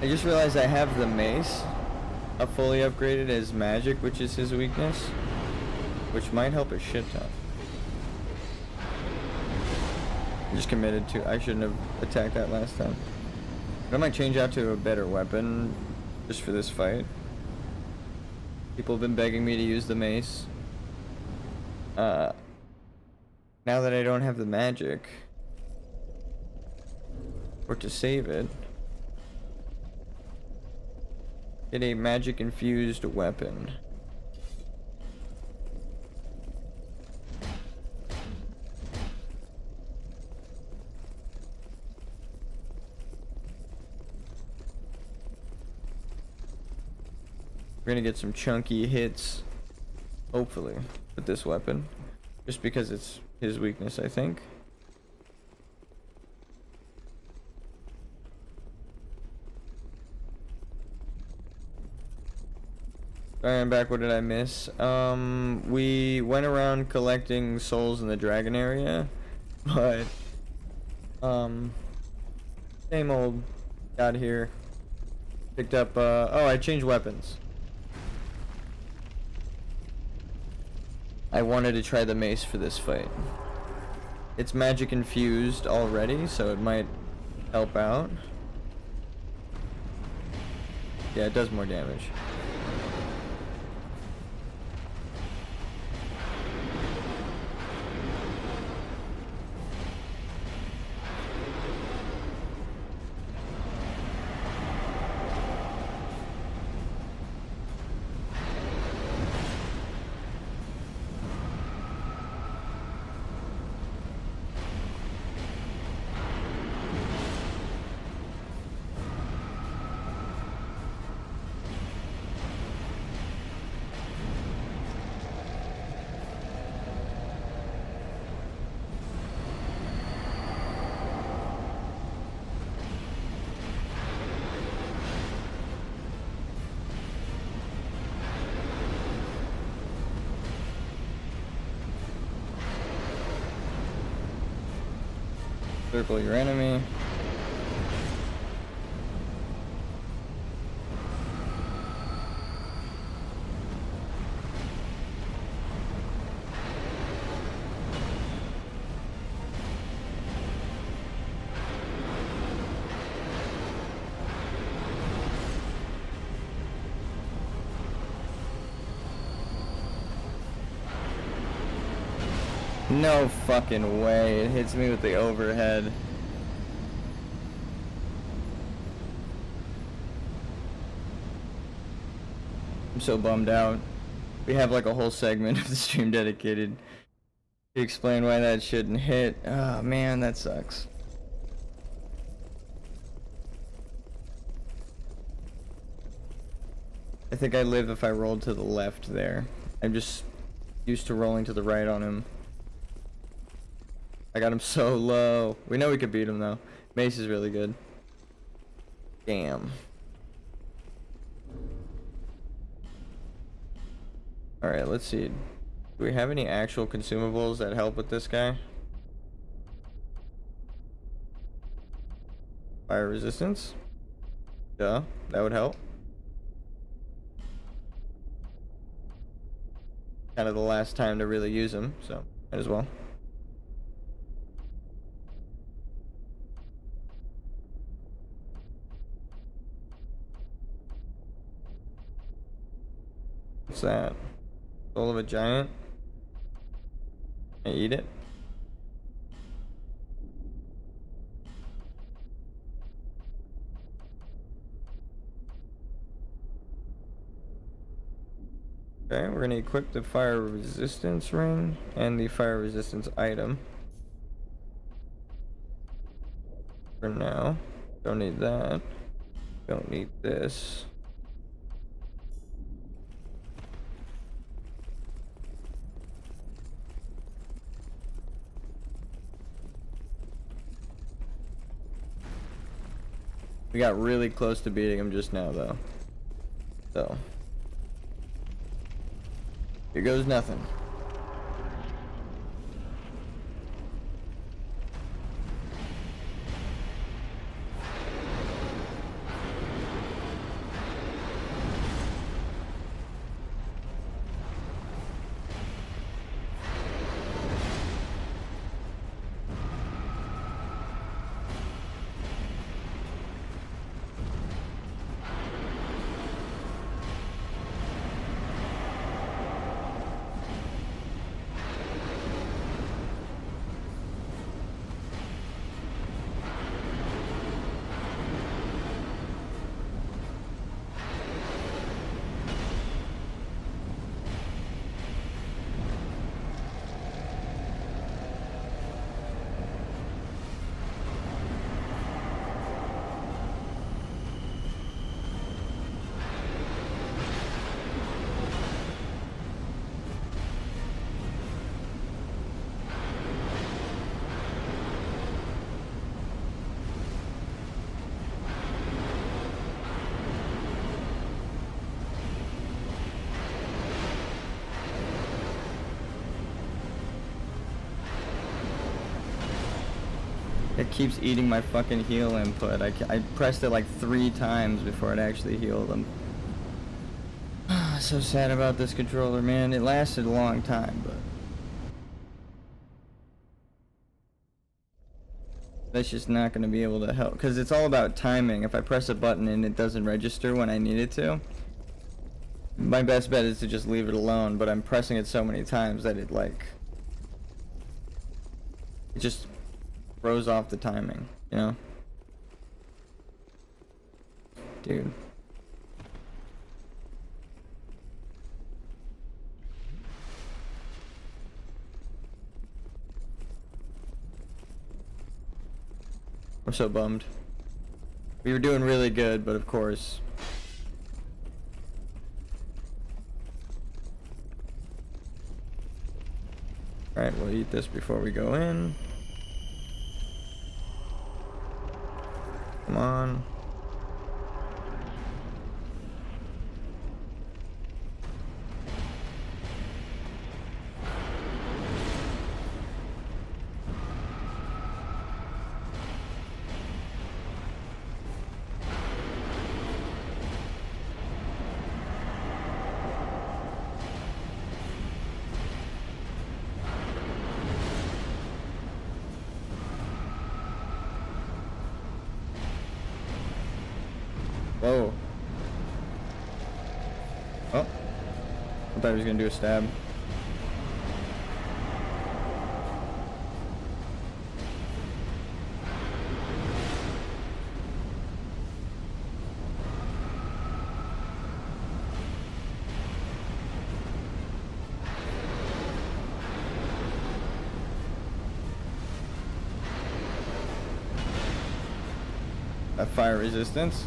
I just realized I have the mace fully upgraded as magic, which is his weakness, which might help a shit ton. I'm just committed to. I shouldn't have attacked that last time. But I might change out to a better weapon just for this fight. People have been begging me to use the mace. Now that I don't have the magic, or to save it. Get a magic infused weapon. We're gonna get some chunky hits, hopefully, with this weapon. Just because it's his weakness, I think. Alright, I'm back. What did I miss? We went around collecting souls in the dragon area, but, same old, got here, picked up, oh, I changed weapons. I wanted to try the mace for this fight. It's magic infused already, so it might help out. Yeah, it does more damage. Circle your enemy. No fucking way, it hits me with the overhead. I'm so bummed out. We have like a whole segment of the stream dedicated to explain why that shouldn't hit. Oh man, that sucks. I think I'd live if I rolled to the left there. I'm just used to rolling to the right on him. I got him so low. We know we could beat him though. Mace is really good. Damn. Alright, let's see. Do we have any actual consumables that help with this guy? Fire resistance? Duh, that would help. Kind of the last time to really use them, so might as well. What's that? Soul of a giant? Can I eat it? Okay, we're gonna equip the fire resistance ring and the fire resistance item. For now. Don't need that. Don't need this. We got really close to beating him just now though. So here goes nothing. It keeps eating my fucking heal input. I pressed it like 3 times before it actually healed him. So sad about this controller, man. It lasted a long time, but that's just not going to be able to help. Because it's all about timing. If I press a button and it doesn't register when I need it to, my best bet is to just leave it alone. But I'm pressing it so many times that it just throws off the timing, you know? Dude. I'm so bummed. We were doing really good, but of course. Alright, we'll eat this before we go in. Come on. Whoa. Oh. I thought he was gonna do a stab. That fire resistance.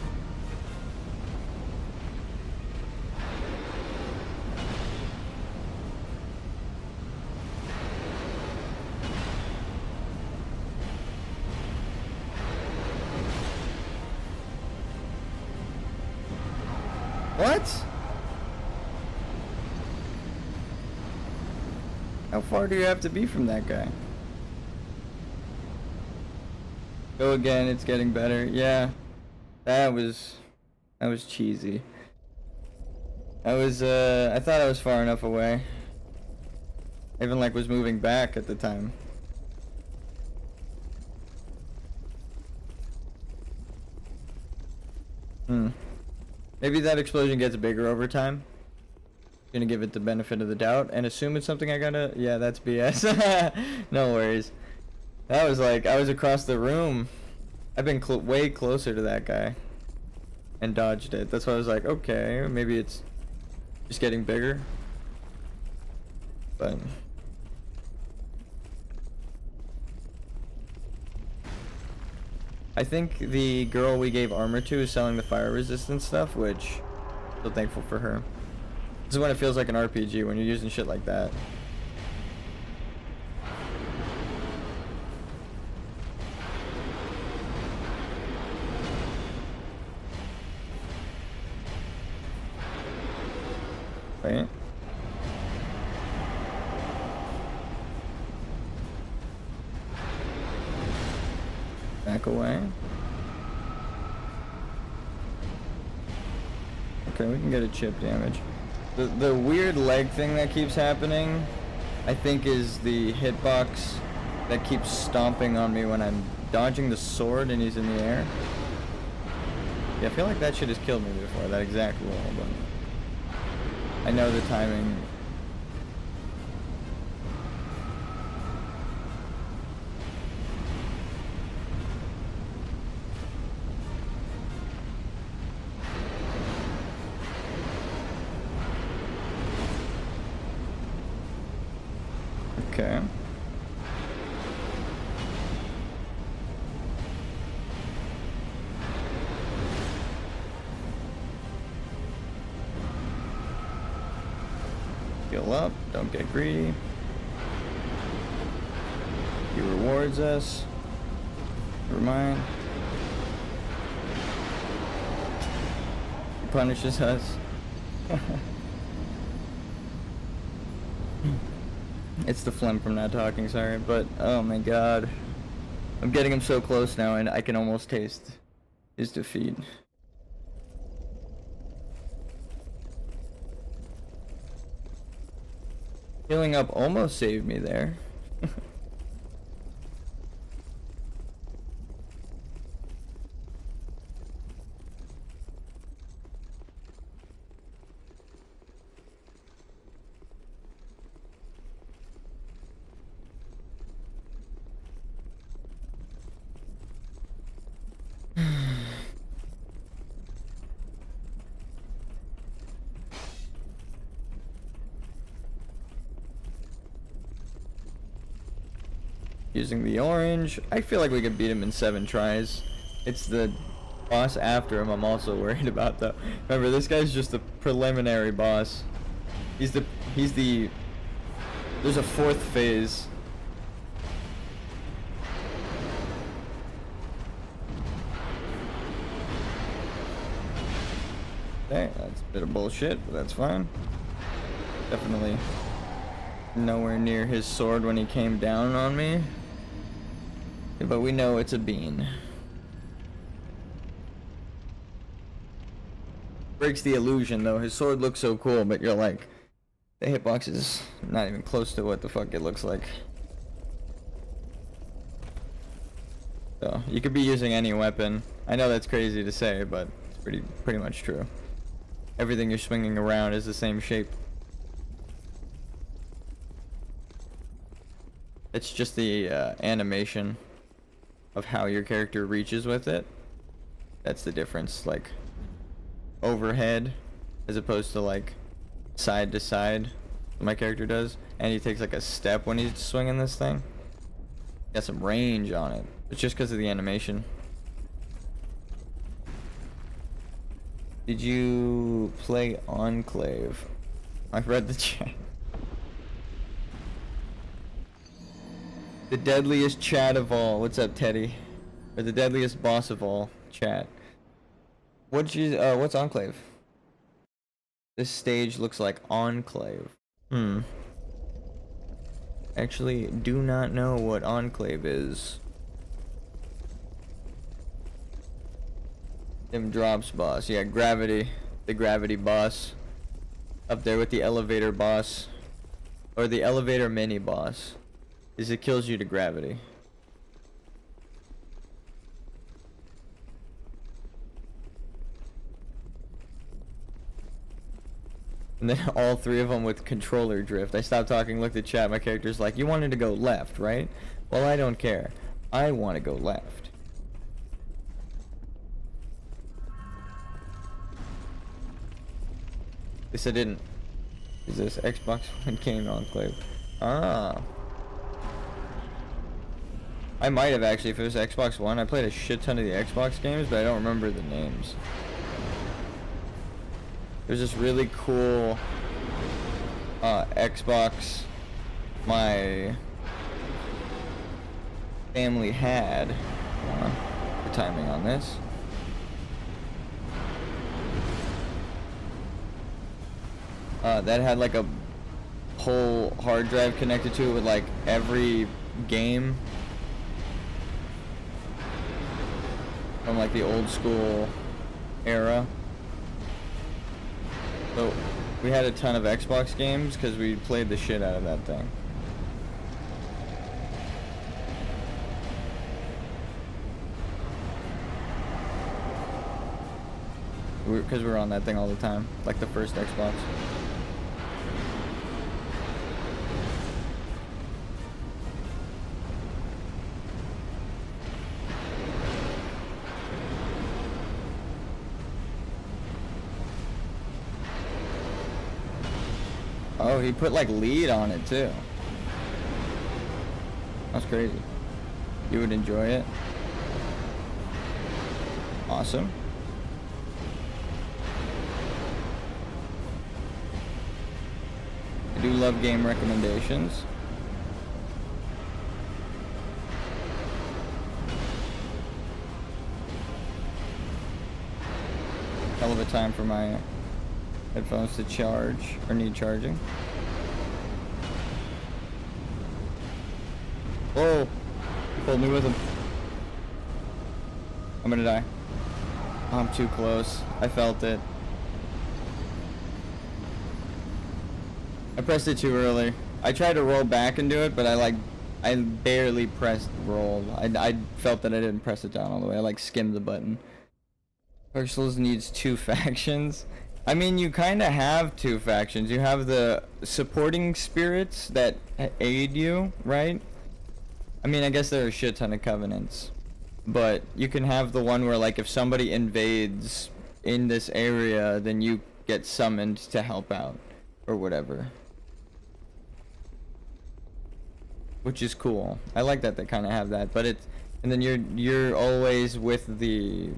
What? How far do you have to be from that guy? Go again, it's getting better. Yeah. That was cheesy. I thought I was far enough away. I even like was moving back at the time. Maybe that explosion gets bigger over time. Gonna give it the benefit of the doubt and assume it's something I gotta... Yeah, that's BS. No worries. That was like, I was across the room. I've been way closer to that guy. And dodged it. That's why I was like, okay, maybe it's just getting bigger. But... I think the girl we gave armor to is selling the fire resistance stuff, which... I'm so thankful for her. This is when it feels like an RPG, when you're using shit like that. Wait. Back away. Okay, we can get a chip damage. The weird leg thing that keeps happening, I think, is the hitbox that keeps stomping on me when I'm dodging the sword and he's in the air. Yeah, I feel like that shit has killed me before, that exact roll, but I know the timing. Okay. Heal up, don't get greedy. He rewards us. Never mind. He punishes us. It's the phlegm from not talking, sorry, but oh my god. I'm getting him so close now and I can almost taste his defeat. Healing up almost saved me there. Using the orange. I feel like we could beat him in 7 tries. It's the boss after him I'm also worried about though. Remember, this guy's just the preliminary boss. There's a 4th phase. Okay, that's a bit of bullshit, but that's fine. Definitely nowhere near his sword when he came down on me. But we know it's a bean. Breaks the illusion though. His sword looks so cool, but you're like, the hitbox is not even close to what the fuck it looks like. So, you could be using any weapon. I know that's crazy to say, but it's Pretty much true. Everything you're swinging around is the same shape. It's just the animation of how your character reaches with it. That's the difference. Like overhead as opposed to like side to side, what my character does. And he takes like a step when he's swinging this thing. Got some range on it. It's just because of the animation. Did you play Enclave? I've read the chat. The deadliest chat of all. What's up, Teddy? Or the deadliest boss of all. Chat. What's Enclave? This stage looks like Enclave. Actually, do not know what Enclave is. Them drops boss. Yeah, Gravity. The Gravity boss. Up there with the Elevator boss. Or the Elevator mini boss. Is it kills you to gravity. And then all three of them with controller drift. I stopped talking, looked at chat, my character's like, you wanted to go left, right? Well, I don't care. I want to go left. This I didn't. Is this Xbox One game Enclave? Ah. I might have actually, if it was Xbox One. I played a shit ton of the Xbox games, but I don't remember the names. There's this really cool Xbox my family had. The timing on this. That had like a whole hard drive connected to it with like every game from like the old school era. So we had a ton of Xbox games because we played the shit out of that thing. Because we were on that thing all the time, like the first Xbox. Oh, he put like lead on it too. That's crazy. You would enjoy it. Awesome. I do love game recommendations. Hell of a time for my headphones to charge or need charging. Whoa! He pulled me with him. I'm gonna die. I'm too close. I felt it. I pressed it too early. I tried to roll back and do it, but I barely pressed roll. I felt that I didn't press it down all the way. I like skimmed the button. Dark Souls needs 2 factions. I mean, you kind of have 2 factions. You have the supporting spirits that aid you, right? I mean, I guess there are a shit ton of covenants. But you can have the one where, like, if somebody invades in this area, then you get summoned to help out. Or whatever. Which is cool. I like that they kind of have that. But it's... And then you're always with the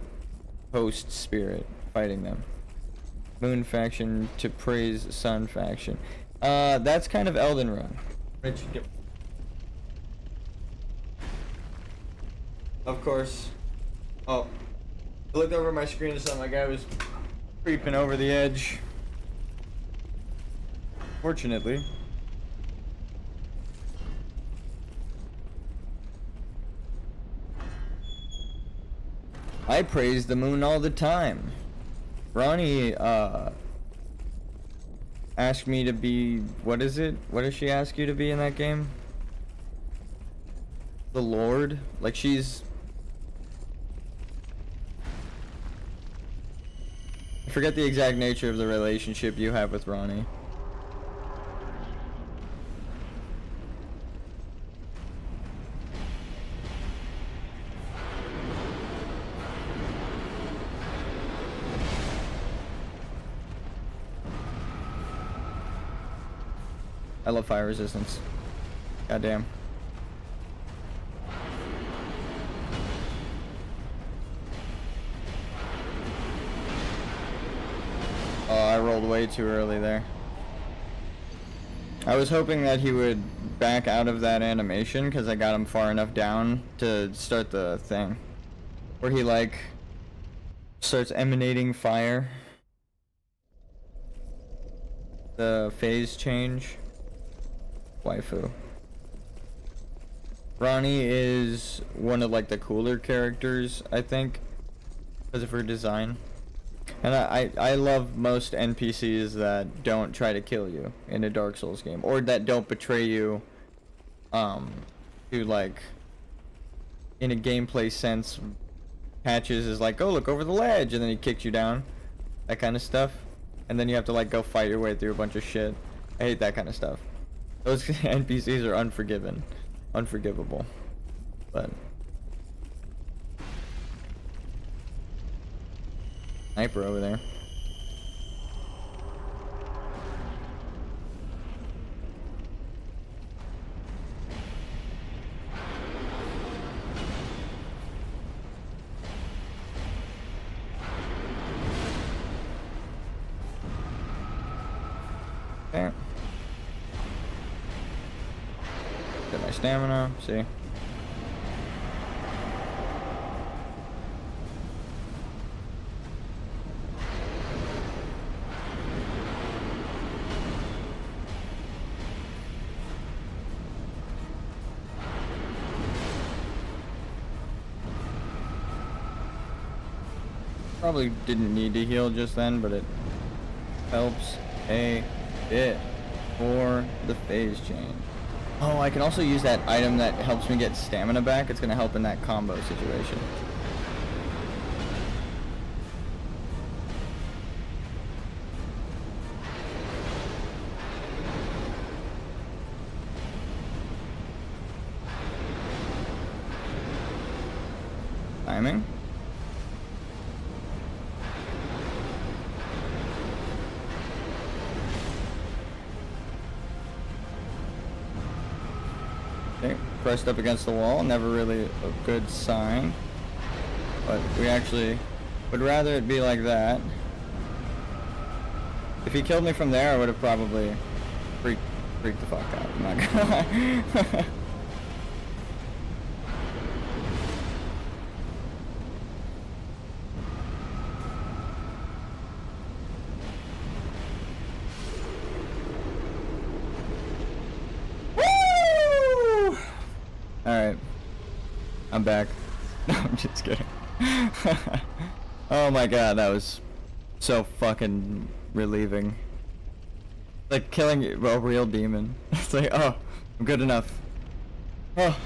host spirit fighting them. Moon faction to praise sun faction. That's kind of Elden Ring. Of course. Oh. I looked over my screen and saw my guy was creeping over the edge. Fortunately. I praise the moon all the time. Ronnie, asked me to be... What is it? What does she ask you to be in that game? The Lord? Like she's... forget the exact nature of the relationship you have with Ronnie. I love fire resistance. Goddamn. Oh, I rolled way too early there. I was hoping that he would back out of that animation because I got him far enough down to start the thing. Where he like starts emanating fire. The phase change. Waifu. Ronnie is one of like the cooler characters, I think, because of her design. And I love most NPCs that don't try to kill you in a Dark Souls game, or that don't betray you, to like, in a gameplay sense, Patches is like, oh look over the ledge, and then he kicks you down, that kind of stuff, and then you have to like go fight your way through a bunch of shit. I hate that kind of stuff. Those NPCs are unforgivable, but sniper over there. There. Get my stamina, see. Probably didn't need to heal just then, but it helps a bit for the phase change. Oh, I can also use that item that helps me get stamina back. It's gonna help in that combo situation. Timing. Okay, pressed up against the wall, never really a good sign, but we actually would rather it be like that. If he killed me from there, I would have probably freaked the fuck out, I'm not gonna lie. Alright. I'm back. No, I'm just kidding. Oh my god, that was so fucking relieving. Like killing a real demon. It's like, oh, I'm good enough. Oh,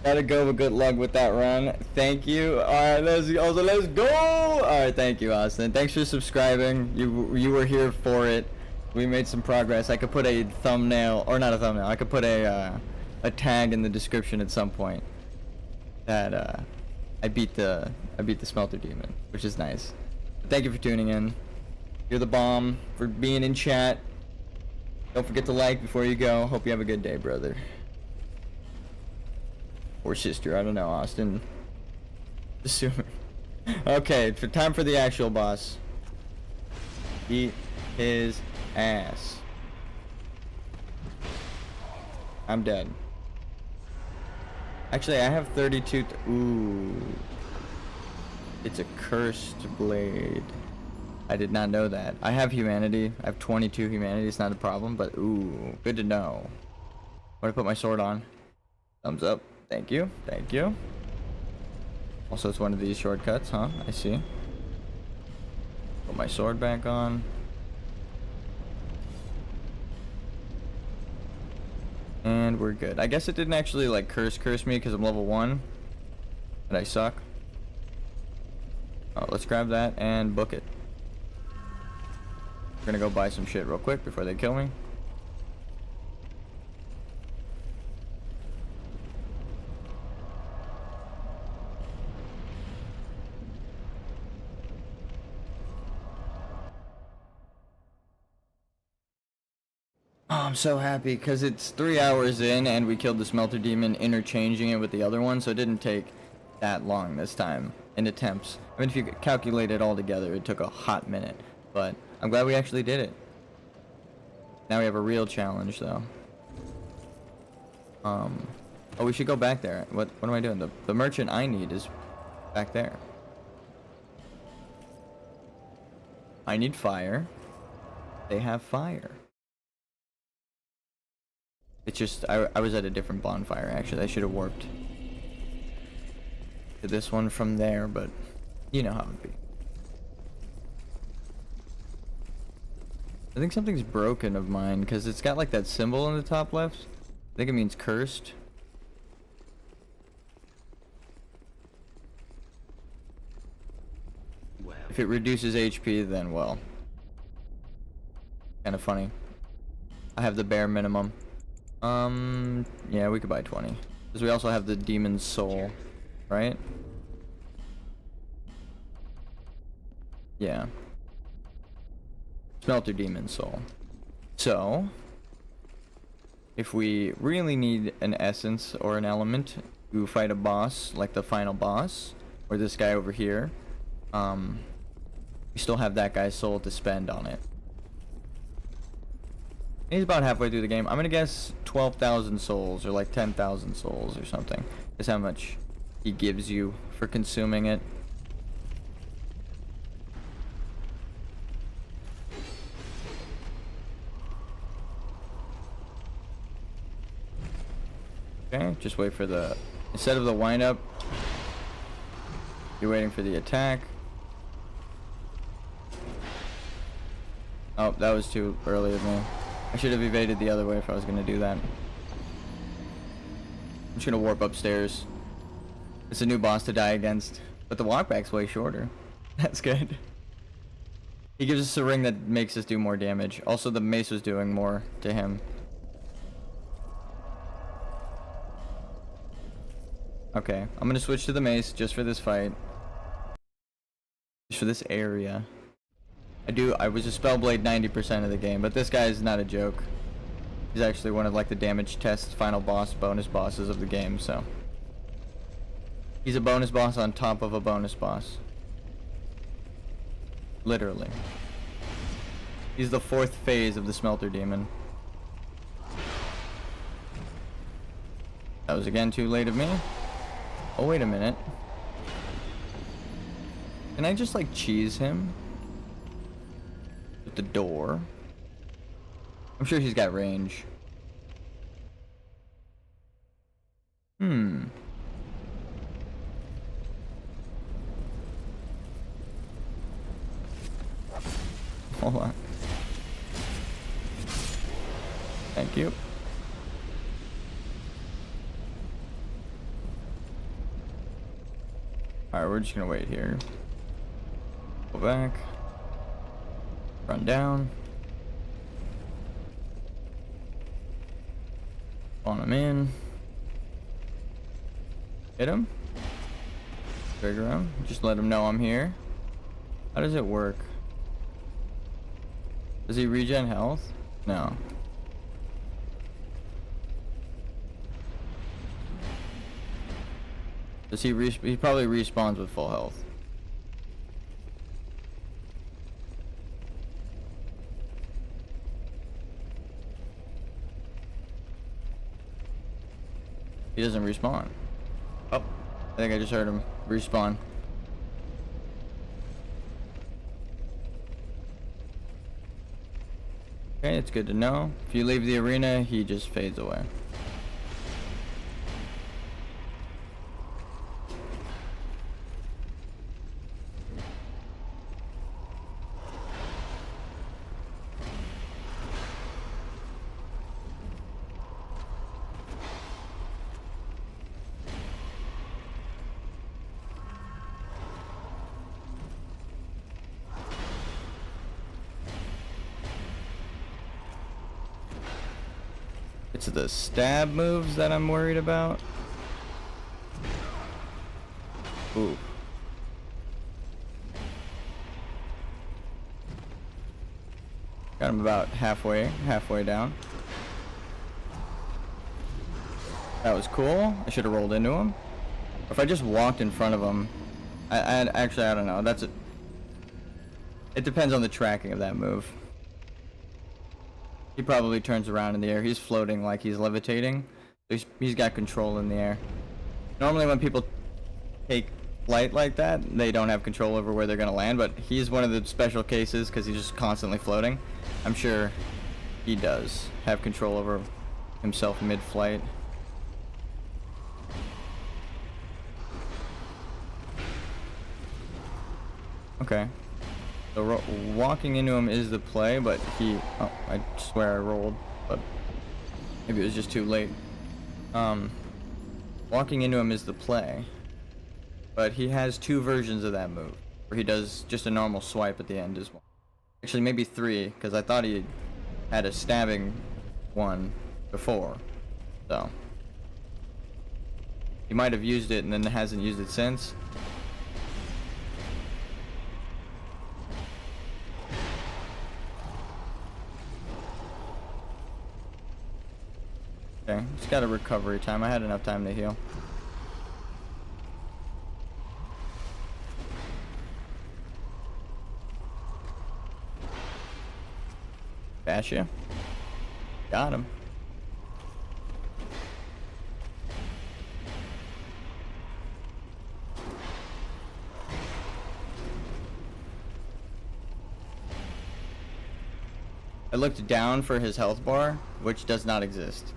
gotta go with good luck with that run. Thank you. Alright, let's go! Alright, thank you, Austin. Thanks for subscribing. You were here for it. We made some progress. I could put a thumbnail, or not a thumbnail, I could put a tag in the description at some point that I beat the smelter demon, which is nice. But thank you for tuning in. You're the bomb, for being in chat. Don't forget to like before you go. Hope you have a good day, brother or sister. I don't know, Austin. Assuming. Okay, time for the actual boss. Eat his ass. I'm dead. Actually, I have 32. Ooh. It's a cursed blade. I did not know that. I have humanity. I have 22 humanity. It's not a problem, but ooh, good to know. When I put my sword on. Thumbs up. Thank you. Thank you. Also, it's one of these shortcuts, huh? I see. Put my sword back on. And we're good. I guess it didn't actually like curse me because I'm level 1. But I suck. Oh, let's grab that and book it. We're gonna go buy some shit real quick before they kill me. Oh, I'm so happy because it's 3 hours in and we killed the smelter demon interchanging it with the other one, so it didn't take that long this time in attempts. I mean, if you calculate it all together, it took a hot minute, but I'm glad we actually did it. Now we have a real challenge though. Oh, we should go back there. What am I doing? The merchant I need is back there. I need fire. They have fire. It's just, I was at a different bonfire, actually. I should have warped to this one from there, but you know how it would be. I think something's broken of mine, because it's got like that symbol in the top left. I think it means cursed. Well. If it reduces HP, then well. Kind of funny. I have the bare minimum. Yeah, we could buy 20. Because we also have the demon's soul, right? Yeah. Smelter demon's soul. So, if we really need an essence or an element to fight a boss, like the final boss, or this guy over here, we still have that guy's soul to spend on it. He's about halfway through the game. I'm gonna guess 12,000 souls or like 10,000 souls or something. Is how much he gives you for consuming it. Okay, just wait for the... Instead of the wind-up, you're waiting for the attack. Oh, that was too early of me. I should have evaded the other way if I was going to do that. I'm just going to warp upstairs. It's a new boss to die against. But the walkback's way shorter. That's good. He gives us a ring that makes us do more damage. Also, the mace was doing more to him. Okay, I'm going to switch to the mace just for this fight. Just for this area. I was a Spellblade 90% of the game, but this guy is not a joke. He's actually one of like the damage test final boss bonus bosses of the game, so. He's a bonus boss on top of a bonus boss. Literally. He's the 4th phase of the Smelter Demon. That was again too late of me. Oh, wait a minute. Can I just like cheese him? With the door. I'm sure he's got range. Hold on. Thank you. Alright, we're just gonna wait here. Go back. Run down. Spawn him in. Hit him. Trigger him. Just let him know I'm here. How does it work? Does he regen health? No. Does he he probably respawns with full health. He doesn't respawn. Oh, I think I just heard him respawn. Okay, it's good to know. If you leave the arena, he just fades away. It's the stab moves that I'm worried about. Ooh. Got him about halfway down. That was cool. I should have rolled into him. If I just walked in front of him, actually I don't know. It depends on the tracking of that move. He probably turns around in the air. He's floating like he's levitating. He's got control in the air. Normally when people take flight like that, they don't have control over where they're gonna land, but he's one of the special cases because he's just constantly floating. I'm sure he does have control over himself mid-flight. Okay. So walking into him is the play, but oh, I swear I rolled, but maybe it was just too late. Walking into him is the play, but he has two versions of that move, where he does just a normal swipe at the end as well. Actually, maybe three, because I thought he had a stabbing one before, so he might have used it and then hasn't used it since. Okay, just got a recovery time. I had enough time to heal. Bash ya. Got him. I looked down for his health bar, which does not exist.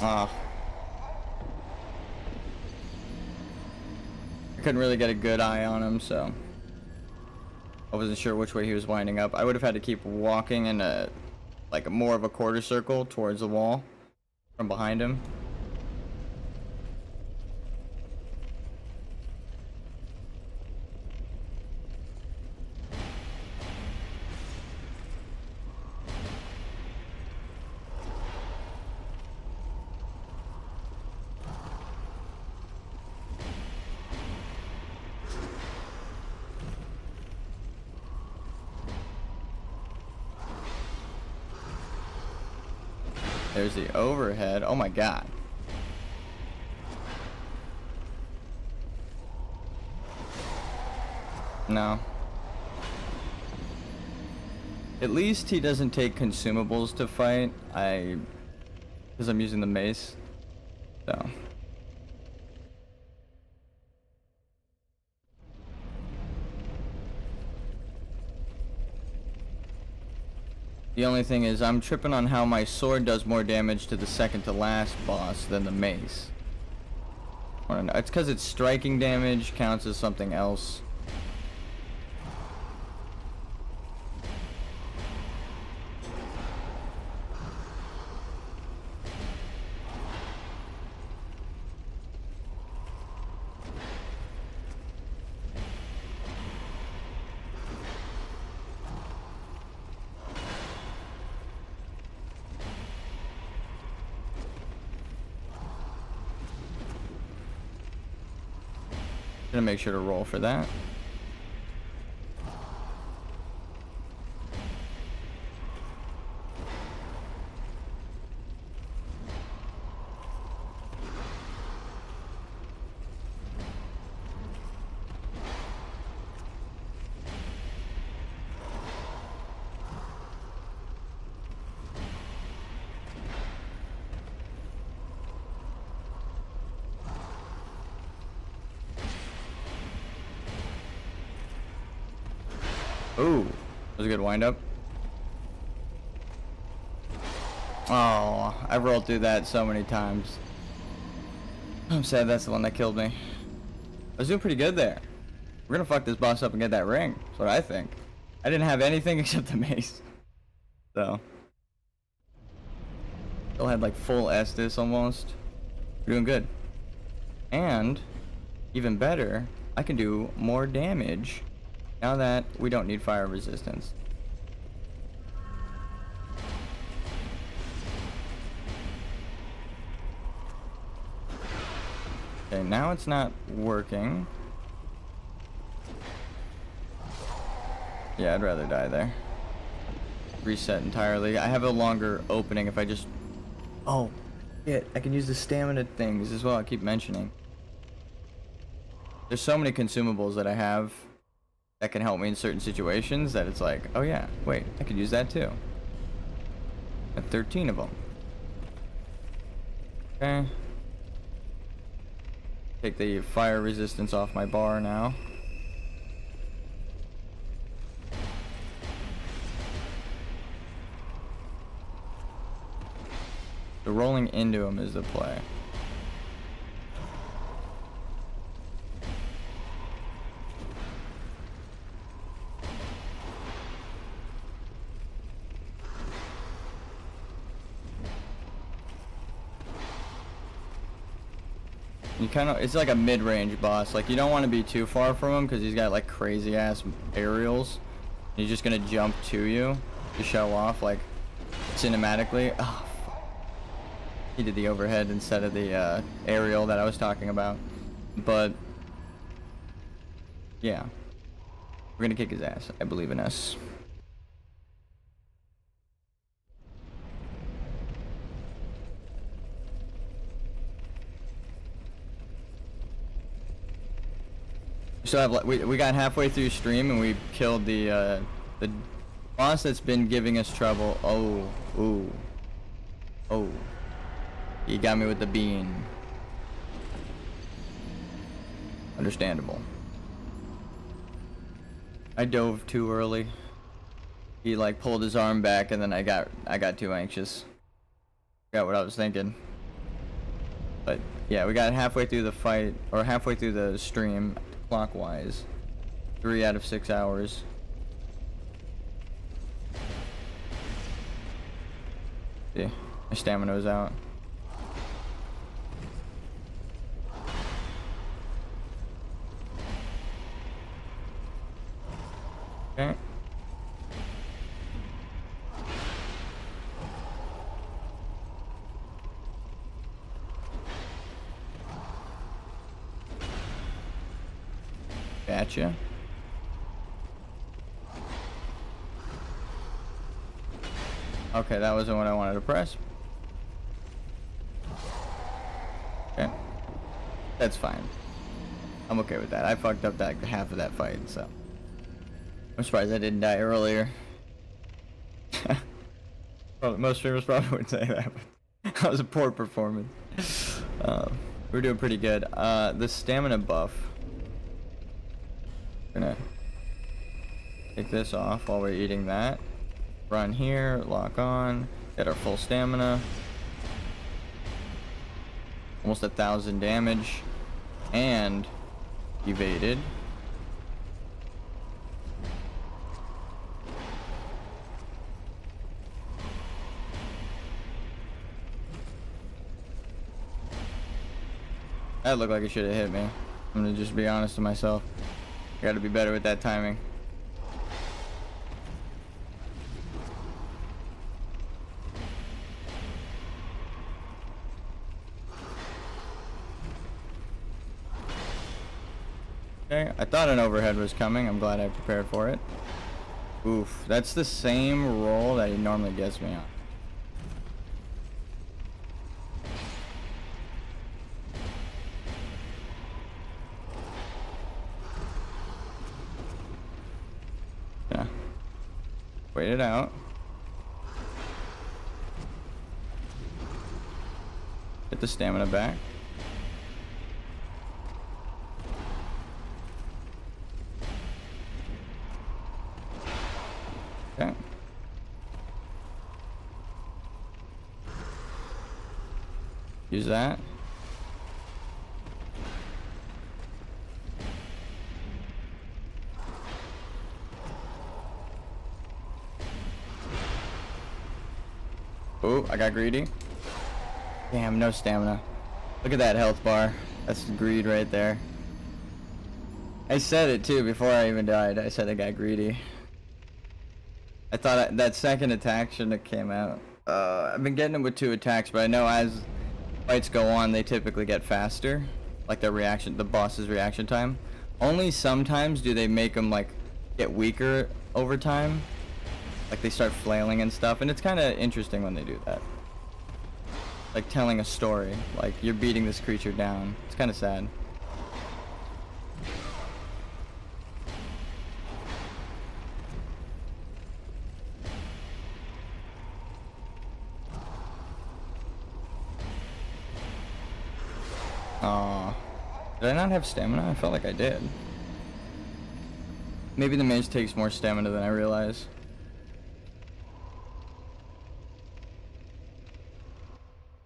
I couldn't really get a good eye on him, so I wasn't sure which way he was winding up. I would have had to keep walking in more of a quarter circle towards the wall from behind him. There's the overhead. Oh my god. No. At least he doesn't take consumables to fight. Because I'm using the mace. So. The only thing is I'm tripping on how my sword does more damage to the second to last boss than the mace. I don't know. It's because its striking damage counts as something else. Gonna make sure to roll for that. Ooh, that was a good wind-up. Oh, I rolled through that so many times. I'm sad that's the one that killed me. I was doing pretty good there. We're gonna fuck this boss up and get that ring. That's what I think. I didn't have anything except the mace. So. Still had like full Estus almost. We're doing good. And even better, I can do more damage now that we don't need fire resistance. Okay, now it's not working. Yeah, I'd rather die there. Reset entirely. I have a longer opening if I just... Oh, yeah, I can use the stamina things as well. I keep mentioning. There's so many consumables that I have that can help me in certain situations that it's like, oh yeah, wait, I could use that too. I have 13 of them. Okay. Take the fire resistance off my bar now. The rolling into him is the play. You kind of, it's like a mid-range boss. Like, you don't want to be too far from him because he's got like crazy ass aerials. He's just gonna jump to you to show off, like, cinematically. Oh, he did the overhead instead of the aerial that I was talking about. But yeah, we're gonna kick his ass. I believe in us. So I've, we got halfway through stream and we killed the boss that's been giving us trouble. Oh, ooh, oh. He got me with the bean. Understandable. I dove too early. He like pulled his arm back and then I got too anxious. Forgot what I was thinking. But yeah, we got halfway through the fight, or halfway through the stream clockwise. 3 out of 6 hours. Yeah, my stamina was out. Okay. Gotcha. Okay, that wasn't what I wanted to press. Okay. That's fine. I'm okay with that. I fucked up that half of that fight, so. I'm surprised I didn't die earlier. Well, most streamers probably wouldn't say that, but that was a poor performance. We're doing pretty good. The stamina buff. Gonna take this off while we're eating that. Run here, lock on, get our full stamina. Almost 1,000 damage. And evaded. That looked like it should have hit me. I'm gonna just be honest with myself. I gotta be better with that timing. Okay, I thought an overhead was coming. I'm glad I prepared for it. Oof, that's the same roll that he normally gets me on. Yeah. Wait it out. Get the stamina back. Okay. Use that. Oh, I got greedy. Damn, no stamina. Look at that health bar. That's greed right there. I said it too before I even died. I said I got greedy. I thought that second attack shouldn't have came out. I've been getting them with 2 attacks, but I know as fights go on, they typically get faster. Like their reaction, the boss's reaction time. Only sometimes do they make them like get weaker over time. Like they start flailing and stuff, and it's kind of interesting when they do that. Like telling a story, like you're beating this creature down. It's kind of sad. Aw. Did I not have stamina? I felt like I did. Maybe the mage takes more stamina than I realize.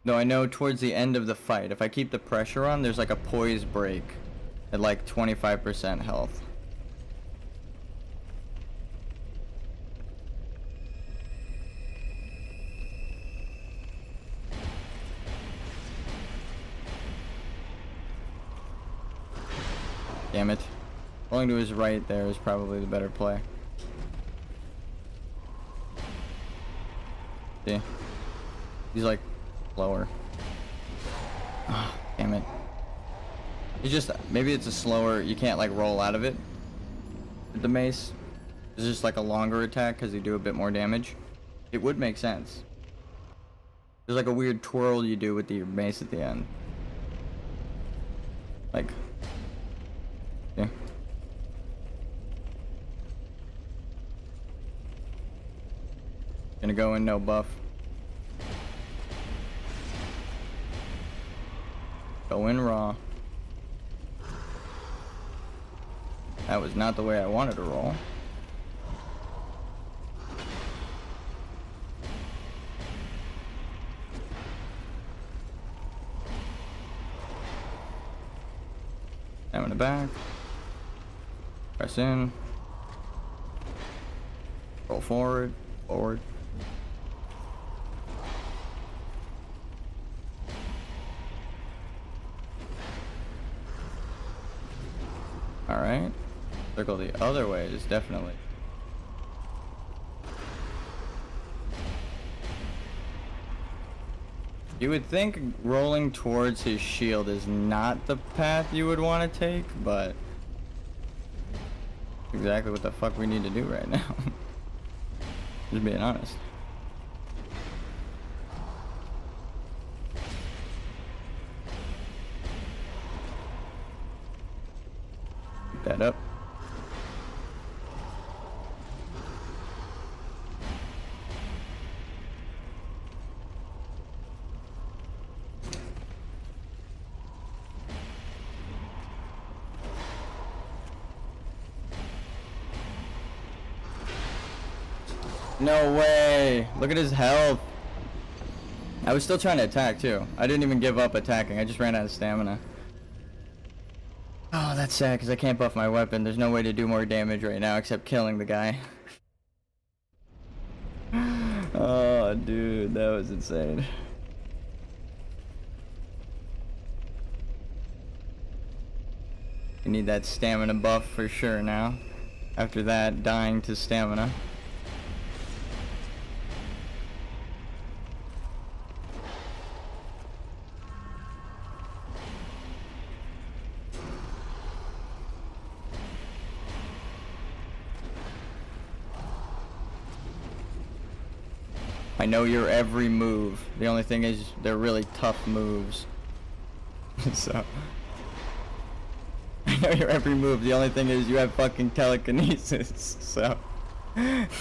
No, I know towards the end of the fight, if I keep the pressure on, there's like a poise break at like 25% health. Damn it. Rolling to his right there is probably the better play. See? He's like slower. Oh, damn it. It's just, maybe it's a slower, you can't like roll out of it with the mace. It's just like a longer attack because you do a bit more damage. It would make sense. There's like a weird twirl you do with your mace at the end. Like, yeah. Gonna go in no buff. Go in raw. That was not the way I wanted to roll. Now in the back. Press in. Roll forward. Forward. Alright. Circle the other way is definitely. You would think rolling towards his shield is not the path you would want to take, but exactly what the fuck we need to do right now. Just being honest. Keep that up. No way! Look at his health! I was still trying to attack too. I didn't even give up attacking, I just ran out of stamina. Oh, that's sad because I can't buff my weapon. There's no way to do more damage right now except killing the guy. Oh, dude, that was insane. You need that stamina buff for sure now. After that, dying to stamina. I know your every move. The only thing is they're really tough moves. So I know your every move. The only thing is you have fucking telekinesis. So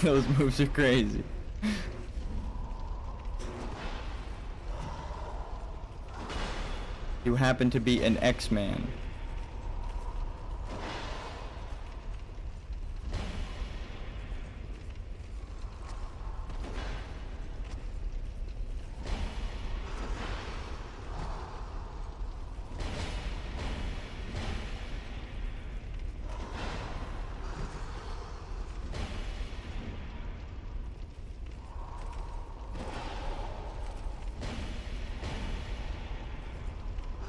those moves are crazy. You happen to be an X-Man.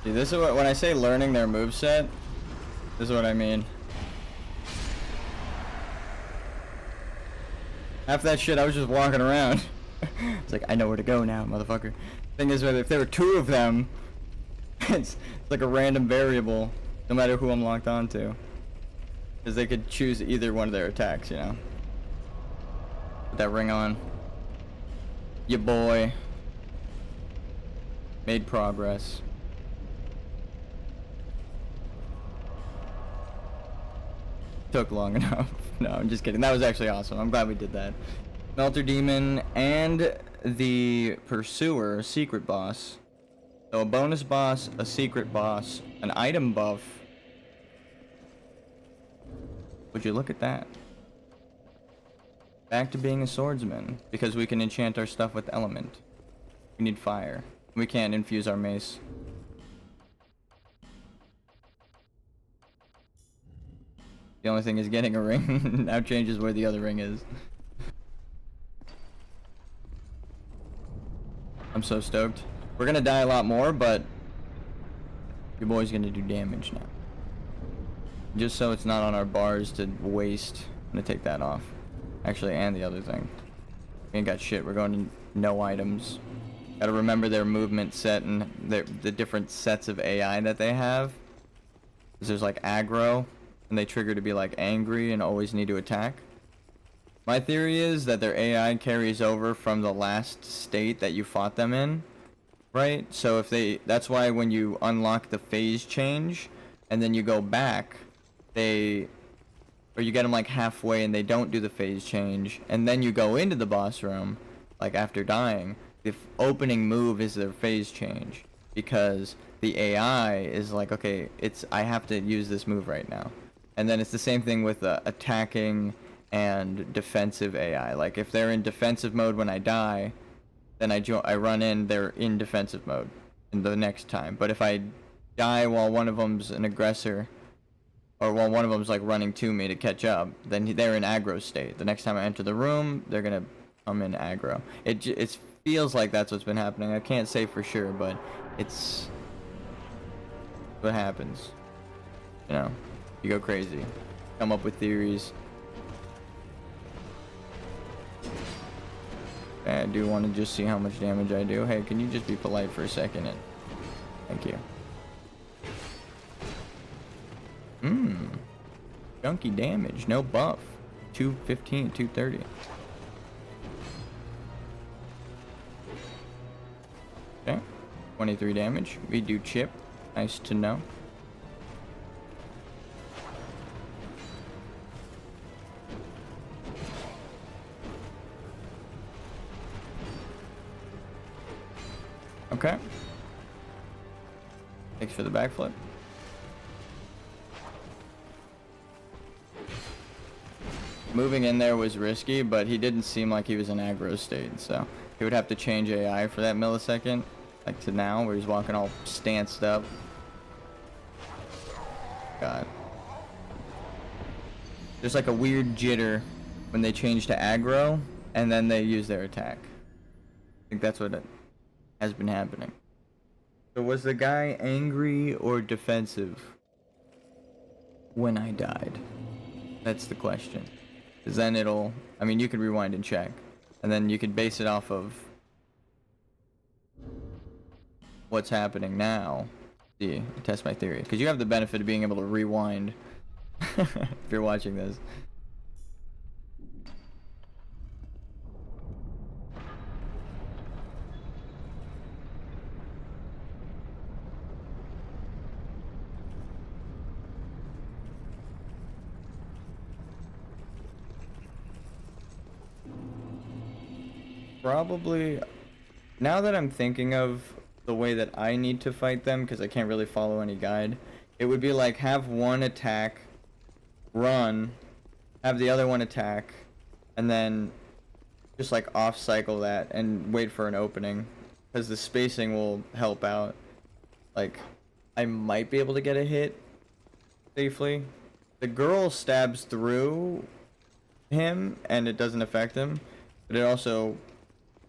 See, this is what, when I say learning their moveset, this is what I mean. Half that shit I was just walking around. It's like, I know where to go now, motherfucker. Thing is, if there were two of them, it's like a random variable, no matter who I'm locked onto. Because they could choose either one of their attacks, you know. Put that ring on. Your boy. Made progress. Took long enough. No, I'm just kidding. That was actually awesome. I'm glad we did that. Melter Demon and the Pursuer, secret boss. So a bonus boss, a secret boss, an item buff. Would you look at that? Back to being a swordsman, because we can enchant our stuff with element. We need fire. We can't infuse our mace. The only thing is getting a ring. Now changes where the other ring is. I'm so stoked. We're gonna die a lot more, but your boy's gonna do damage now. Just so it's not on our bars to waste. I'm gonna take that off. Actually, and the other thing. We ain't got shit. We're going to no items. Gotta remember their movement set and the different sets of AI that they have. 'Cause there's like aggro, and they trigger to be like angry and always need to attack. My theory is that their AI carries over from the last state that you fought them in, right? So if that's why when you unlock the phase change and then you go back, or you get them like halfway and they don't do the phase change, and then you go into the boss room, like after dying, the opening move is their phase change, because the AI is like, okay, I have to use this move right now. And then it's the same thing with attacking and defensive AI. Like if they're in defensive mode when I die, then I run in, they're in defensive mode in the next time. But if I die while one of them's an aggressor, or while one of them's like running to me to catch up, then they're in aggro state. The next time I enter the room, they're gonna come in aggro. It feels like that's what's been happening. I can't say for sure, but it's what happens. You know, you go crazy, come up with theories. I do want to just see how much damage I do. Hey, can you just be polite for a second? Thank you. Junky damage, no buff. 215, 230. Okay. 23 damage. We do chip. Nice to know. Okay. Thanks for the backflip. Moving in there was risky, but he didn't seem like he was in aggro state, so he would have to change AI for that millisecond, like to now, where he's walking all stanced up. God. There's like a weird jitter when they change to aggro, and then they use their attack. I think that's what has been happening. So was the guy angry or defensive when I died? That's the question. Because then I mean, you could rewind and check, and then you could base it off of what's happening now. See, test my theory. Because you have the benefit of being able to rewind if you're watching this. Probably, now that I'm thinking of the way that I need to fight them, because I can't really follow any guide, it would be like have one attack, run, have the other one attack, and then just like off cycle that and wait for an opening, because the spacing will help out. Like, I might be able to get a hit safely. The girl stabs through him and it doesn't affect him, but it also,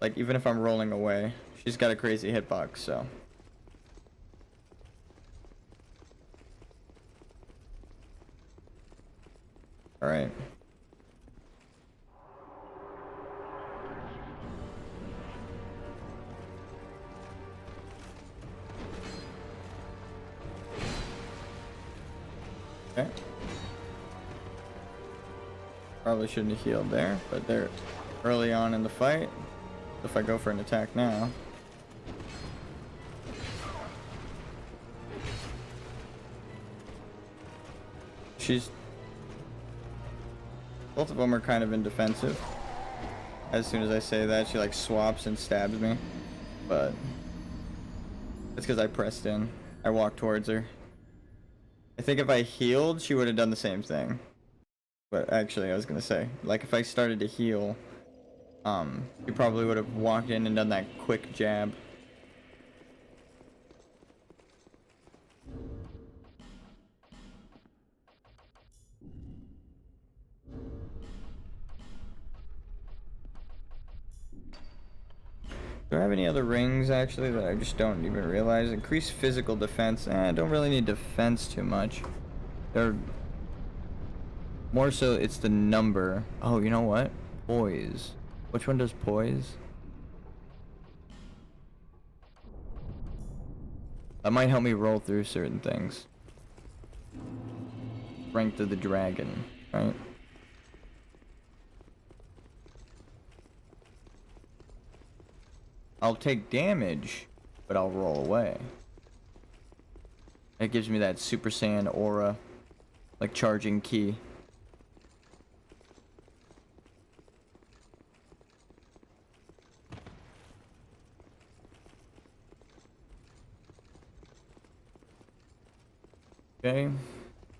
like, even if I'm rolling away, she's got a crazy hitbox, so. Alright. Probably shouldn't have healed there, but they're early on in the fight. If I go for an attack now. Both of them are kind of indefensive. As soon as I say that, she like swaps and stabs me. But it's because I pressed in. I walked towards her. I think if I healed, she would have done the same thing. But actually, I was gonna say, like if I started to heal, she probably would have walked in and done that quick jab. Do I have any other rings actually that I just don't even realize? Increase physical defense. I don't really need defense too much. They're more so it's the number. Oh, you know what? Poise. Which one does poise? That might help me roll through certain things. Strength of the dragon, right? I'll take damage, but I'll roll away. It gives me that Super Saiyan aura, like charging ki. Okay,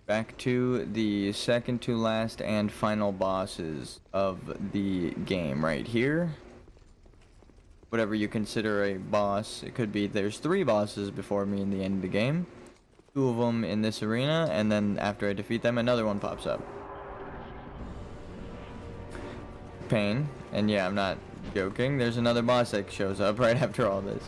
back to the second to last and final bosses of the game right here. Whatever you consider a boss, it could be there's 3 bosses before me in the end of the game. 2 of them in this arena, and then after I defeat them, another one pops up. Pain, and yeah, I'm not joking. There's another boss that shows up right after all this.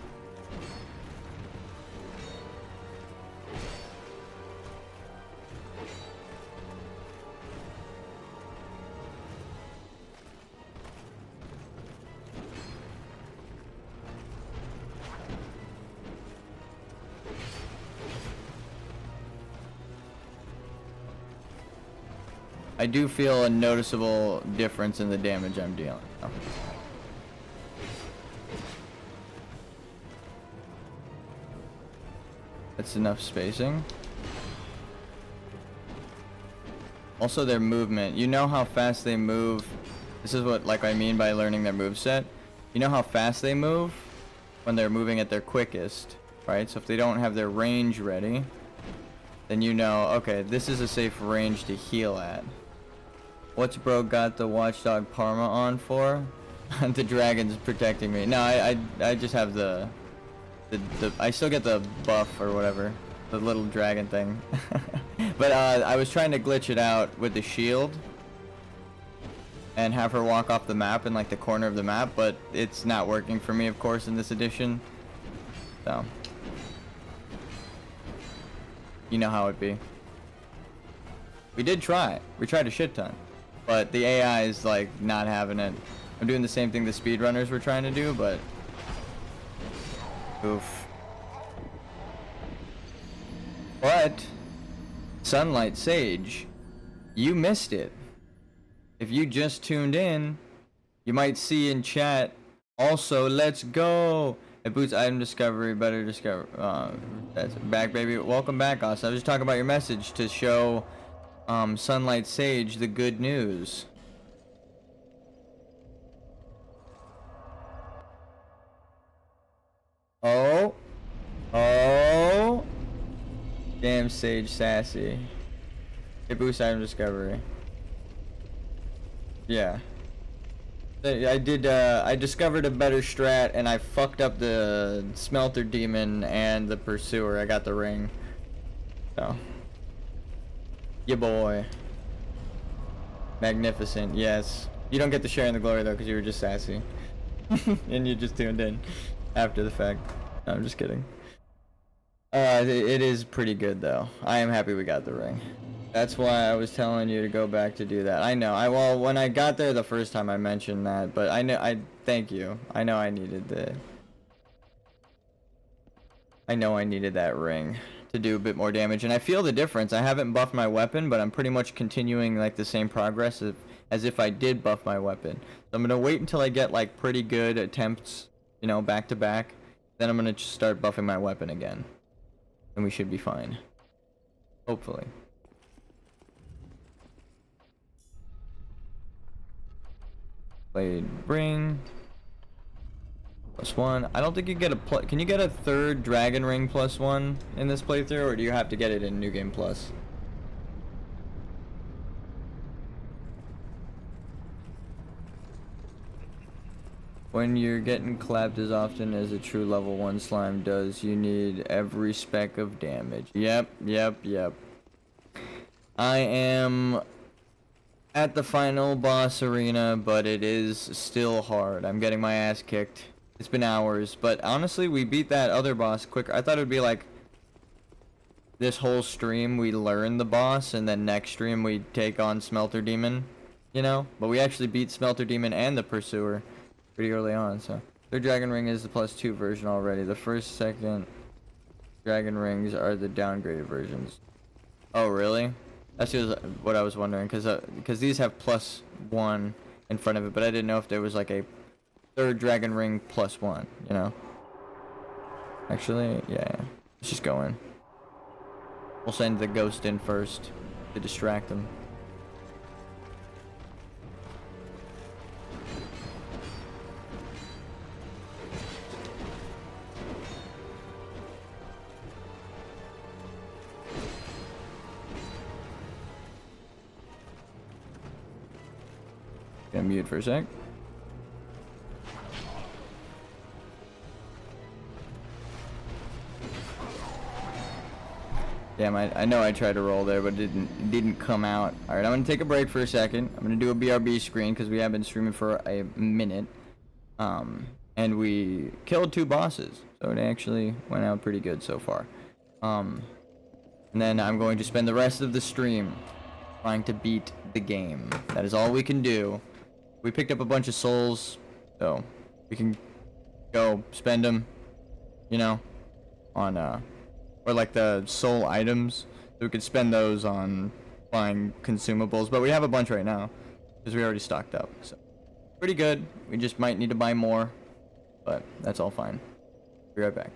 I do feel a noticeable difference in the damage I'm dealing. Oh. That's enough spacing. Also their movement. You know how fast they move. This is what I mean by learning their moveset. You know how fast they move when they're moving at their quickest, right? So if they don't have their range ready, then you know, okay, this is a safe range to heal at. What's bro got the Watchdog Parma on for? The dragon's protecting me. No, I just have the I still get the buff or whatever, the little dragon thing. But I was trying to glitch it out with the shield and have her walk off the map in like the corner of the map, but it's not working for me, of course, in this edition. So you know how it be. We did try. We tried a shit ton. But the AI is like not having it. I'm doing the same thing the speedrunners were trying to do, but oof. But Sunlight Sage, you missed it. If you just tuned in, you might see in chat. Also, let's go. It boosts item discovery, better discover. That's back, baby. Welcome back, Austin. I was just talking about your message to show Sunlight Sage the good news. Oh, damn Sage sassy. It boosts item discovery. Yeah, I did. I discovered a better strat, and I fucked up the smelter demon and the pursuer. I got the ring. So. Yeah, boy. Magnificent, yes. You don't get to share in the glory though, because you were just sassy. And you just tuned in after the fact. No, I'm just kidding. It is pretty good though. I am happy we got the ring. That's why I was telling you to go back to do that. I know. Well, when I got there the first time I mentioned that, but thank you. I know I needed that ring to do a bit more damage, and I feel the difference. I haven't buffed my weapon, but I'm pretty much continuing like the same progress of as if I did buff my weapon. So I'm gonna wait until I get like pretty good attempts, you know, back to back. Then I'm gonna start buffing my weapon again, and we should be fine. Hopefully. Blade ring. +1. I don't think you get a can you get a third dragon ring +1 in this playthrough, or do you have to get it in New Game Plus? When you're getting clapped as often as a true level 1 slime does, you need every speck of damage. Yep. I am at the final boss arena, but it is still hard. I'm getting my ass kicked. It's been hours, but honestly, we beat that other boss quicker. I thought it would be like this whole stream we learn the boss, and then next stream we take on Smelter Demon, you know? But we actually beat Smelter Demon and the Pursuer pretty early on, so. Their Dragon Ring is the +2 version already. The first, second Dragon Rings are the downgraded versions. Oh, really? That's just what I was wondering, because these have +1 in front of it, but I didn't know if there was like a third Dragon Ring +1, you know? Actually, yeah. Let's just go in. We'll send the ghost in first to distract them. Gonna mute for a sec. Damn, I know I tried to roll there, but it didn't come out. Alright, I'm gonna take a break for a second. I'm gonna do a BRB screen because we have been streaming for a minute. And we killed 2 bosses, so it actually went out pretty good so far. And then I'm going to spend the rest of the stream trying to beat the game. That is all we can do. We picked up a bunch of souls, so we can go spend them, you know, on or like the soul items, so we could spend those on buying consumables, but we have a bunch right now because we already stocked up, so pretty good. We just might need to buy more, but that's all fine. Be right back.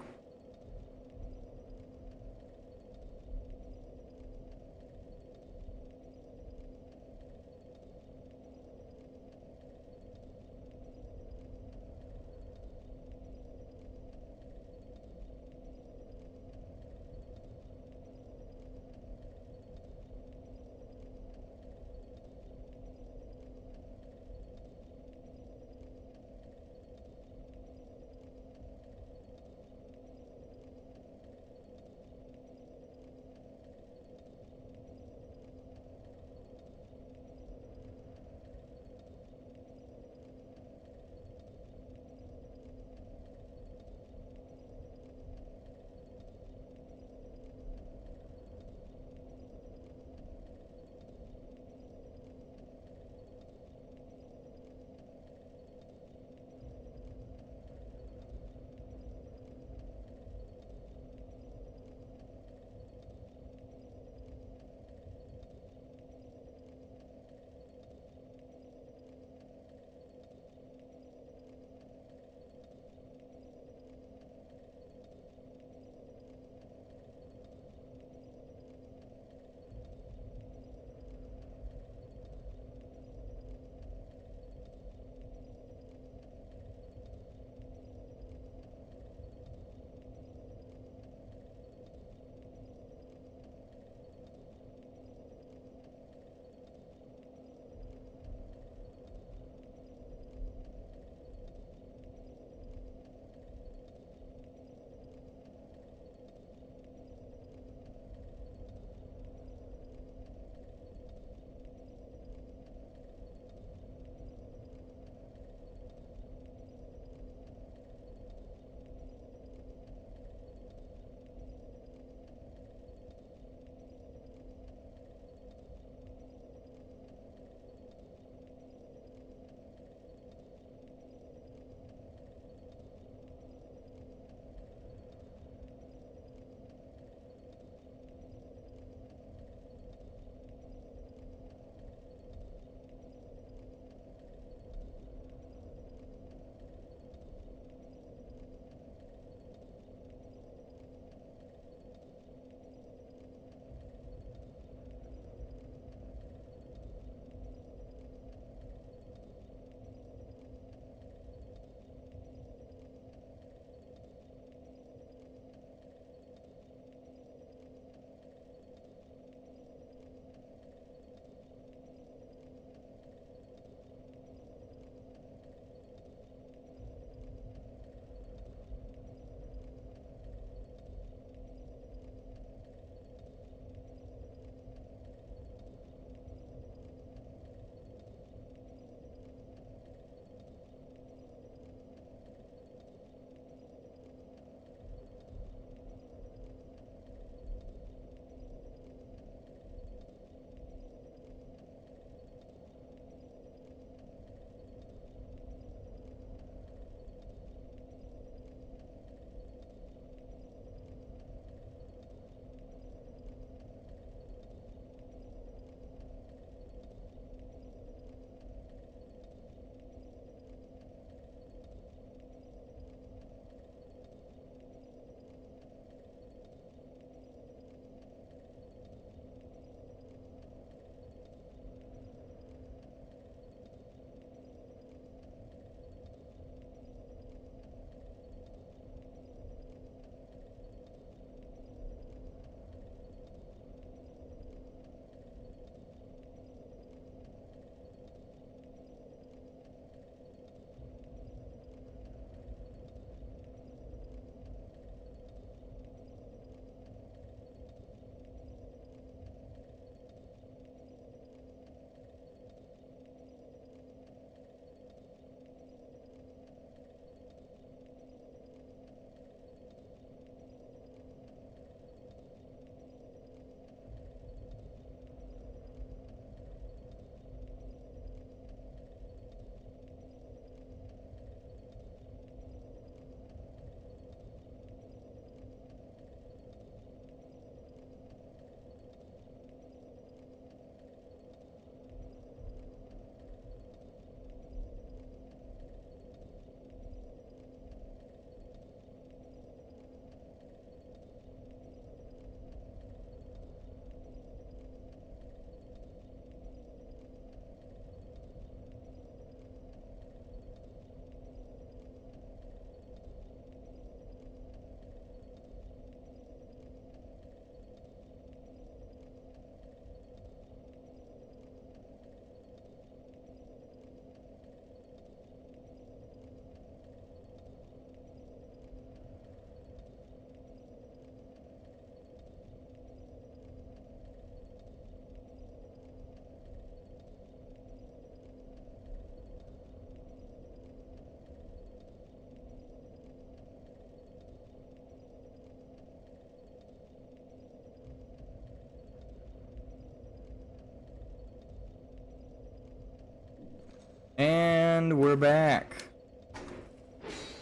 And we're back.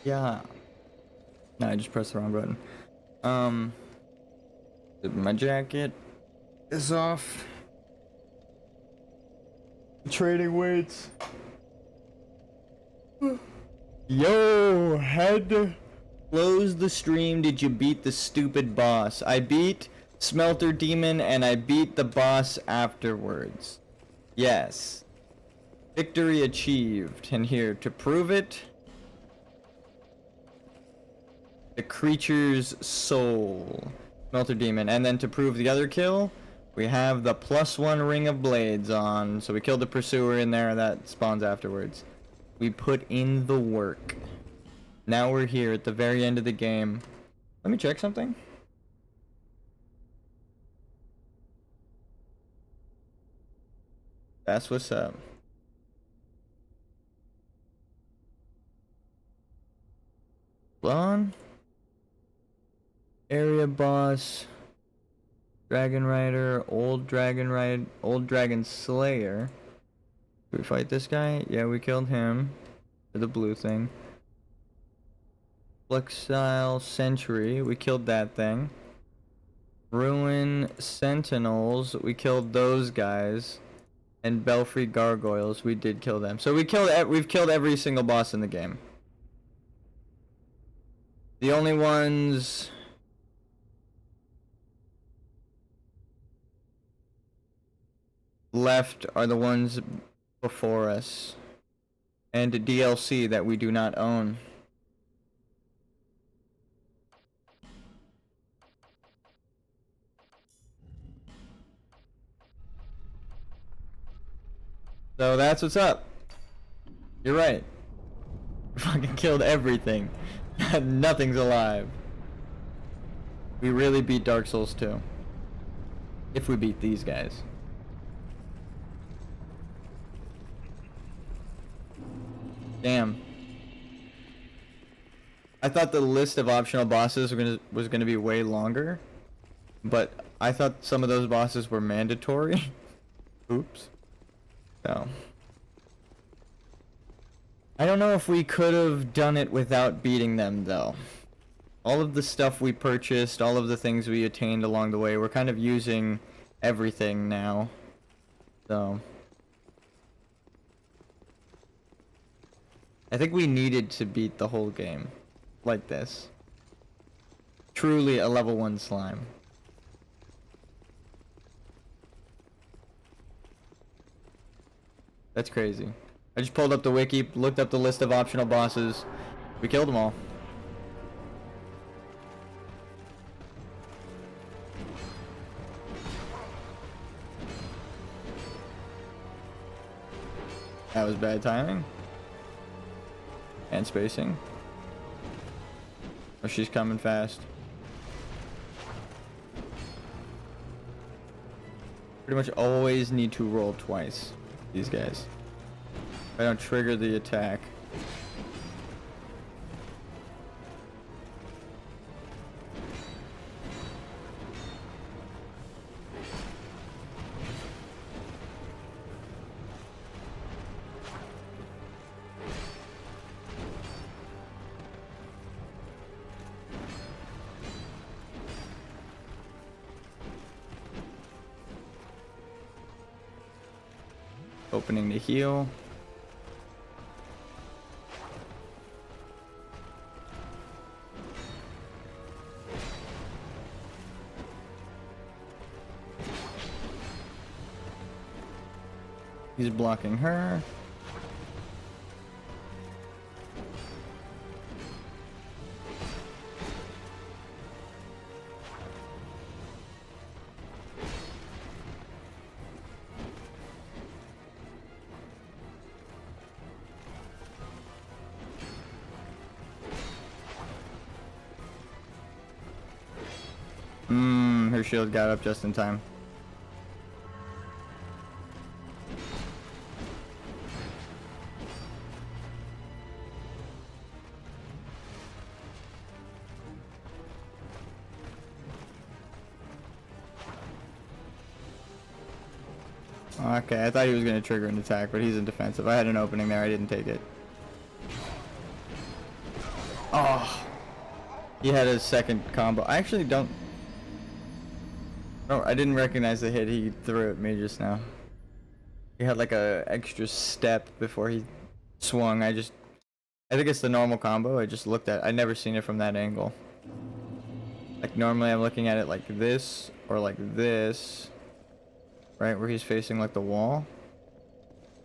Yeah. No, I just pressed the wrong button. My jacket is off. Trading weights. Yo, had to close the stream. Did you beat the stupid boss? I beat Smelter Demon and I beat the boss afterwards. Yes. Victory achieved. And here, to prove it, the creature's soul. Smelter Demon. And then to prove the other kill, we have the +1 ring of blades on. So we killed the pursuer in there, that spawns afterwards. We put in the work. Now we're here at the very end of the game. Let me check something. That's what's up. On area boss, Dragon Rider, Old Dragon Slayer. Did we fight this guy? Yeah, we killed him. For the blue thing. Flexile Sentry, we killed that thing. Ruin Sentinels, we killed those guys. And Belfry Gargoyles, we did kill them. So we've killed every single boss in the game. The only ones left are the ones before us. And DLC that we do not own. So that's what's up. You're right. We fucking killed everything. Nothing's alive. We really beat Dark Souls 2. If we beat these guys. Damn. I thought the list of optional bosses was gonna be way longer. But I thought some of those bosses were mandatory. Oops. So. I don't know if we could have done it without beating them, though. All of the stuff we purchased, all of the things we attained along the way, we're kind of using everything now. So. I think we needed to beat the whole game. Like this. Truly a level 1 slime. That's crazy. I just pulled up the wiki, looked up the list of optional bosses. We killed them all. That was bad timing. And spacing. Oh, she's coming fast. Pretty much always need to roll twice. These guys. If I don't trigger the attack. Opening to heal. He's blocking her. Her shield got up just in time. Okay, I thought he was gonna trigger an attack, but he's in defensive. I had an opening there, I didn't take it. Oh, he had a second combo. I actually don't. Oh, I didn't recognize the hit he threw at me just now. He had like a extra step before he swung. I think it's the normal combo. I never seen it from that angle. Like normally I'm looking at it like this or like this, right where he's facing like the wall.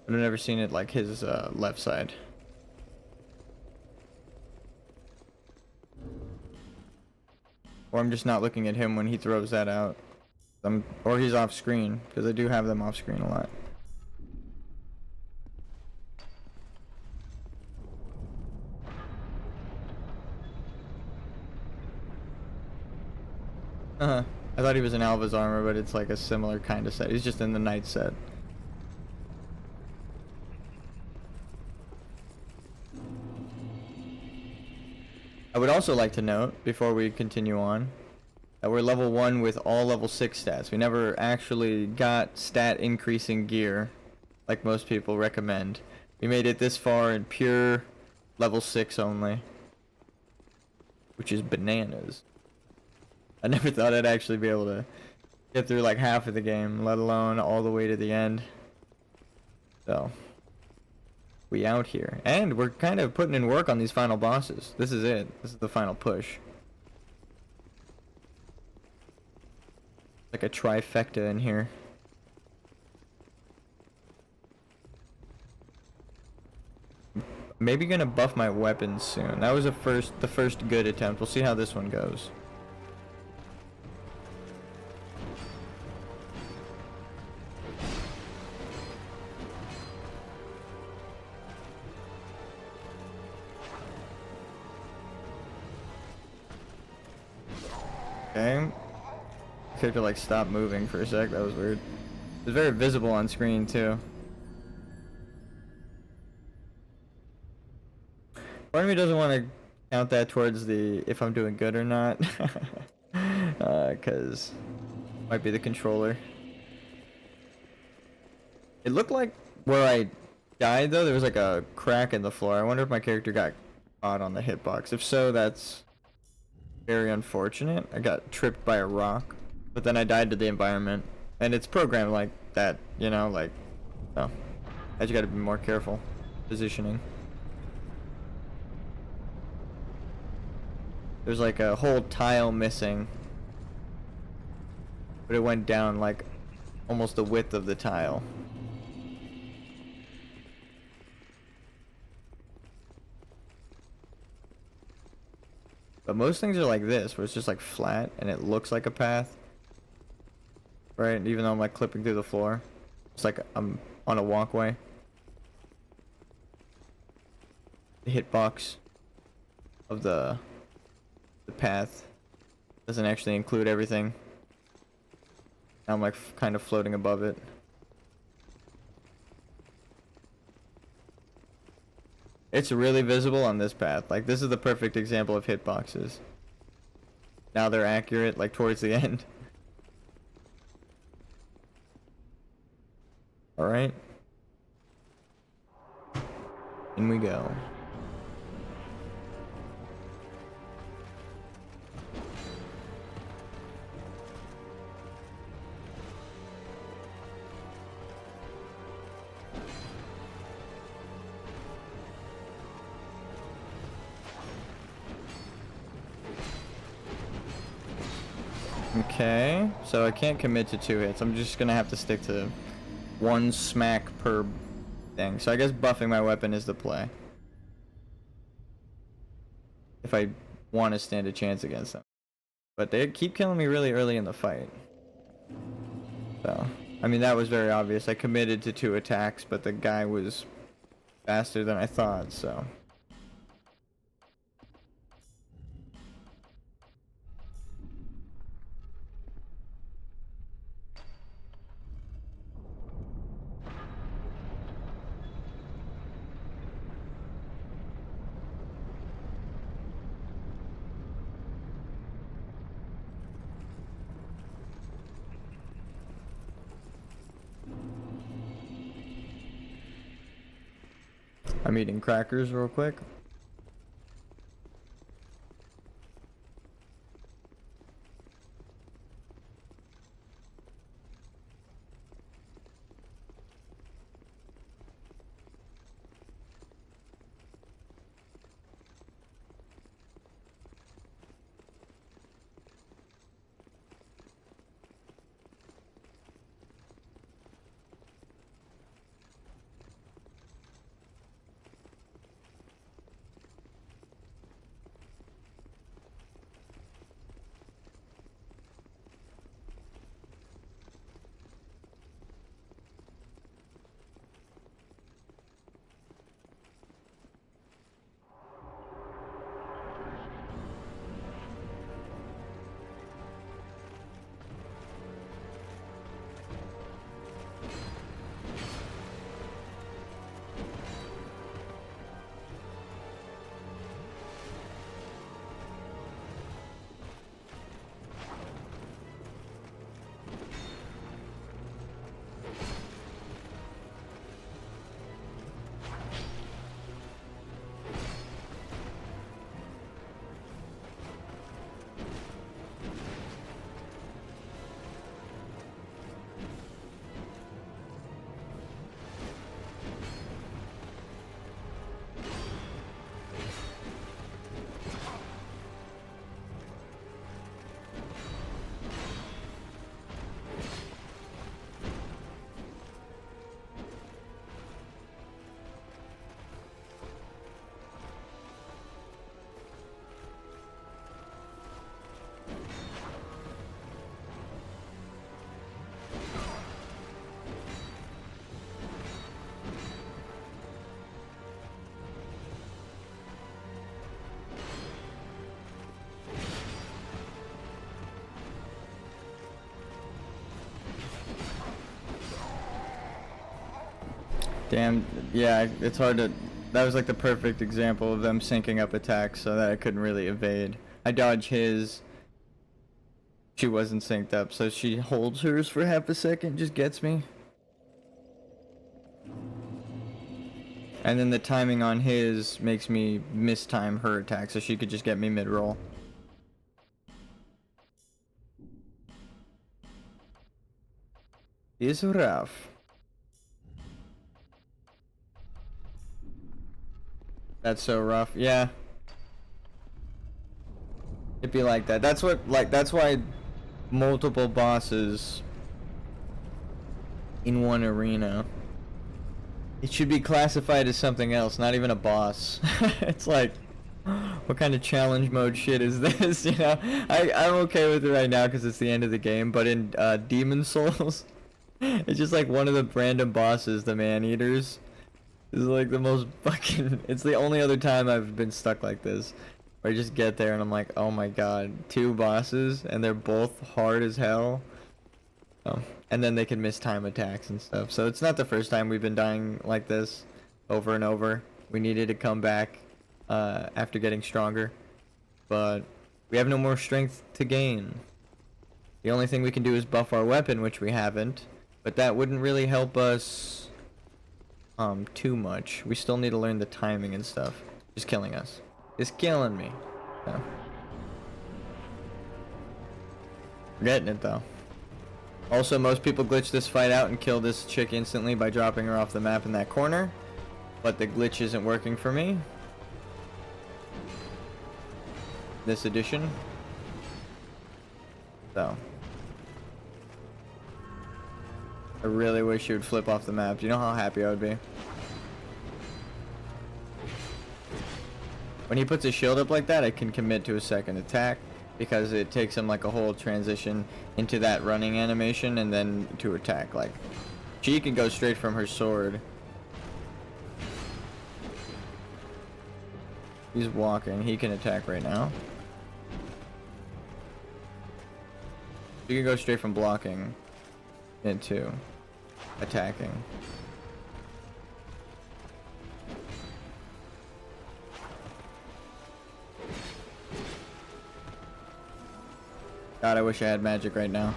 But I've never seen it like his left side. Or I'm just not looking at him when he throws that out. Or he's off screen, because I do have them off screen a lot. I thought he was in Alva's armor, but it's like a similar kind of set. He's just in the knight set. I would also like to note, before we continue on, that we're level 1 with all level 6 stats. We never actually got stat increasing gear, like most people recommend. We made it this far in pure level 6 only, which is bananas. I never thought I'd actually be able to get through like half of the game, let alone all the way to the end. So, we out here. And we're kind of putting in work on these final bosses. This is it. This is the final push. Like a trifecta in here. Maybe gonna buff my weapons soon. That was the first good attempt. We'll see how this one goes. Okay. Character like stopped moving for a sec. That was weird. It was very visible on screen too. Part of me doesn't want to count that towards the if I'm doing good or not, because might be the controller. It looked like where I died though, there was like a crack in the floor. I wonder if my character got caught on the hitbox. If so, that's very unfortunate. I got tripped by a rock, but then I died to the environment, and it's programmed like that, you know, like, oh, I just gotta be more careful positioning. There's like a whole tile missing, but it went down like almost the width of the tile. But most things are like this, where it's just like flat and it looks like a path. Right? Even though I'm like clipping through the floor. It's like I'm on a walkway. The hitbox of the path doesn't actually include everything. Now I'm like kind of floating above it. It's really visible on this path. Like, this is the perfect example of hitboxes. Now they're accurate, like, towards the end. Alright. In we go. Okay, so I can't commit to 2 hits. I'm just gonna have to stick to 1 smack per thing. So I guess buffing my weapon is the play, if I want to stand a chance against them. But they keep killing me really early in the fight. So, I mean, that was very obvious. I committed to 2 attacks, but the guy was faster than I thought, so. I'm eating crackers real quick. Damn, yeah, it's hard to... That was like the perfect example of them syncing up attacks so that I couldn't really evade. I dodge his. She wasn't synced up, so she holds hers for half a second, just gets me. And then the timing on his makes me mistime her attack, so she could just get me mid-roll. It's rough. That's so rough. Yeah. It'd be like that. That's what, like, that's why multiple bosses in one arena. It should be classified as something else, not even a boss. It's like, what kind of challenge mode shit is this? You know, I'm okay with it right now because it's the end of the game, but in Demon Souls, it's just like one of the random bosses, the man-eaters. This is like the most fucking... It's the only other time I've been stuck like this. Where I just get there and I'm like, oh my god, 2 bosses and they're both hard as hell. Oh, and then they can miss time attacks and stuff. So it's not the first time we've been dying like this over and over. We needed to come back after getting stronger. But we have no more strength to gain. The only thing we can do is buff our weapon, which we haven't. But that wouldn't really help us... too much. We still need to learn the timing and stuff. Just killing us. It's killing me. Yeah. We're getting it though. Also, most people glitch this fight out and kill this chick instantly by dropping her off the map in that corner. But the glitch isn't working for me. This edition. So. I really wish she would flip off the map. Do you know how happy I would be? When he puts his shield up like that, I can commit to a second attack because it takes him like a whole transition into that running animation and then to attack. Like, she can go straight from her sword. He's walking. He can attack right now. She can go straight from blocking into attacking. God, I wish I had magic right now.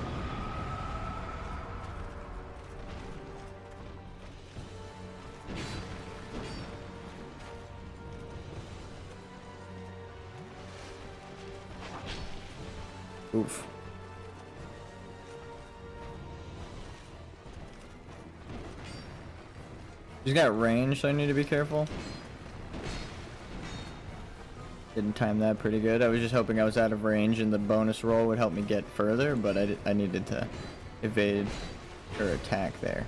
Oof. He's got range, so I need to be careful. Didn't time that pretty good. I was just hoping I was out of range and the bonus roll would help me get further, but I needed to evade her attack there.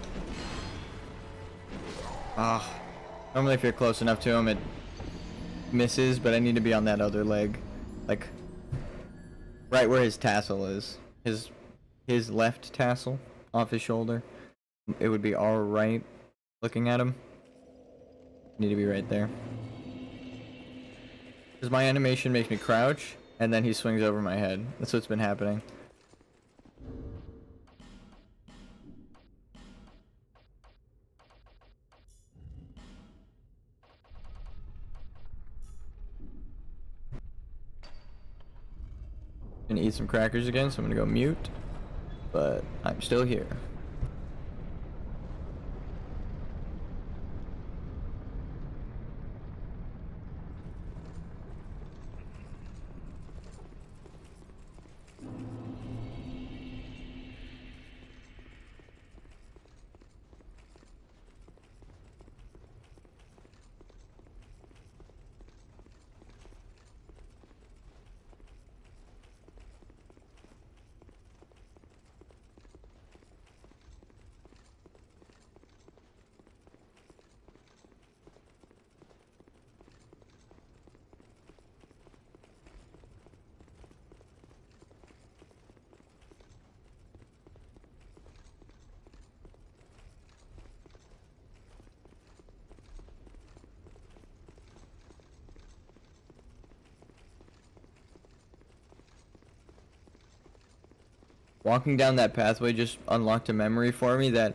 Ah. Normally if you're close enough to him, it misses, but I need to be on that other leg. Like, right where his tassel is. His left tassel off his shoulder. It would be all right looking at him. Need to be right there. Because my animation makes me crouch, and then he swings over my head. That's what's been happening. Gonna eat some crackers again, so I'm gonna go mute. But I'm still here. Walking down that pathway just unlocked a memory for me that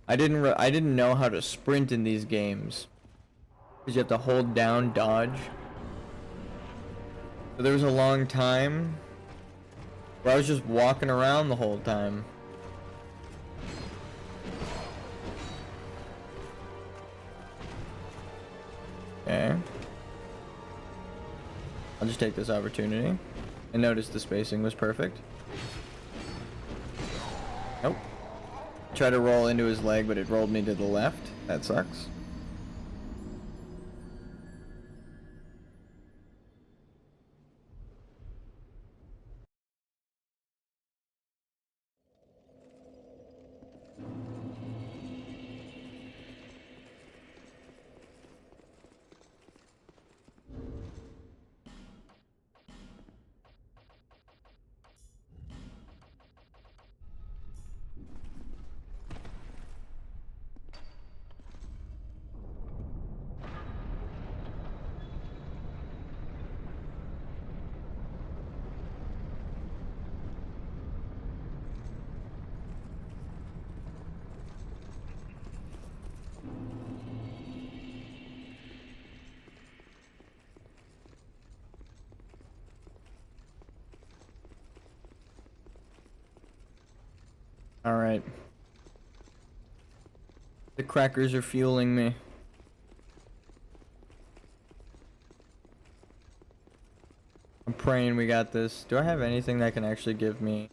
I didn't know how to sprint in these games. Because you have to hold down dodge. So there was a long time where I was just walking around the whole time. Okay. I'll just take this opportunity. And notice the spacing was perfect. Nope. Tried to roll into his leg, but it rolled me to the left. That sucks. Alright. The crackers are fueling me. I'm praying we got this. Do I have anything that can actually give me...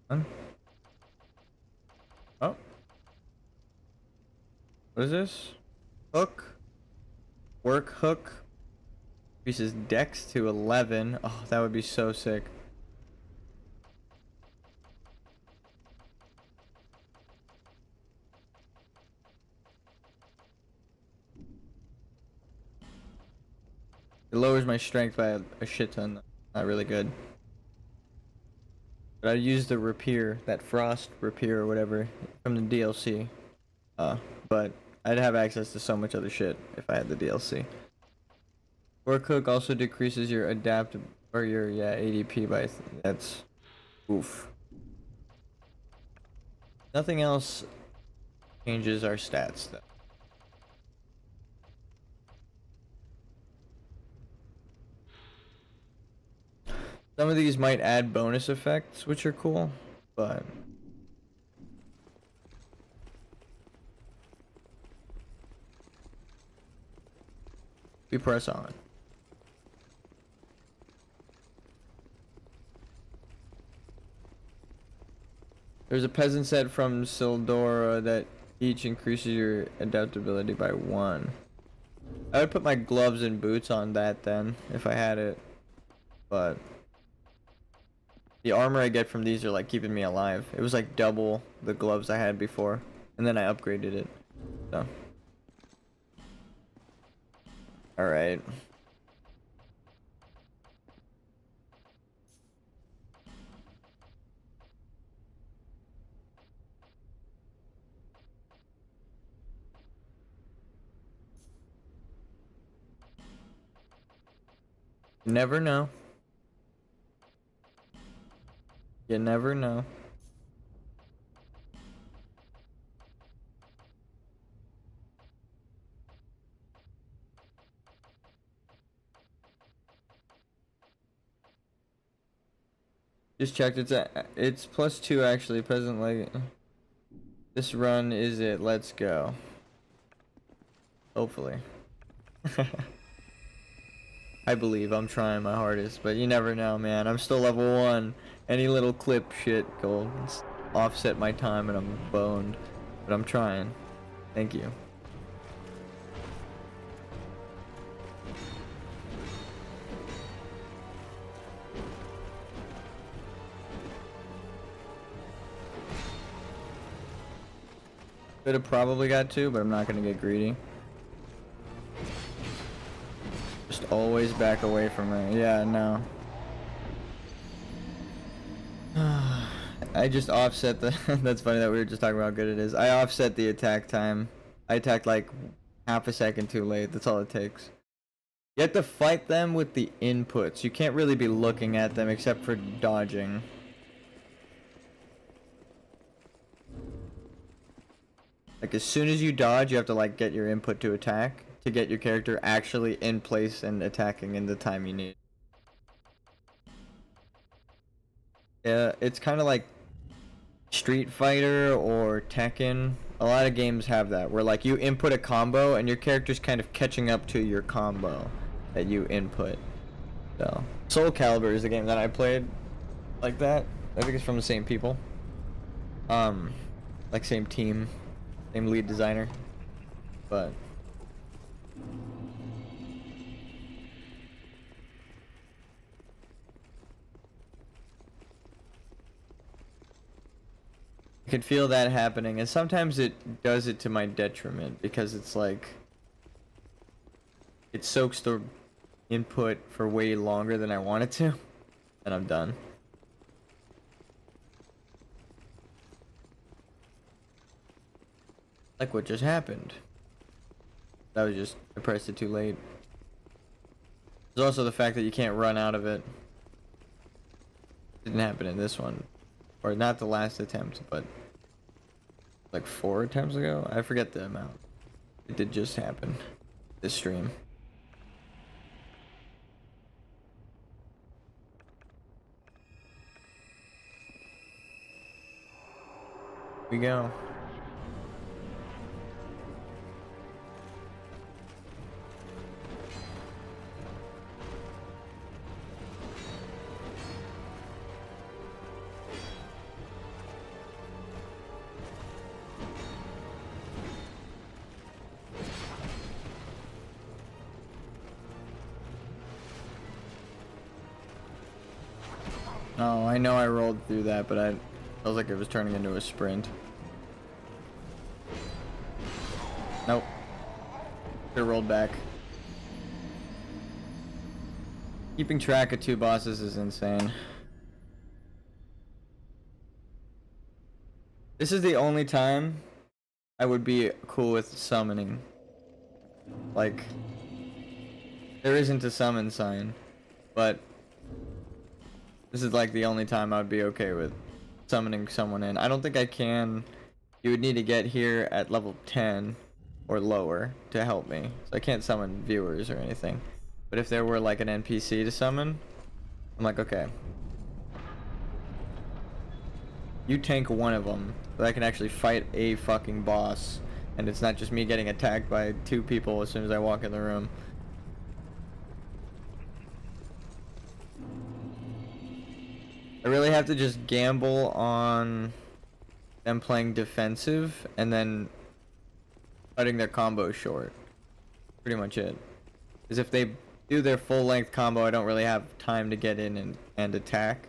Huh? Oh. What is this? Hook. Work hook. Increases dex to 11. Oh, that would be so sick. It lowers my strength by a shit ton. Not really good. But I used the rapier, that frost rapier or whatever, from the DLC. But I'd have access to so much other shit if I had the DLC. Work hook also decreases your adapt or your ADP by that's oof. Nothing else changes our stats though. Some of these might add bonus effects, which are cool, but we press on. There's a peasant set from Sildora that each increases your adaptability by 1. I would put my gloves and boots on that then, if I had it. But the armor I get from these are like keeping me alive. It was like double the gloves I had before, and then I upgraded it. So. Alright. You never know. You never know. Just checked. It's +2 actually. Peasant like this run is it. Let's go. Hopefully. I believe. I'm trying my hardest, but you never know, man. I'm still level 1. Any little clip shit will offset my time and I'm boned. But I'm trying. Thank you. Could have probably got 2, but I'm not gonna get greedy. Just always back away from her. Yeah, no. I just offset the that's funny that we were just talking about how good it is. I offset the attack time. I attacked like half a second too late. That's all it takes. You have to fight them with the inputs. You can't really be looking at them except for dodging. Like as soon as you dodge, you have to like get your input to attack to get your character actually in place and attacking in the time you need. Yeah, it's kind of like Street Fighter or Tekken. A lot of games have that where like you input a combo and your character's kind of catching up to your combo that you input. So Soul Calibur is the game that I played like that. I think it's from the same people. Like same team, same lead designer. But I could feel that happening, and sometimes it does it to my detriment because it's like it soaks the input for way longer than I want it to, and I'm done. Like what just happened. That was just, I pressed it too late. There's also the fact that you can't run out of it. Didn't happen in this one. Or not the last attempt, but like 4 attempts ago? I forget the amount. It did just happen. This stream. We go. Oh, I know I rolled through that, but I felt like it was turning into a sprint. Nope. It rolled back. Keeping track of 2 bosses is insane. This is the only time I would be cool with summoning. Like, there isn't a summon sign, but this is like the only time I'd be okay with summoning someone in. I don't think I can. You would need to get here at level 10 or lower to help me. So I can't summon viewers or anything. But if there were like an NPC to summon, I'm like, okay. You tank one of them, but I can actually fight a fucking boss. And it's not just me getting attacked by 2 people as soon as I walk in the room. I really have to just gamble on them playing defensive and then cutting their combo short. Pretty much it. Because if they do their full length combo, I don't really have time to get in and attack.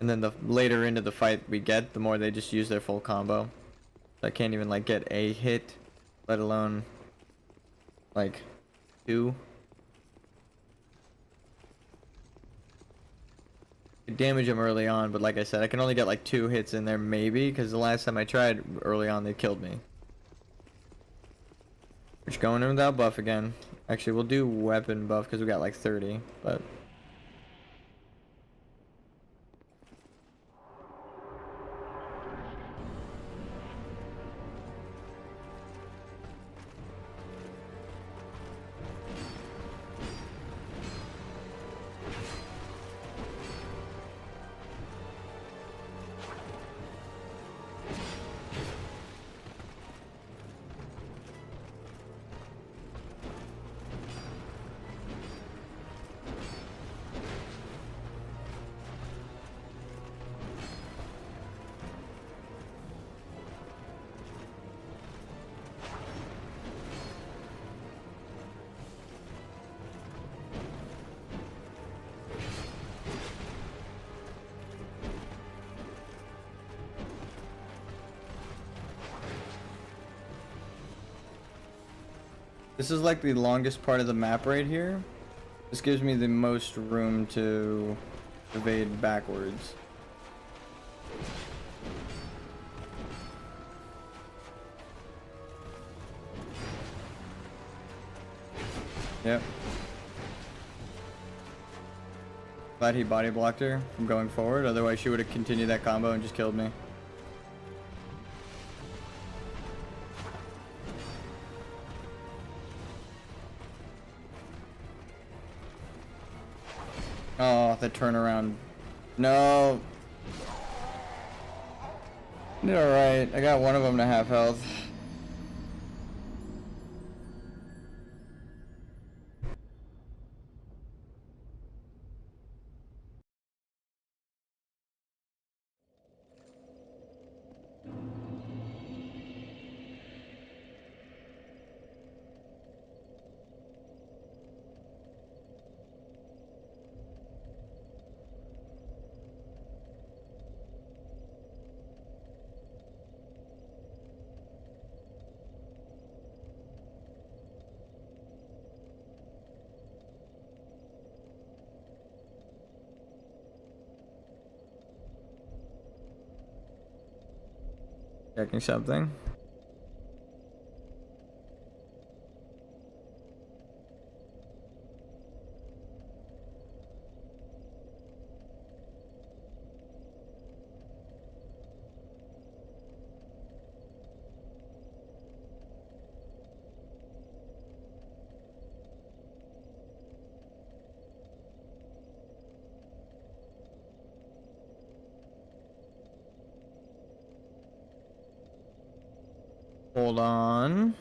And then the later into the fight we get, the more they just use their full combo. So I can't even like get a hit, let alone like 2. I damage them early on, but like I said, I can only get like 2 hits in there maybe, because the last time I tried early on they killed me. Which going in without buff again. Actually, we'll do weapon buff because we got like 30, but... This is like the longest part of the map right here. This gives me the most room to evade backwards. Yep. Glad he body blocked her from going forward, otherwise she would have continued that combo and just killed me. Oh, the turnaround. No. Alright, I got one of them to half health. Checking something. Hold on.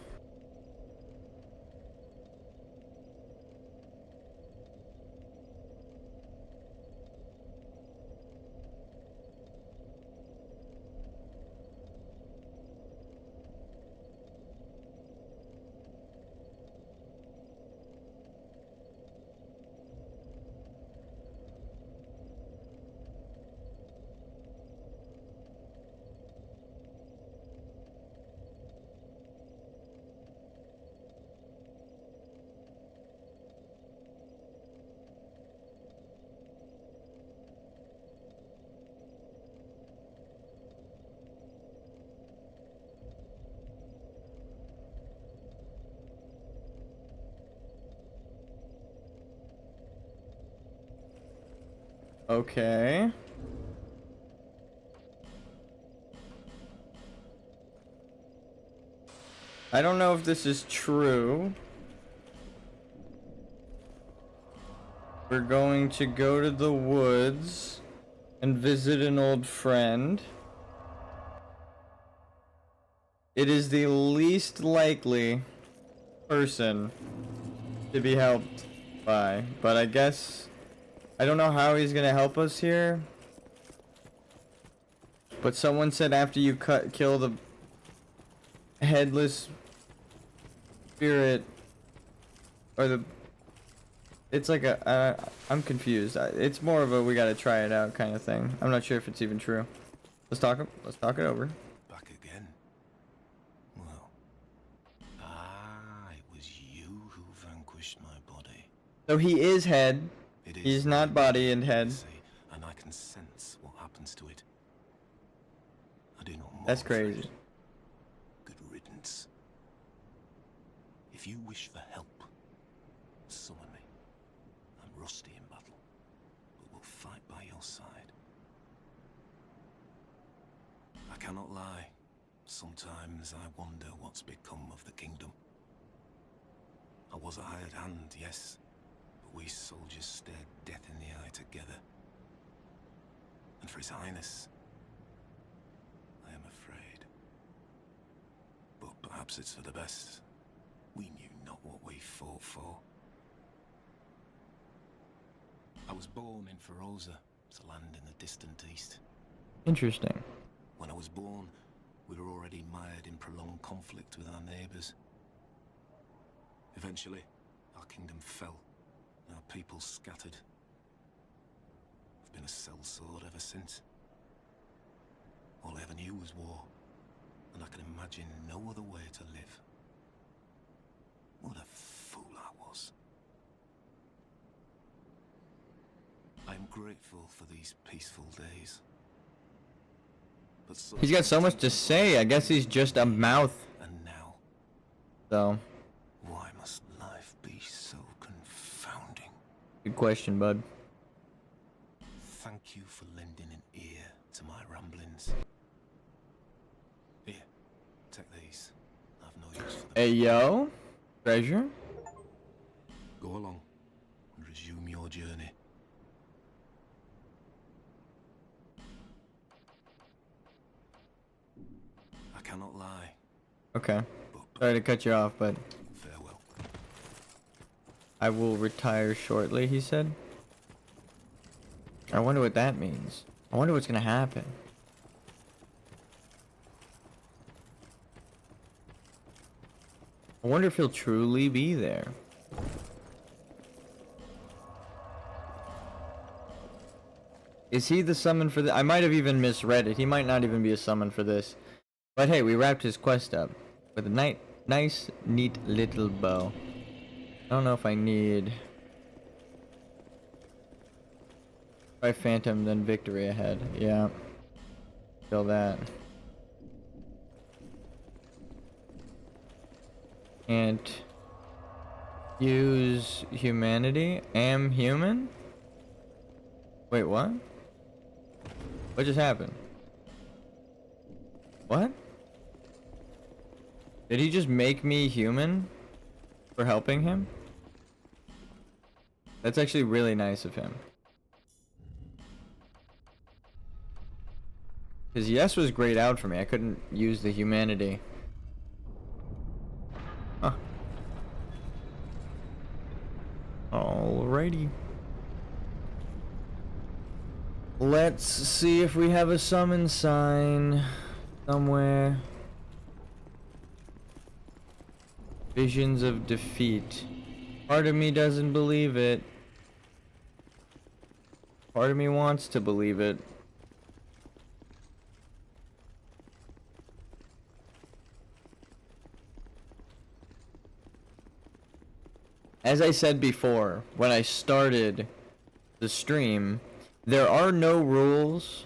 Okay. I don't know if this is true. We're going to go to the woods and visit an old friend. It is the least likely person to be helped by, but I guess I don't know how he's gonna help us here. But someone said after you kill the headless spirit, or the, it's like a, I'm confused. It's more of a we gotta try it out kind of thing. I'm not sure if it's even true. Let's talk it over. Back again. Well, it was you who vanquished my body. So he is head. He's not body and head. And I can sense what happens to it. I do not mourn. That's crazy. For it. Good riddance. If you wish for help, summon me. I'm rusty in battle, but will fight by your side. I cannot lie. Sometimes I wonder what's become of the kingdom. I was a hired hand, yes, but we soldiers stared death in the eye together. And for His Highness, I am afraid. But perhaps it's for the best. We knew not what we fought for. I was born in Feroza, it's a land in the distant east. Interesting. When I was born, we were already mired in prolonged conflict with our neighbors. Eventually, our kingdom fell, and our people scattered. I've been a sellsword ever since. All I ever knew was war, and I can imagine no other way to live. What a fool I was. I am grateful for these peaceful days. But He's got so much to say. I guess he's just a mouth. And now, So. why must life be so confounding? Good question, bud. Thank you for lending an ear to my ramblings. Here, take these. I've no use for them. Hey, yo. Treasure? Go along and resume your journey. I cannot lie. Okay. But Sorry to cut you off, but farewell. I will retire shortly, he said. I wonder what that means. I wonder what's gonna happen. I wonder if he'll truly be there. Is he the summon for I might have even misread it. He might not even be a summon for this. But hey, we wrapped his quest up with a nice, neat little bow. I don't know if I need... Try Phantom, then Victory ahead. Yeah. Kill that. And use humanity. Am human? Wait, what? What just happened? What? Did he just make me human for helping him? That's actually really nice of him. His yes was grayed out for me. I couldn't use the humanity. Huh. Alrighty. Let's see if we have a summon sign somewhere. Visions of defeat. Part of me doesn't believe it. Part of me wants to believe it. As I said before, when I started the stream, there are no rules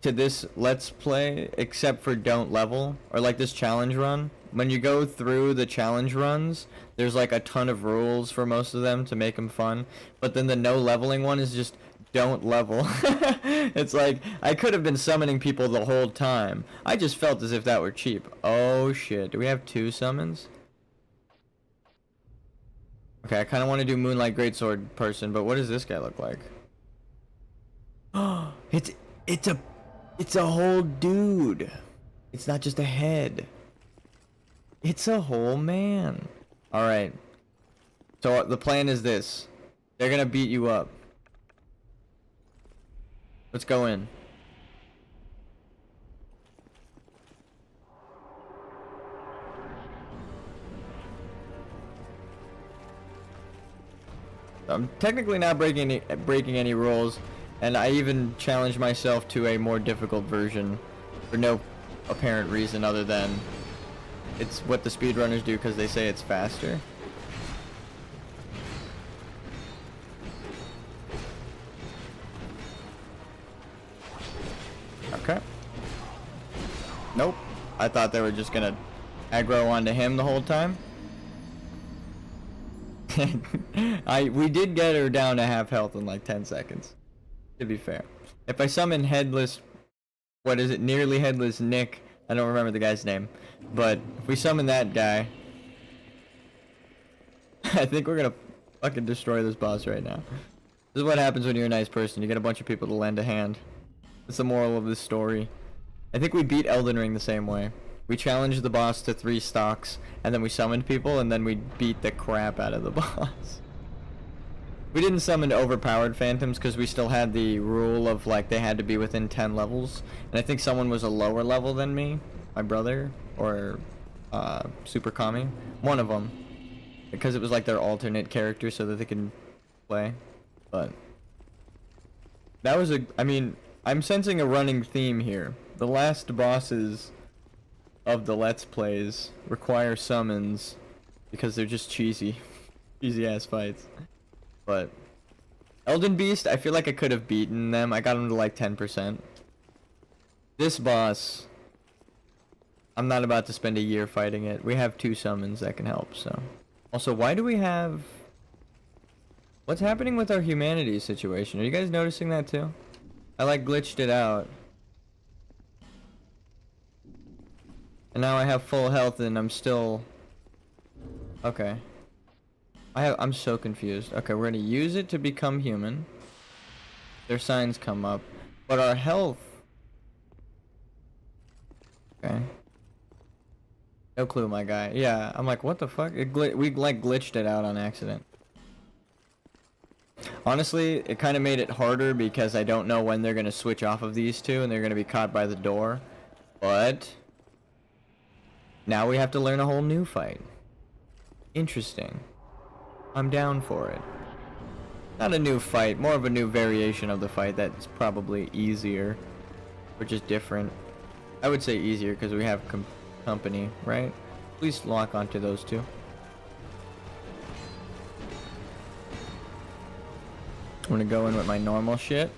to this Let's Play except for don't level, or like this challenge run. When you go through the challenge runs, there's like a ton of rules for most of them to make them fun, but then the no leveling one is just don't level. It's like, I could have been summoning people the whole time. I just felt as if that were cheap. Oh shit, do we have 2 summons? Okay, I kind of want to do Moonlight Greatsword person, but what does this guy look like? Oh, it's a whole dude. It's not just a head. It's a whole man. All right. So the plan is this. They're gonna beat you up. Let's go in. I'm technically not breaking any rules, and I even challenged myself to a more difficult version for no apparent reason other than it's what the speedrunners do because they say it's faster. Okay. Nope. I thought they were just gonna aggro onto him the whole time. We did get her down to half health in like 10 seconds. To be fair. If I summon headless, what is it? Nearly headless Nick. I don't remember the guy's name. But if we summon that guy, I think we're gonna fucking destroy this boss right now. This is what happens when you're a nice person. You get a bunch of people to lend a hand. That's the moral of this story. I think we beat Elden Ring the same way. We challenged the boss to 3 stocks, and then we summoned people, and then we beat the crap out of the boss. We didn't summon overpowered phantoms because we still had the rule of like they had to be within 10 levels, and I think someone was a lower level than me, my brother, or Super Kami, one of them, because it was like their alternate character so that they can play. But that was I mean, I'm sensing a running theme here. The last bosses of the Let's Plays require summons because they're just cheesy ass fights. But Elden Beast, I feel like I could have beaten them. I got them to like 10%. This boss, I'm not about to spend a year fighting it. We have 2 summons that can help, so. Also, why do we have... What's happening with our humanity situation? Are you guys noticing that too? I like glitched it out. And now I have full health and I'm still... Okay. I'm so confused. Okay, we're gonna use it to become human. Their signs come up. But our health... Okay. No clue, my guy. Yeah, I'm like, what the fuck? We like glitched it out on accident. Honestly, it kind of made it harder because I don't know when they're gonna switch off of these two and they're gonna be caught by the door. But... now we have to learn a whole new fight. Interesting. I'm down for it. Not a new fight, more of a new variation of the fight that's probably easier. Or just different. I would say easier because we have company, right? Please lock onto those two. I'm gonna go in with my normal shit.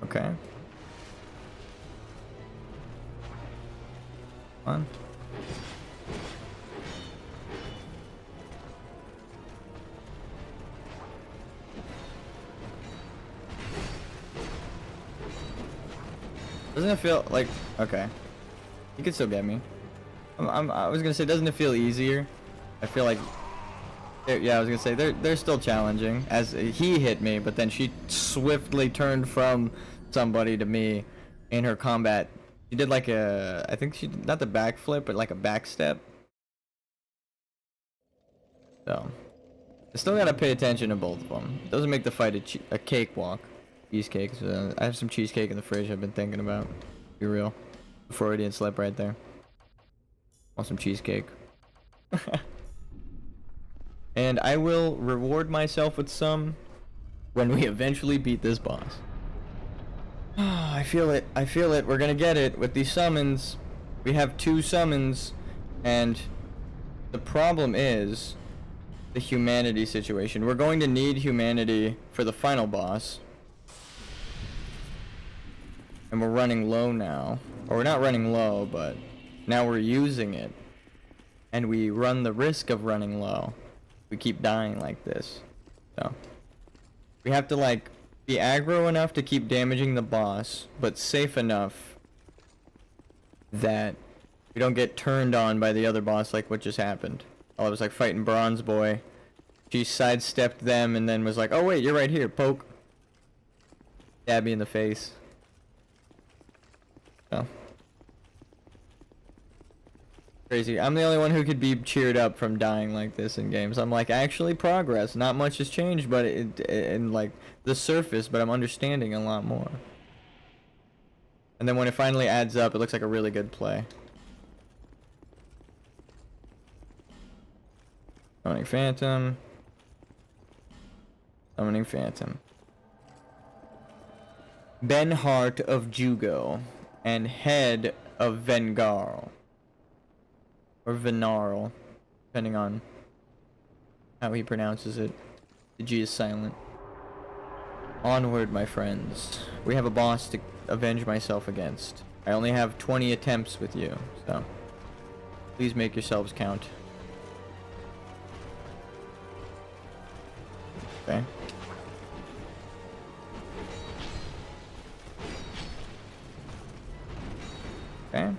Okay. On. Doesn't it feel like... okay. You can still get me. I was gonna say, doesn't it feel easier? I feel like... yeah, I was gonna say, they're still challenging. As he hit me, but then she swiftly turned from somebody to me in her combat. She did like a... I think she... not the backflip, but like a backstep. So... I still gotta pay attention to both of them. Doesn't make the fight a cakewalk. Cheesecake. I have some cheesecake in the fridge I've been thinking about. Be real. Freudian slip right there. Want some cheesecake. And I will reward myself with some when we eventually beat this boss. I feel it. I feel it. We're gonna get it with these summons. We have 2 summons, and the problem is the humanity situation. We're going to need humanity for the final boss. And we're running low now. Or we're not running low, but now we're using it. And we run the risk of running low. We keep dying like this. So we have to like be aggro enough to keep damaging the boss, but safe enough that we don't get turned on by the other boss like what just happened. I was like fighting Bronze Boy. She sidestepped them and then was like, oh wait, you're right here, poke. Stab me in the face. Oh. Crazy. I'm the only one who could be cheered up from dying like this in games. I'm like, actually progress. Not much has changed, but in like the surface, but I'm understanding a lot more. And then when it finally adds up, it looks like a really good play. Summoning Phantom. Summoning Phantom. Benhart of Jugo and Head of Vengarl. Or Venarl, depending on how he pronounces it. The G is silent. Onward, my friends. We have a boss to avenge myself against. I only have 20 attempts with you, so please make yourselves count. Okay. Okay.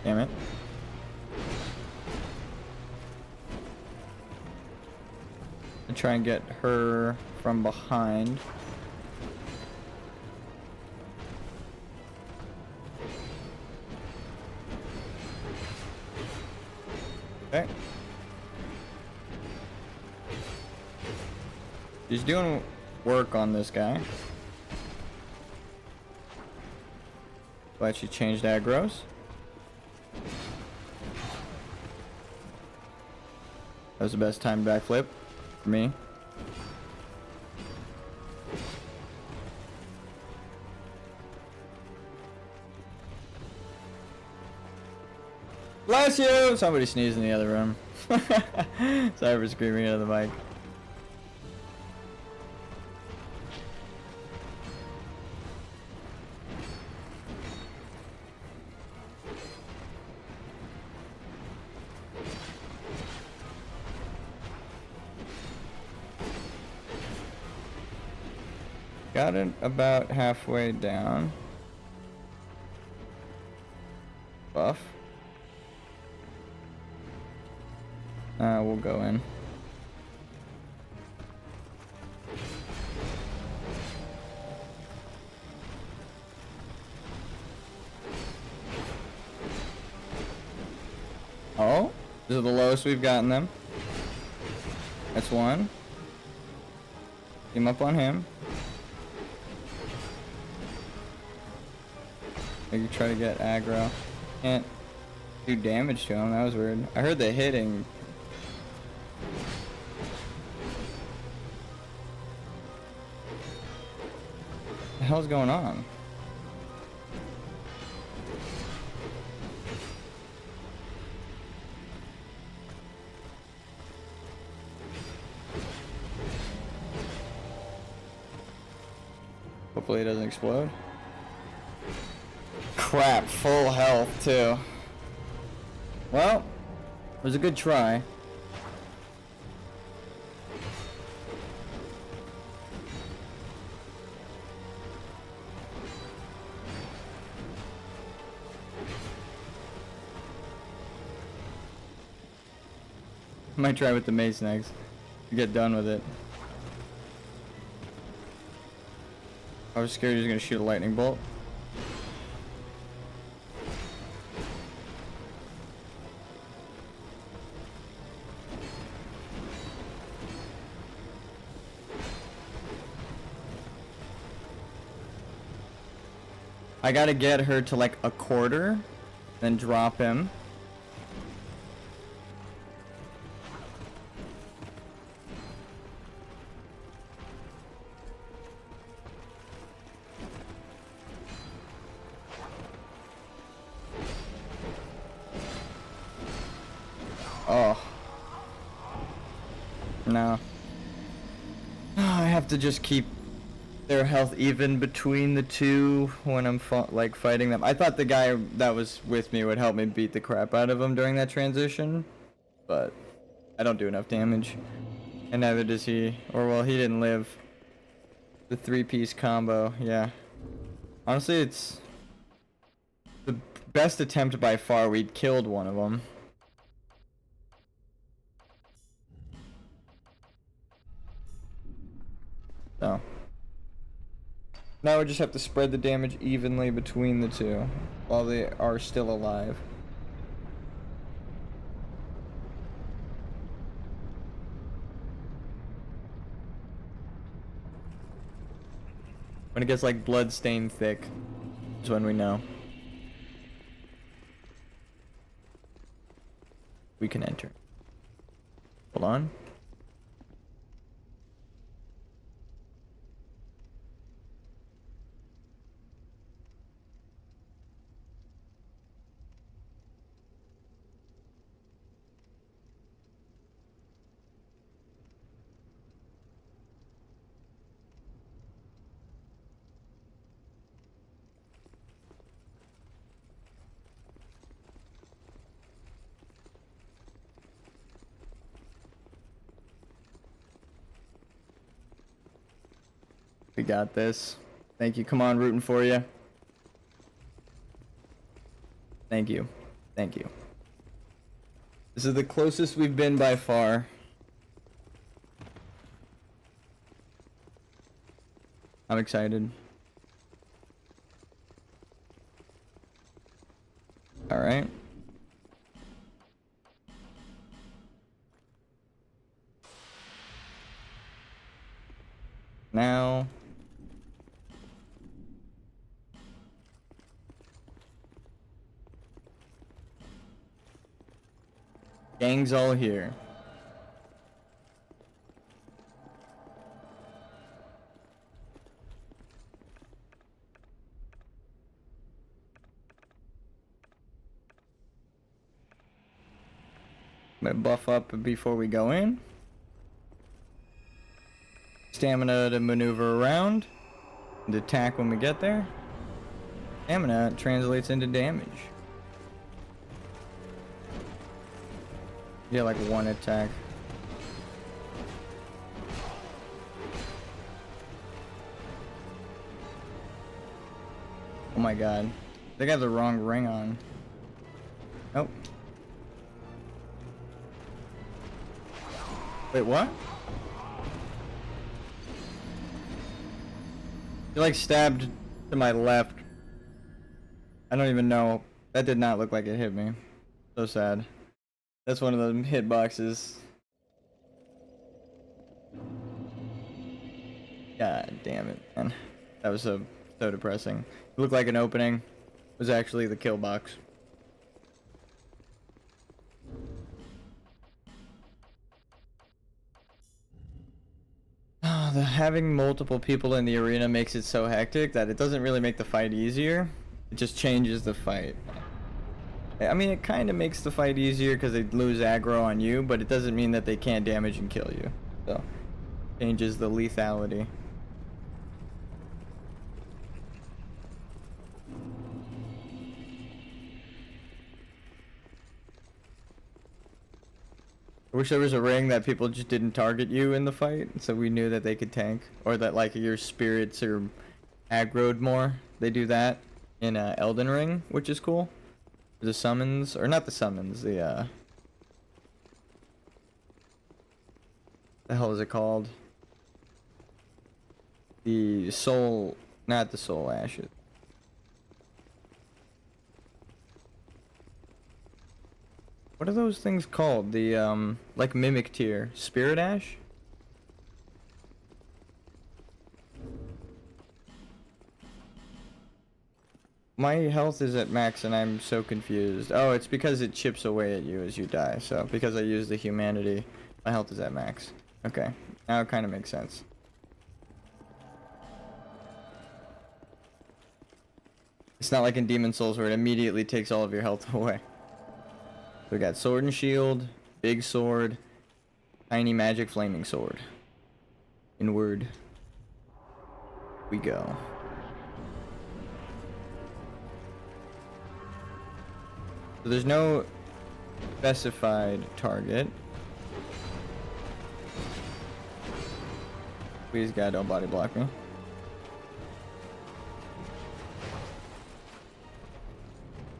Damn it. And try and get her from behind. Okay. She's doing work on this guy. Glad she changed aggros. That was the best time backflip for me. Bless you! Somebody sneezed in the other room. Sorry for screaming into the mic. Got it about halfway down. Buff. We'll go in. Oh, this is the lowest we've gotten them. That's one. Team up on him. Maybe try to get aggro. Can't do damage to him. That was weird. I heard the hitting. What the hell's going on? Hopefully it doesn't explode. Crap, full health too. Well, it was a good try. Might try with the mace next. Get done with it. I was scared he was gonna shoot a lightning bolt. I gotta get her to like a quarter, then drop him. Oh. No. I have to just keep their health even between the two when I'm like fighting them. I thought the guy that was with me would help me beat the crap out of him during that transition, but I don't do enough damage, and neither does he. Or well, he didn't live. The 3-piece combo, yeah. Honestly, it's the best attempt by far. We'd killed one of them. So now we just have to spread the damage evenly between the two while they are still alive. When it gets like blood-stained thick is when we know. we can enter. Hold on. We got this. Thank you. Come on, rooting for you. Thank you. Thank you. This is the closest we've been by far. I'm excited. All right. Now. Gang's all here. I'm gonna buff up before we go in. Stamina to maneuver around and attack when we get there. Stamina translates into damage. Yeah, like one attack. Oh my god. I think I have the wrong ring on. Nope. Wait, what? You like stabbed to my left. I don't even know. That did not look like it hit me. So sad. That's one of the hitboxes. God damn it, man. That was so depressing. It looked like an opening. It was actually the kill box. Having multiple people in the arena makes it so hectic that it doesn't really make the fight easier. It just changes the fight. I mean, it kind of makes the fight easier because they lose aggro on you, but it doesn't mean that they can't damage and kill you. So, changes the lethality. I wish there was a ring that people just didn't target you in the fight, so we knew that they could tank, or that like your spirits are aggroed more. They do that in Elden Ring, which is cool. The summons, or not the summons, the hell is it called? The soul, not the soul ashes. What are those things called? The like mimic tier, spirit ash? My health is at max and I'm so confused. Oh, it's because it chips away at you as you die. So because I use the humanity, my health is at max. Okay, now it kind of makes sense. It's not like in Demon Souls where it immediately takes all of your health away. We got sword and shield, big sword, tiny magic flaming sword. Inward we go. So there's no specified target. Please God, don't body block me.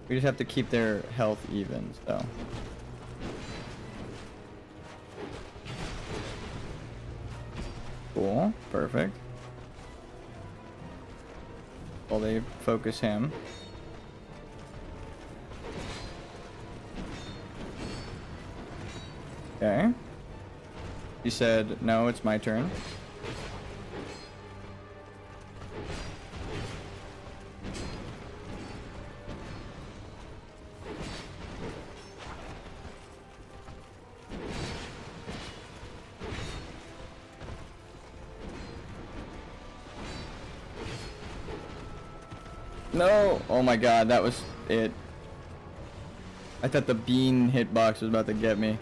We just have to keep their health even, so. Cool, perfect. While they focus him. Okay. He said, no, it's my turn. No! Oh my god, that was it. I thought the bean hitbox was about to get me.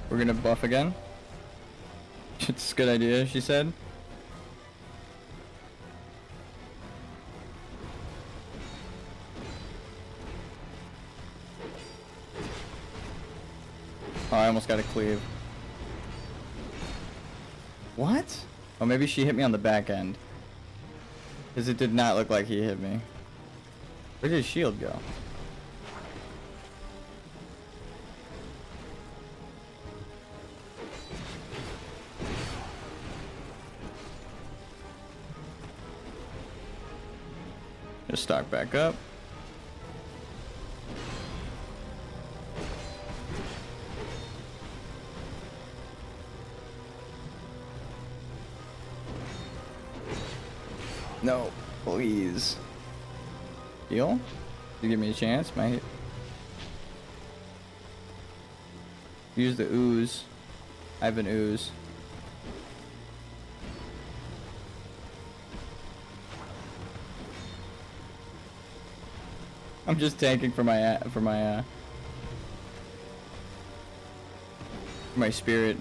We're gonna buff again. It's a good idea, she said. Oh, I almost got a cleave. What? Oh, maybe she hit me on the back end. Because it did not look like he hit me. Where did his shield go? Just stock back up. No, please. Heal? You give me a chance, might. Use the ooze. I have an ooze. I'm just tanking for my spirit.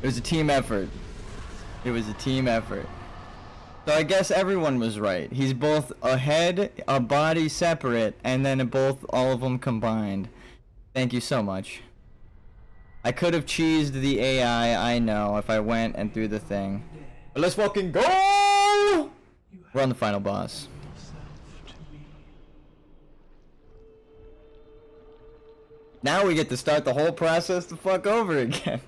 It was a team effort. It was a team effort. So I guess everyone was right. He's both a head, a body separate, and then all of them combined. Thank you so much. I could have cheesed the AI, I know, if I went and threw the thing. But let's fucking go! We're on the final boss. Now we get to start the whole process the fuck over again.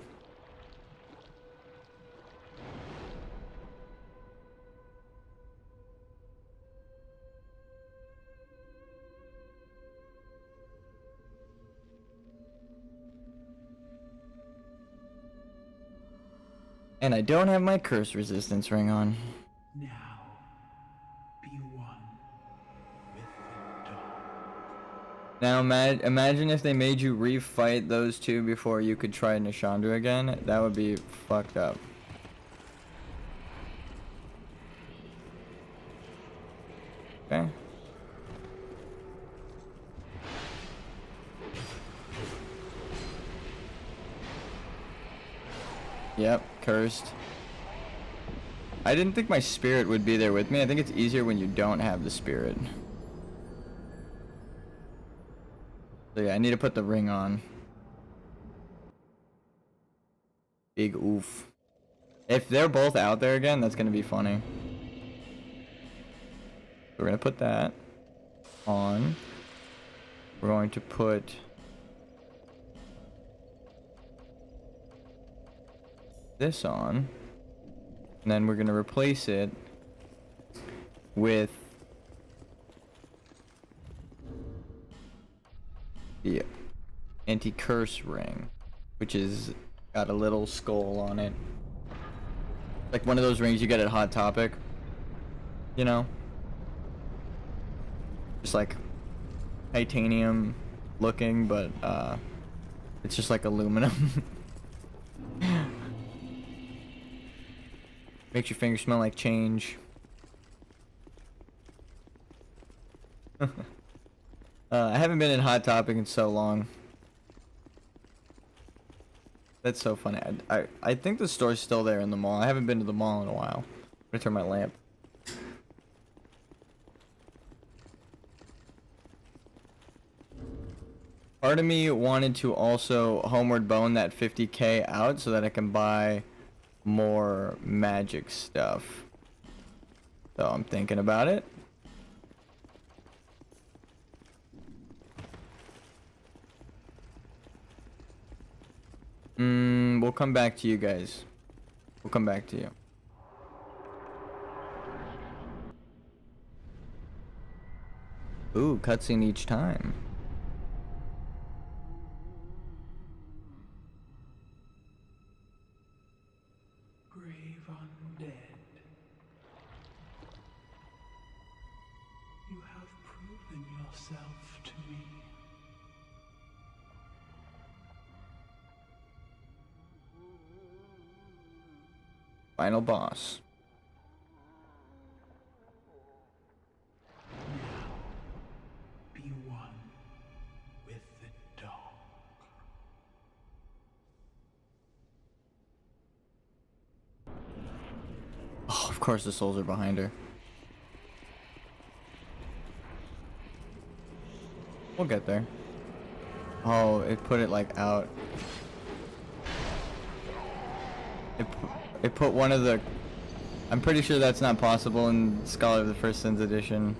And I don't have my curse resistance ring on. Now, be one with the dawn. Now imagine if they made you refight those two before you could try Nishandra again. That would be fucked up. Okay. Yep, cursed. I didn't think my spirit would be there with me. I think it's easier when you don't have the spirit. So yeah, I need to put the ring on. Big oof. If they're both out there again, that's gonna be funny. We're gonna put that on. We're going to put this on, and then we're gonna replace it with the anti-curse ring, which is got a little skull on it, like one of those rings you get at Hot Topic, you know, just like titanium looking, but it's just like aluminum. Makes your fingers smell like change. I haven't been in Hot Topic in so long. That's so funny. I think the store's still there in the mall. I haven't been to the mall in a while. I'm gonna turn my lamp. Part of me wanted to also homeward bone that 50k out so that I can buy more magic stuff. So I'm thinking about it. we'll come back to you guys. We'll come back to you. Ooh, cutscene each time. Brave undead. You have proven yourself to me. Final boss. Now, be one with the dark. Oh, of course the souls are behind her. We'll get there. Oh, it put it like out. It put one of the... I'm pretty sure that's not possible in Scholar of the First Sins edition.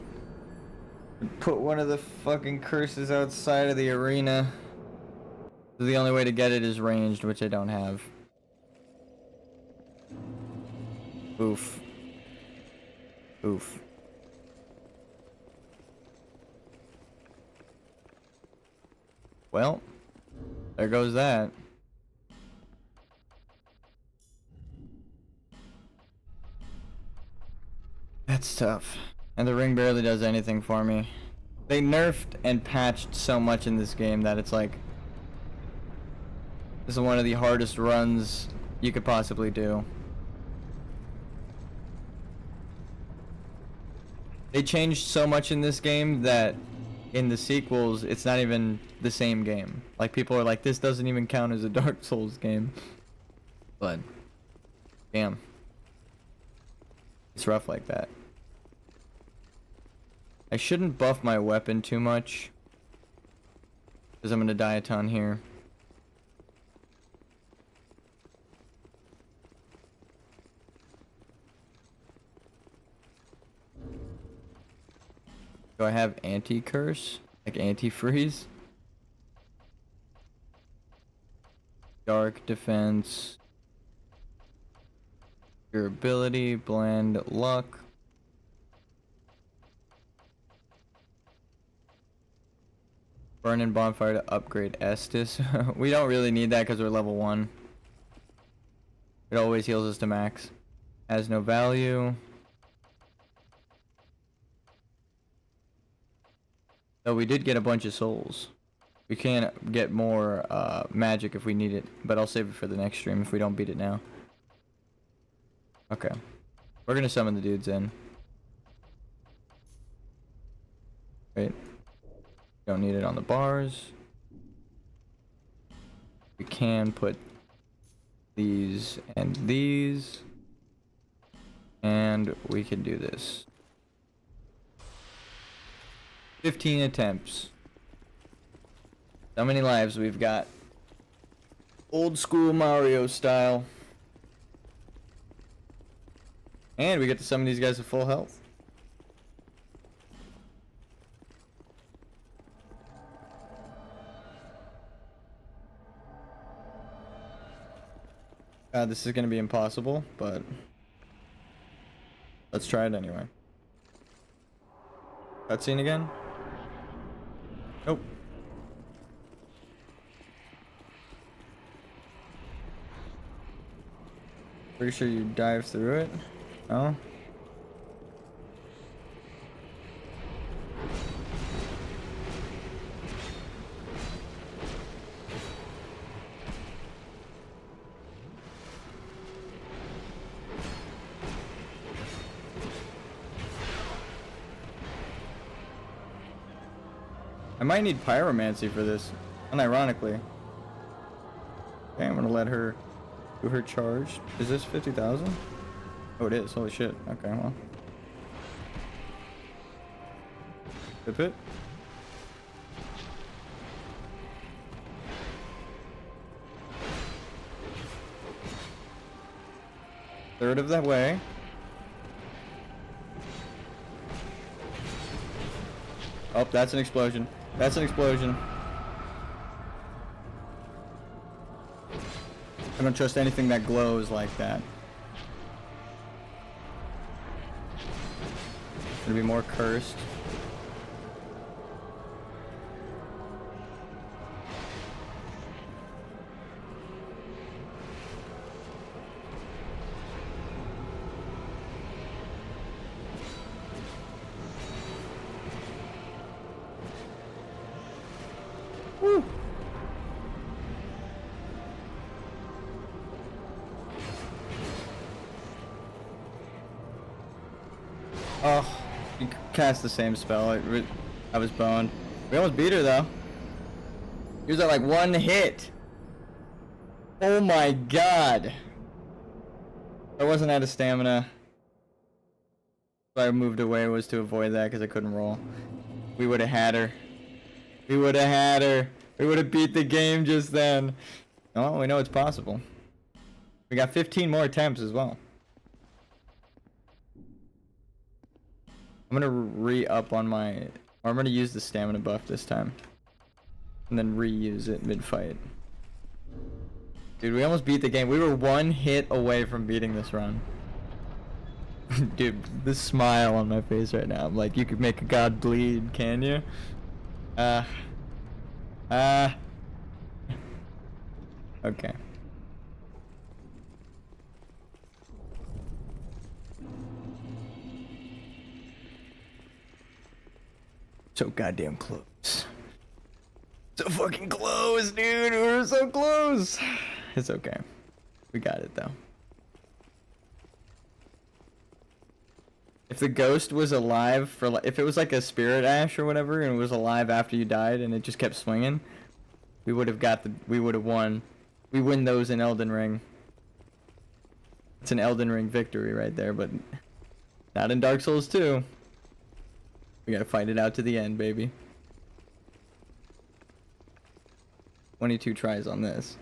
It put one of the fucking curses outside of the arena. The only way to get it is ranged, which I don't have. Oof. Oof. Well, there goes that. That's tough. And the ring barely does anything for me. They nerfed and patched so much in this game that it's like... This is one of the hardest runs you could possibly do. They changed so much in this game that in the sequels, it's not even the same game. Like, people are like, this doesn't even count as a Dark Souls game. But, damn. It's rough like that. I shouldn't buff my weapon too much, because I'm gonna die a ton here. Do I have anti-curse? Like anti-freeze? Dark defense. Durability, bland, luck. Burn and bonfire to upgrade Estus. We don't really need that because we're level 1. It always heals us to max. Has no value. So we did get a bunch of souls. We can get more magic if we need it, but I'll save it for the next stream if we don't beat it now. Okay. We're gonna summon the dudes in. Wait. Don't need it on the bars. We can put these and these. And we can do this. 15 attempts. How many lives we've got? Old school Mario style. And we get to summon these guys to full health. God, this is gonna be impossible, but let's try it anyway. Cutscene again? Nope. Pretty sure you dive through it? No? I might need pyromancy for this, unironically. Okay, I'm gonna let her do her charge. Is this 50,000? Oh, it is. Holy shit. Okay, well. Zip it. Third of that way. Oh, that's an explosion. That's an explosion. I don't trust anything that glows like that. Gonna be more cursed. Woo. Oh. You cast the same spell. I was boned. We almost beat her though. He was at like 1 hit. Oh my god. I wasn't out of stamina. So I moved away was to avoid that because I couldn't roll. We would have had her. We would have had her. We would have beat the game just then. Oh, we know it's possible. We got 15 more attempts as well. I'm gonna re-up on my... Or I'm gonna use the stamina buff this time. And then reuse it mid-fight. Dude, we almost beat the game. We were 1 hit away from beating this run. Dude, the smile on my face right now. I'm like, you could make a god bleed, can you? Okay. So goddamn close. So fucking close, dude. We were so close. It's okay. We got it though. If the ghost was alive for like, if it was like a spirit ash or whatever, and it was alive after you died, and it just kept swinging, we would have won. We win those in Elden Ring. It's an Elden Ring victory right there, but not in Dark Souls 2. We gotta fight it out to the end, baby. 22 tries on this.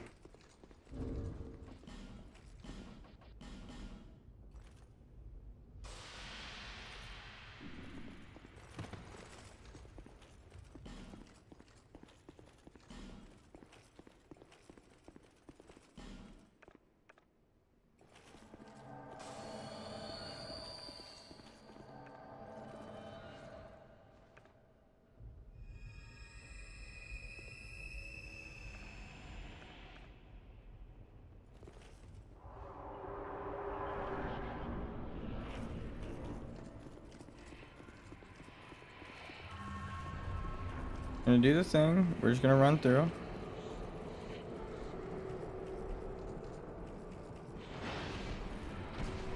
Gonna do the thing. We're just gonna run through.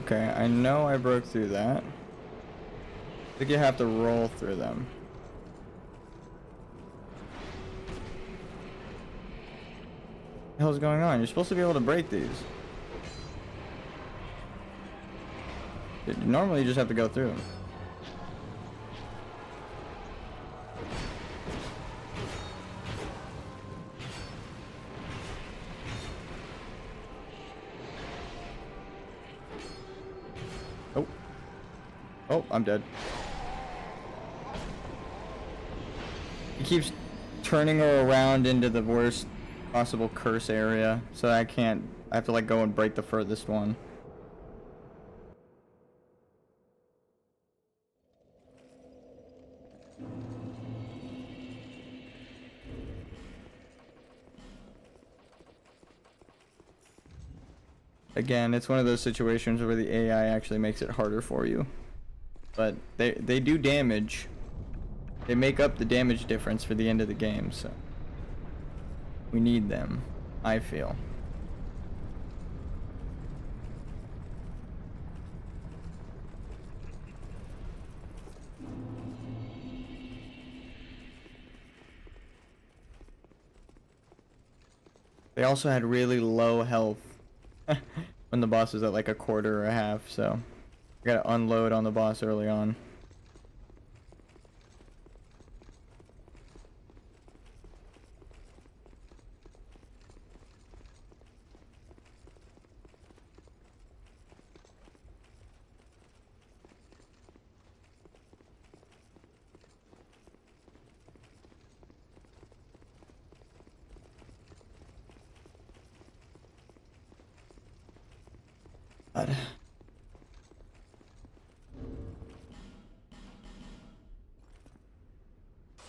Okay, I know I broke through that. I think you have to roll through them. What the hell's going on? You're supposed to be able to break these. Normally you just have to go through them. Oh, I'm dead. He keeps turning her around into the worst possible curse area, so I have to like go and break the furthest one. Again, it's one of those situations where the AI actually makes it harder for you. But they do damage. They make up the damage difference for the end of the game, so we need them, I feel. They also had really low health when the boss was at like a quarter or a half, so I gotta unload on the boss early on. God.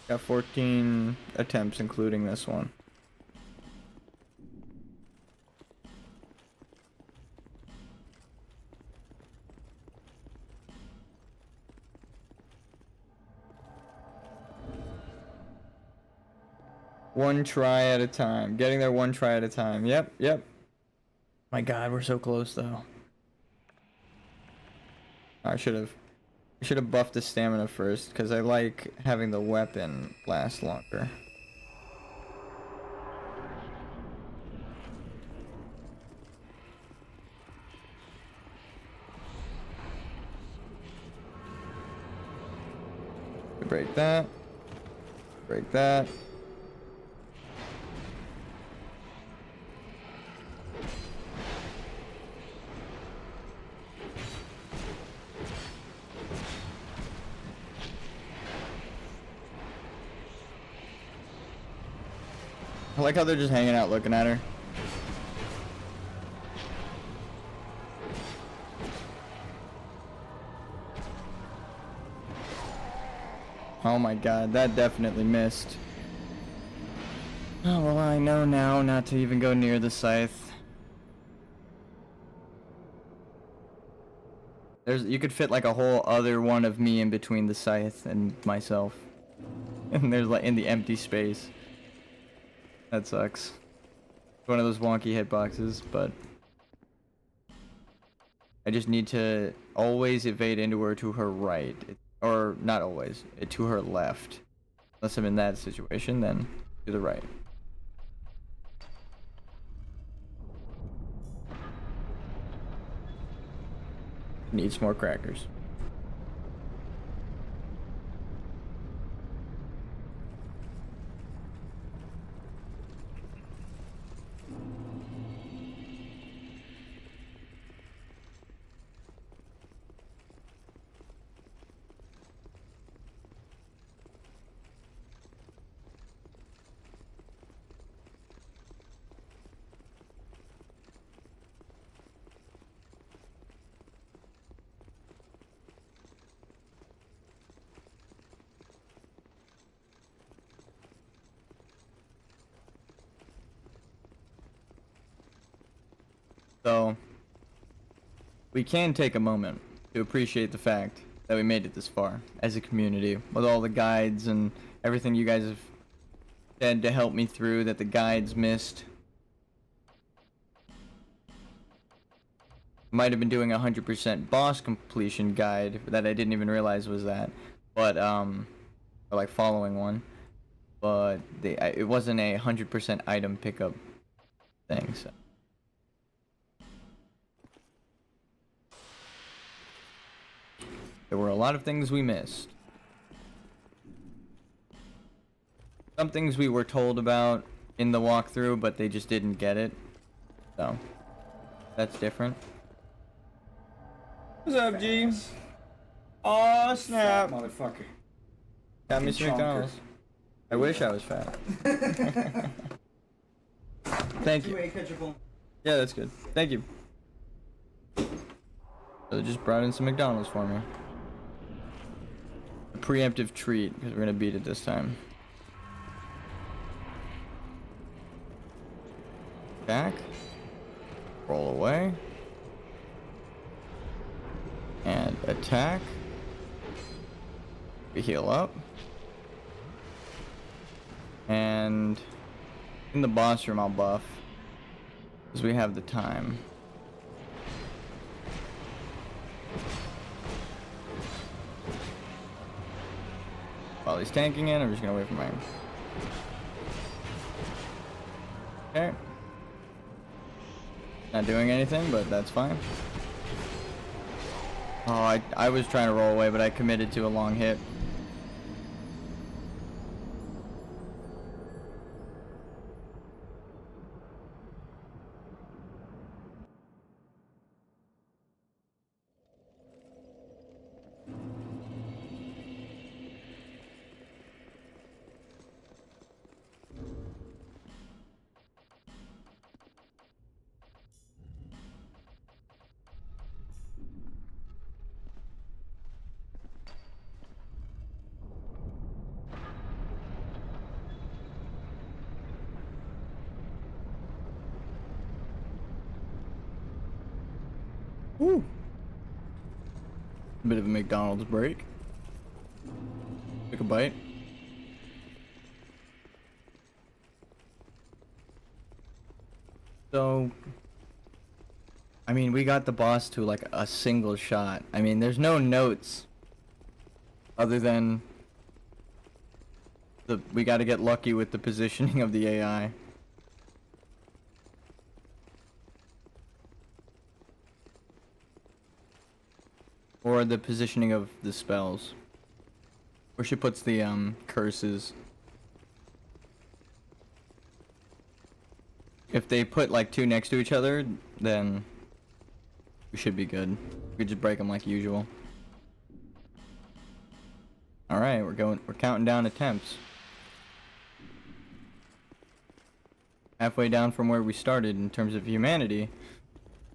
Got 14 attempts, including this one. One try at a time. Getting there one try at a time. Yep, yep. My God, we're so close though. I should have buffed the stamina first, because I like having the weapon last longer. Break that. Break that. I like how they're just hanging out looking at her. Oh my God, that definitely missed. Oh, well, I know now not to even go near the scythe. You could fit like a whole other one of me in between the scythe and myself. And there's like in the empty space. That sucks. One of those wonky hitboxes, but I just need to always evade into her to her right. Or not always, to her left. Unless I'm in that situation, then to the right. Need some more crackers. So, we can take a moment to appreciate the fact that we made it this far as a community, with all the guides and everything you guys have said to help me through that the guides missed. Might have been doing a 100% boss completion guide that I didn't even realize was that, but or like following one, but it wasn't a 100% item pickup thing. So. There were a lot of things we missed. Some things we were told about in the walkthrough, but they just didn't get it. So, that's different. What's up, G? Aw, snap. Fat motherfucker. Got me some Chonker. McDonald's. I wish I was fat. Thank you. Yeah, that's good. Thank you. So they just brought in some McDonald's for me. A preemptive treat, because we're gonna beat it this time. Back. Roll away. And attack. We heal up. And in the boss room I'll buff, because we have the time. While he's tanking it, I'm just gonna wait for mine. Okay. Not doing anything, but that's fine. Oh, I was trying to roll away, but I committed to a long hit. Woo. A bit of a McDonald's break. Take a bite. So, I mean, we got the boss to like a single shot. I mean, there's no notes other than we got to get lucky with the positioning of the AI. Or the positioning of the spells. Where she puts the curses. If they put like two next to each other, then we should be good. We could just break them like usual. Alright, we're counting down attempts. Halfway down from where we started in terms of humanity.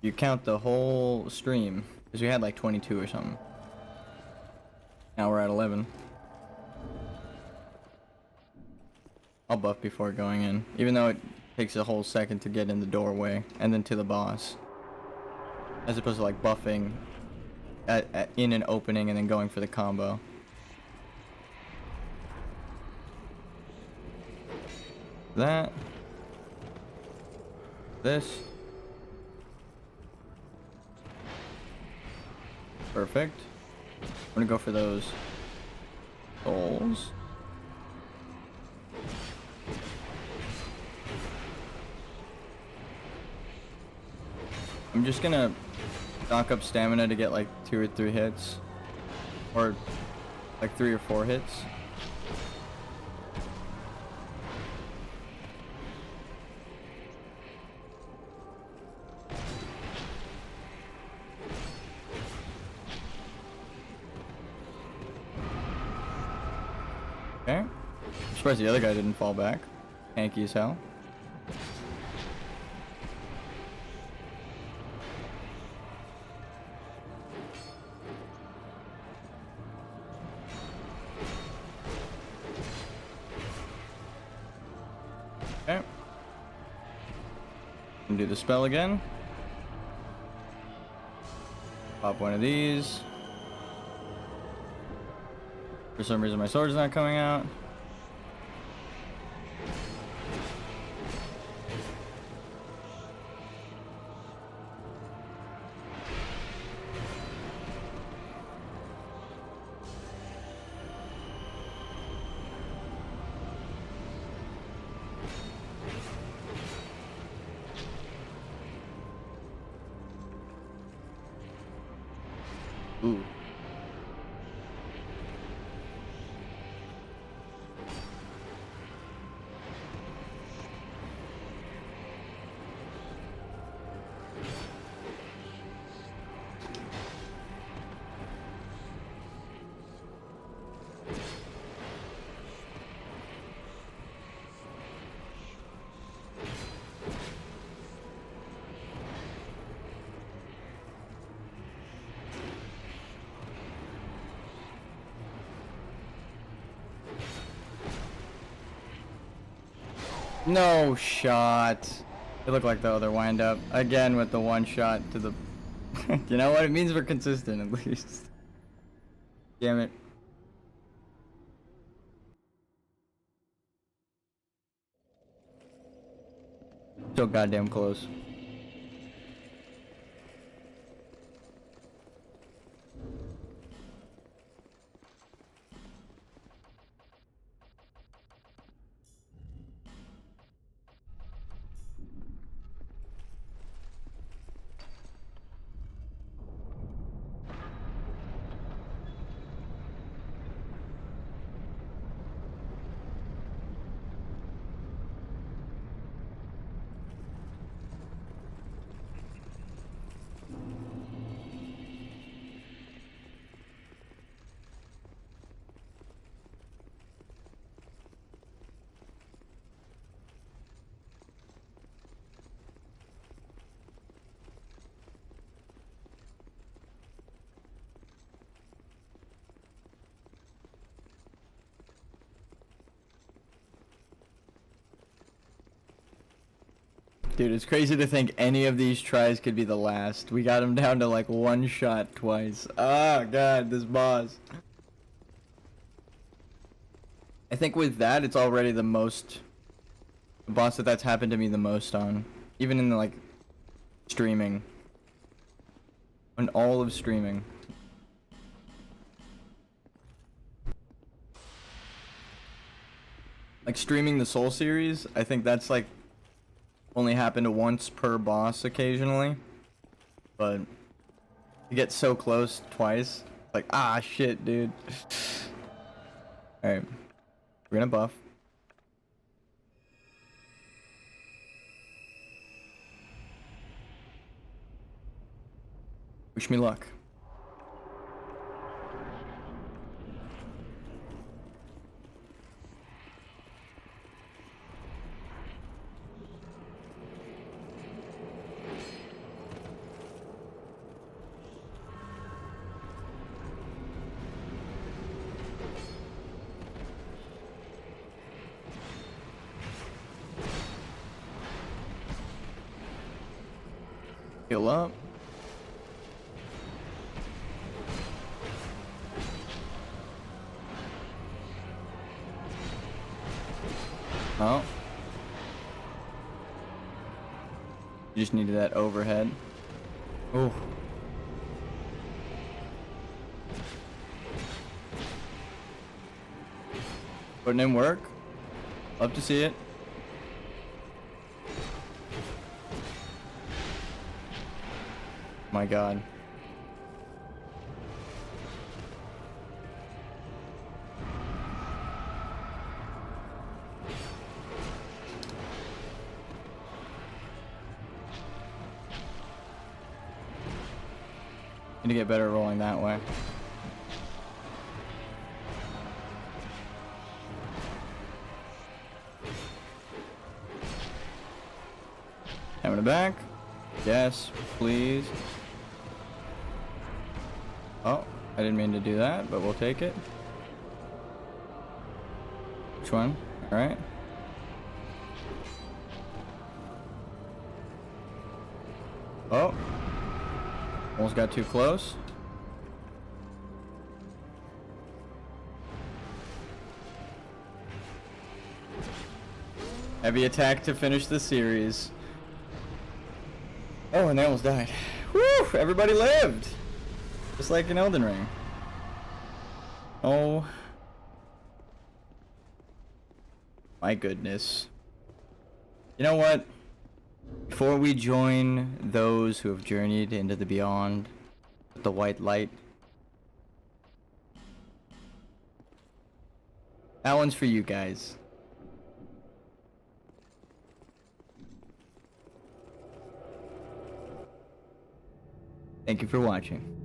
You count the whole stream. Because we had like 22 or something. Now we're at 11. I'll buff before going in. Even though it takes a whole second to get in the doorway. And then to the boss. As opposed to like buffing in an opening and then going for the combo. That. This. Perfect. I'm gonna go for those souls. I'm just gonna stock up stamina to get like 2 or 3 hits. Or like 3 or 4 hits. Okay. I'm surprised the other guy didn't fall back. Hanky as hell. Okay. And do the spell again. Pop one of these. For some reason my sword's not coming out. Ooh. No shot. It looked like the other wind up. Again with the one shot to the... You know what? It means we're consistent at least. Damn it. So goddamn close. Dude, it's crazy to think any of these tries could be the last. We got him down to like one shot twice. Oh god, this boss. I think with that, it's already the boss that's happened to me the most on. Even in like streaming. On all of streaming. Like streaming the Soul series, I think that's like only happened once per boss occasionally. But to get so close twice, like ah shit, dude. Alright. We're gonna buff. Wish me luck. Heal up. Oh. You just needed that overhead. Oh. Putting in work. Love to see it. My god. Need to get better at rolling that way. Having it back. Yes, please. Oh, I didn't mean to do that, but we'll take it. Which one? Alright. Oh. Almost got too close. Heavy attack to finish the series. Oh, and they almost died. Woo! Everybody lived! Just like in Elden Ring. Oh. My goodness. You know what? Before we join those who have journeyed into the beyond with the white light. That one's for you guys. Thank you for watching.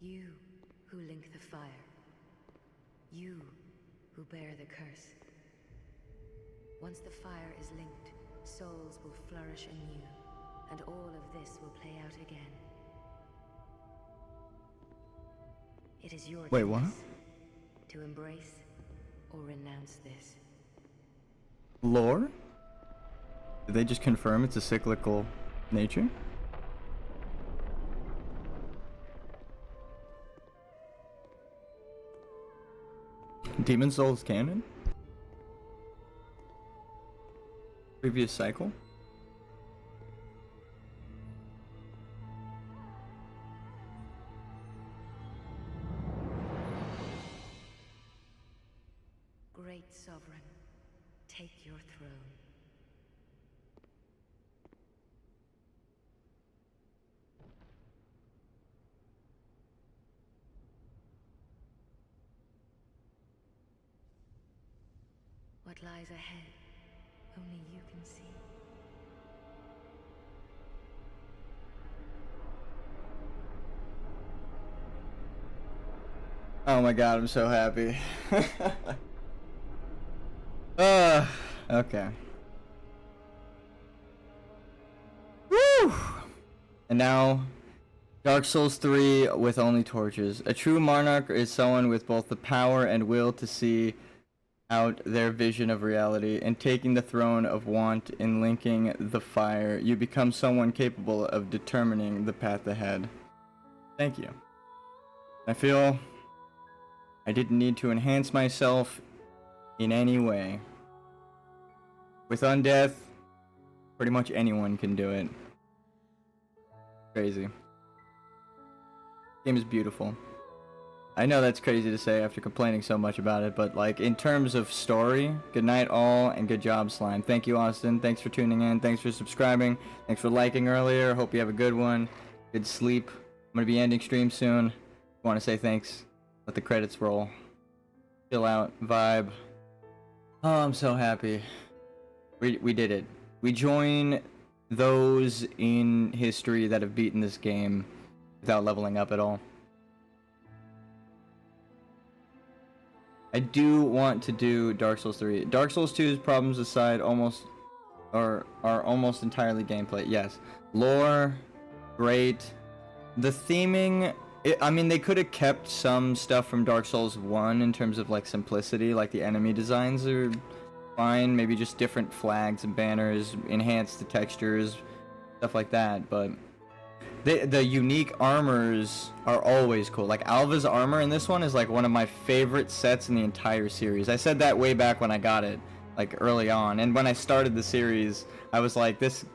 You who link the fire. You who bear the curse. Once the fire is linked, souls will flourish anew, and all of this will play out again. It is your Wait, what? choice to embrace or renounce this. Lore? Did they just confirm it's a cyclical nature? Demon Souls canon? Previous cycle? Great Sovereign, take your throne. What What lies ahead, only you can see. Oh my god, I'm so happy. Okay. Woo! And now, Dark Souls 3 with only torches. A true monarch is someone with both the power and will to see out their vision of reality, and taking the throne of want in linking the fire, you become someone capable of determining the path ahead. Thank you. I feel I didn't need to enhance myself in any way. With Undeath, pretty much anyone can do it. Crazy. Game is beautiful. I know that's crazy to say after complaining so much about it, but like in terms of story, good night all, and good job, Slime. Thank you, Austin. Thanks for tuning in. Thanks for subscribing. Thanks for liking earlier. Hope you have a good one. Good sleep. I'm gonna be ending stream soon. Want to say thanks. Let the credits roll. Chill out. Vibe. Oh, I'm so happy. We did it. We join those in history that have beaten this game without leveling up at all. I do want to do Dark Souls 3. Dark Souls 2's problems aside, are almost entirely gameplay. Yes. Lore, great. The theming, I mean, they could have kept some stuff from Dark Souls 1 in terms of like simplicity, like the enemy designs are fine, maybe just different flags and banners, enhance the textures, stuff like that, but the unique armors are always cool. Like Alva's armor in this one is like one of my favorite sets in the entire series. I said that way back when I got it, like early on, and when I started the series I was like, this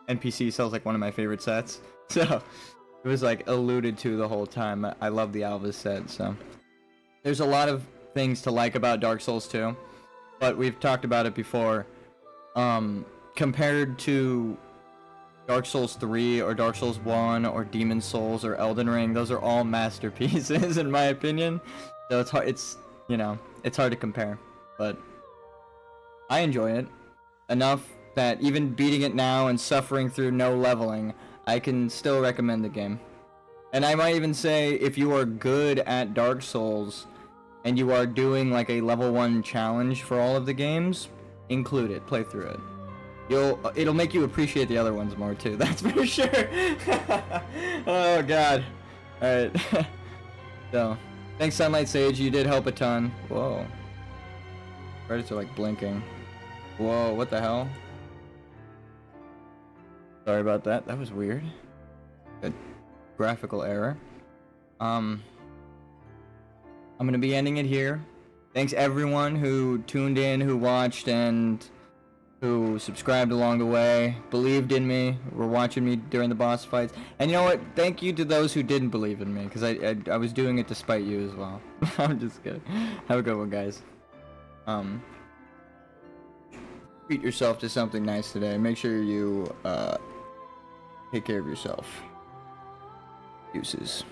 NPC sells like one of my favorite sets, so it was like alluded to the whole time. I love the Alva set, so there's a lot of things to like about Dark Souls 2. But we've talked about it before. Compared to Dark Souls 3 or Dark Souls 1 or Demon Souls or Elden Ring, those are all masterpieces in my opinion. So it's hard, it's hard to compare. But I enjoy it enough that even beating it now and suffering through no leveling, I can still recommend the game. And I might even say, if you are good at Dark Souls and you are doing like a level 1 challenge for all of the games, include it, play through it. It'll make you appreciate the other ones more too, that's for sure. Oh god. Alright. So, thanks Sunlight Sage, you did help a ton. Whoa. Credits are like blinking. Whoa, what the hell? Sorry about that, that was weird. A graphical error. I'm gonna be ending it here. Thanks everyone who tuned in, who watched, and who subscribed along the way, believed in me, were watching me during the boss fights. And you know what? Thank you to those who didn't believe in me, because I was doing it despite you as well. I'm just kidding. Have a good one, guys. Treat yourself to something nice today. Make sure you take care of yourself. Deuces.